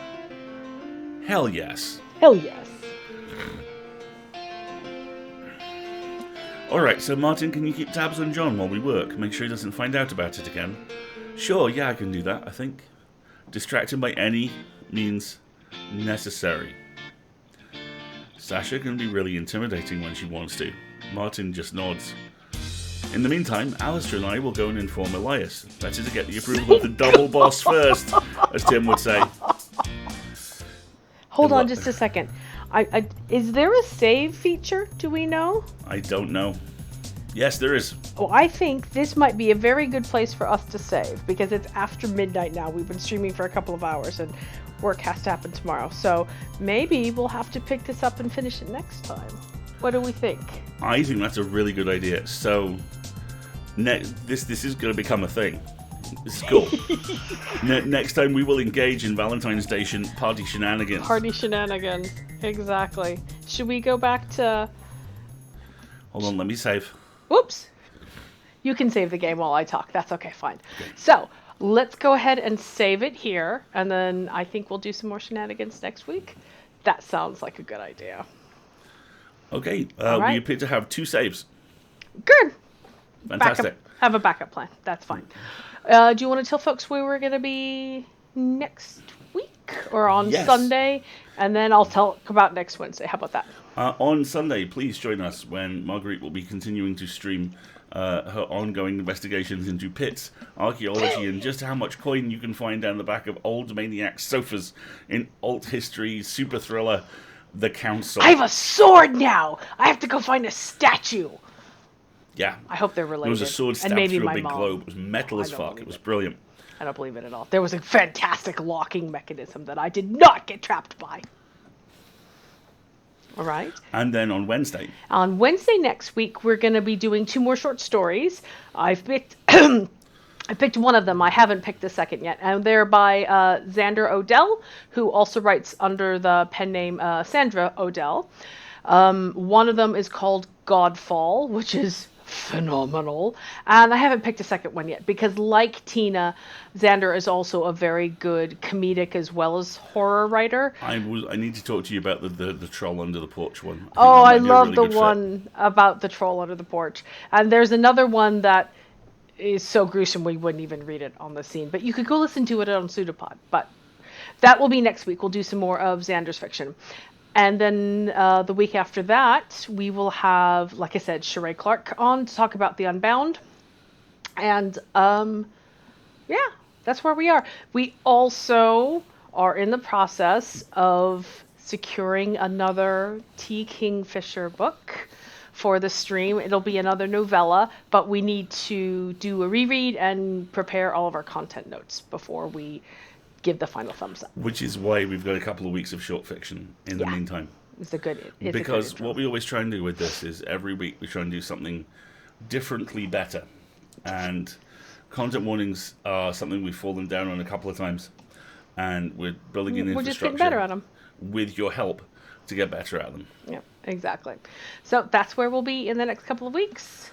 Hell yes. Hell yes. Alright, so Martin, can you keep tabs on John while we work? Make sure he doesn't find out about it again. Sure, yeah, I can do that, I think. Distract him by any means necessary. Sasha can be really intimidating when she wants to. Martin just nods. In the meantime, Alasdair and I will go and inform Elias. Better to get the approval of the double boss first, as Tim would say. Hold on just a second. Is there a save feature? Do we know? I don't know. Yes, there is. Oh, I think this might be a very good place for us to save, because it's after midnight now. We've been streaming for a couple of hours, and work has to happen tomorrow. So maybe we'll have to pick this up and finish it next time. What do we think? I think that's a really good idea. So, this is going to become a thing. This is cool. Next time we will engage in Valentine's Day party shenanigans. Party shenanigans, exactly. Should we go back to... Hold on, let me save. Whoops. You can save the game while I talk. That's okay, fine. Okay. So, let's go ahead and save it here, and then I think we'll do some more shenanigans next week. That sounds like a good idea. Okay, right. We appear to have 2 saves. Good. Fantastic. Have a backup plan. That's fine. Do you want to tell folks where we're going to be next week or on Sunday? And then I'll talk about next Wednesday. How about that? On Sunday, please join us when Marguerite will be continuing to stream her ongoing investigations into pits, archaeology, and just how much coin you can find down the back of old maniac sofas in alt history, super thriller, The Council. I have a sword now! I have to go find a statue! Yeah. I hope they're related. There was a sword stabbed through a big globe. It was metal as fuck. It was brilliant. I don't believe it at all. There was a fantastic locking mechanism that I did not get trapped by. All right. And then on Wednesday. On Wednesday next week, we're going to be doing 2 more short stories. I've picked... I picked one of them. I haven't picked the second yet. And they're by Xander Odell, who also writes under the pen name Sandra Odell. One of them is called Godfall, which is phenomenal. And I haven't picked a second one yet because, like Tina, Xander is also a very good comedic as well as horror writer. I need to talk to you about the troll under the porch one. I love the one about the troll under the porch. And there's another one that is so gruesome we wouldn't even read it on the scene. But you could go listen to it on Pseudopod. But that will be next week. We'll do some more of Xander's fiction. And then the week after that, we will have, like I said, Sheree Clark on to talk about The Unbound. And, that's where we are. We also are in the process of securing another T. Kingfisher book for the stream. It'll be another novella, but we need to do a reread and prepare all of our content notes before we give the final thumbs up. Which is why we've got a couple of weeks of short fiction in the meantime. Because what we always try and do with this is every week we try and do something differently better. And content warnings are something we've fallen down on a couple of times. And we're building an infrastructure. We're just getting better at them. With your help to get better at them. Yeah, exactly. So that's where we'll be in the next couple of weeks.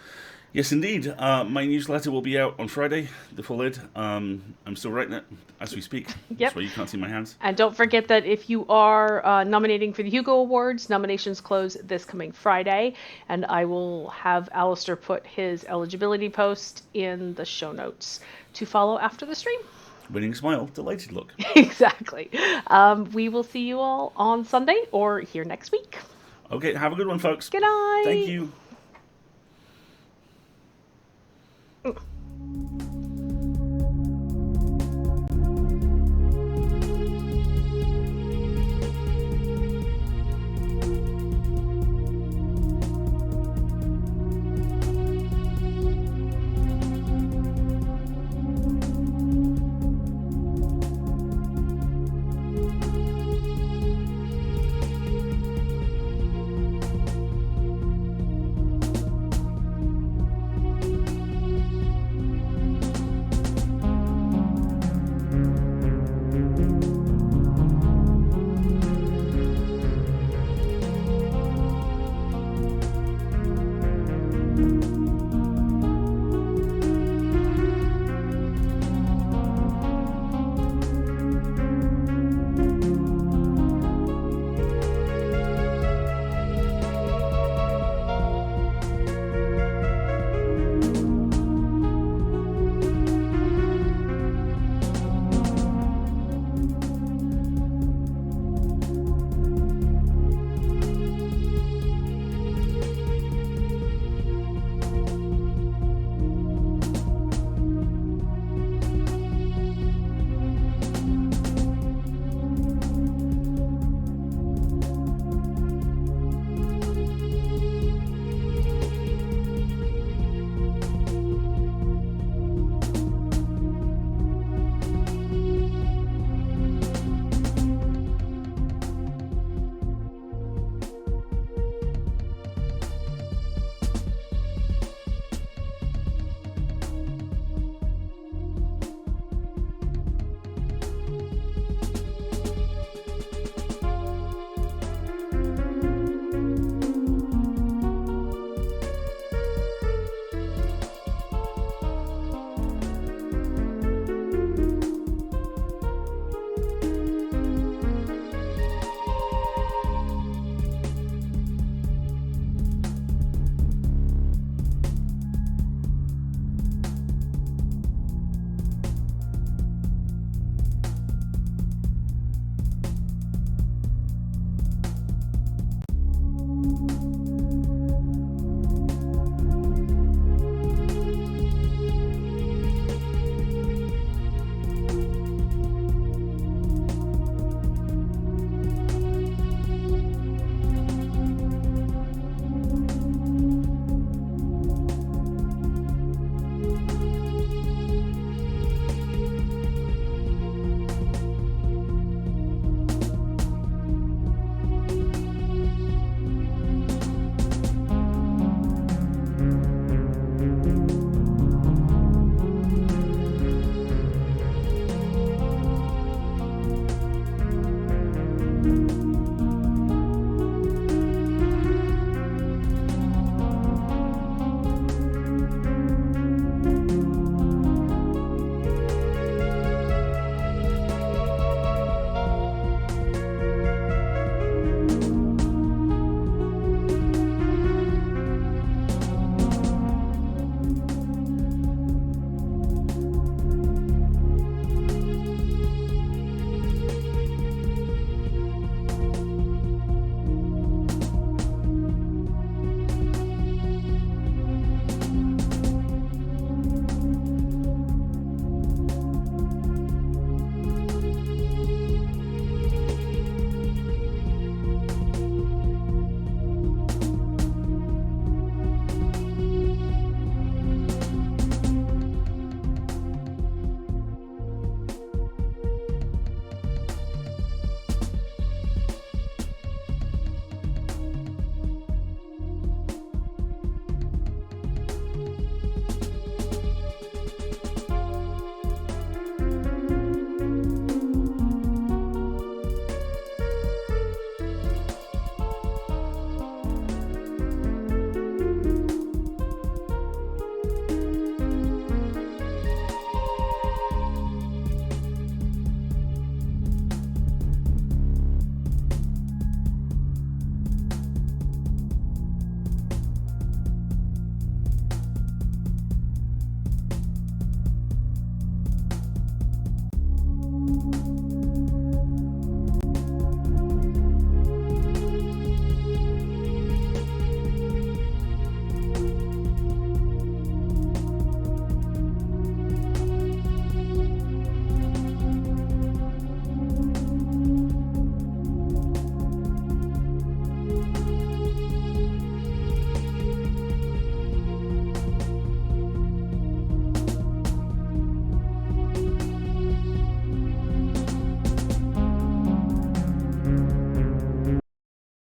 Yes, indeed. My newsletter will be out on Friday, the full id. I'm still writing it as we speak. Yep. That's why you can't see my hands. And don't forget that if you are nominating for the Hugo Awards, nominations close this coming Friday. And I will have Alasdair put his eligibility post in the show notes to follow after the stream. Winning smile, delighted look. Exactly. We will see you all on Sunday or here next week. Okay, have a good one, folks. Good night. Thank you.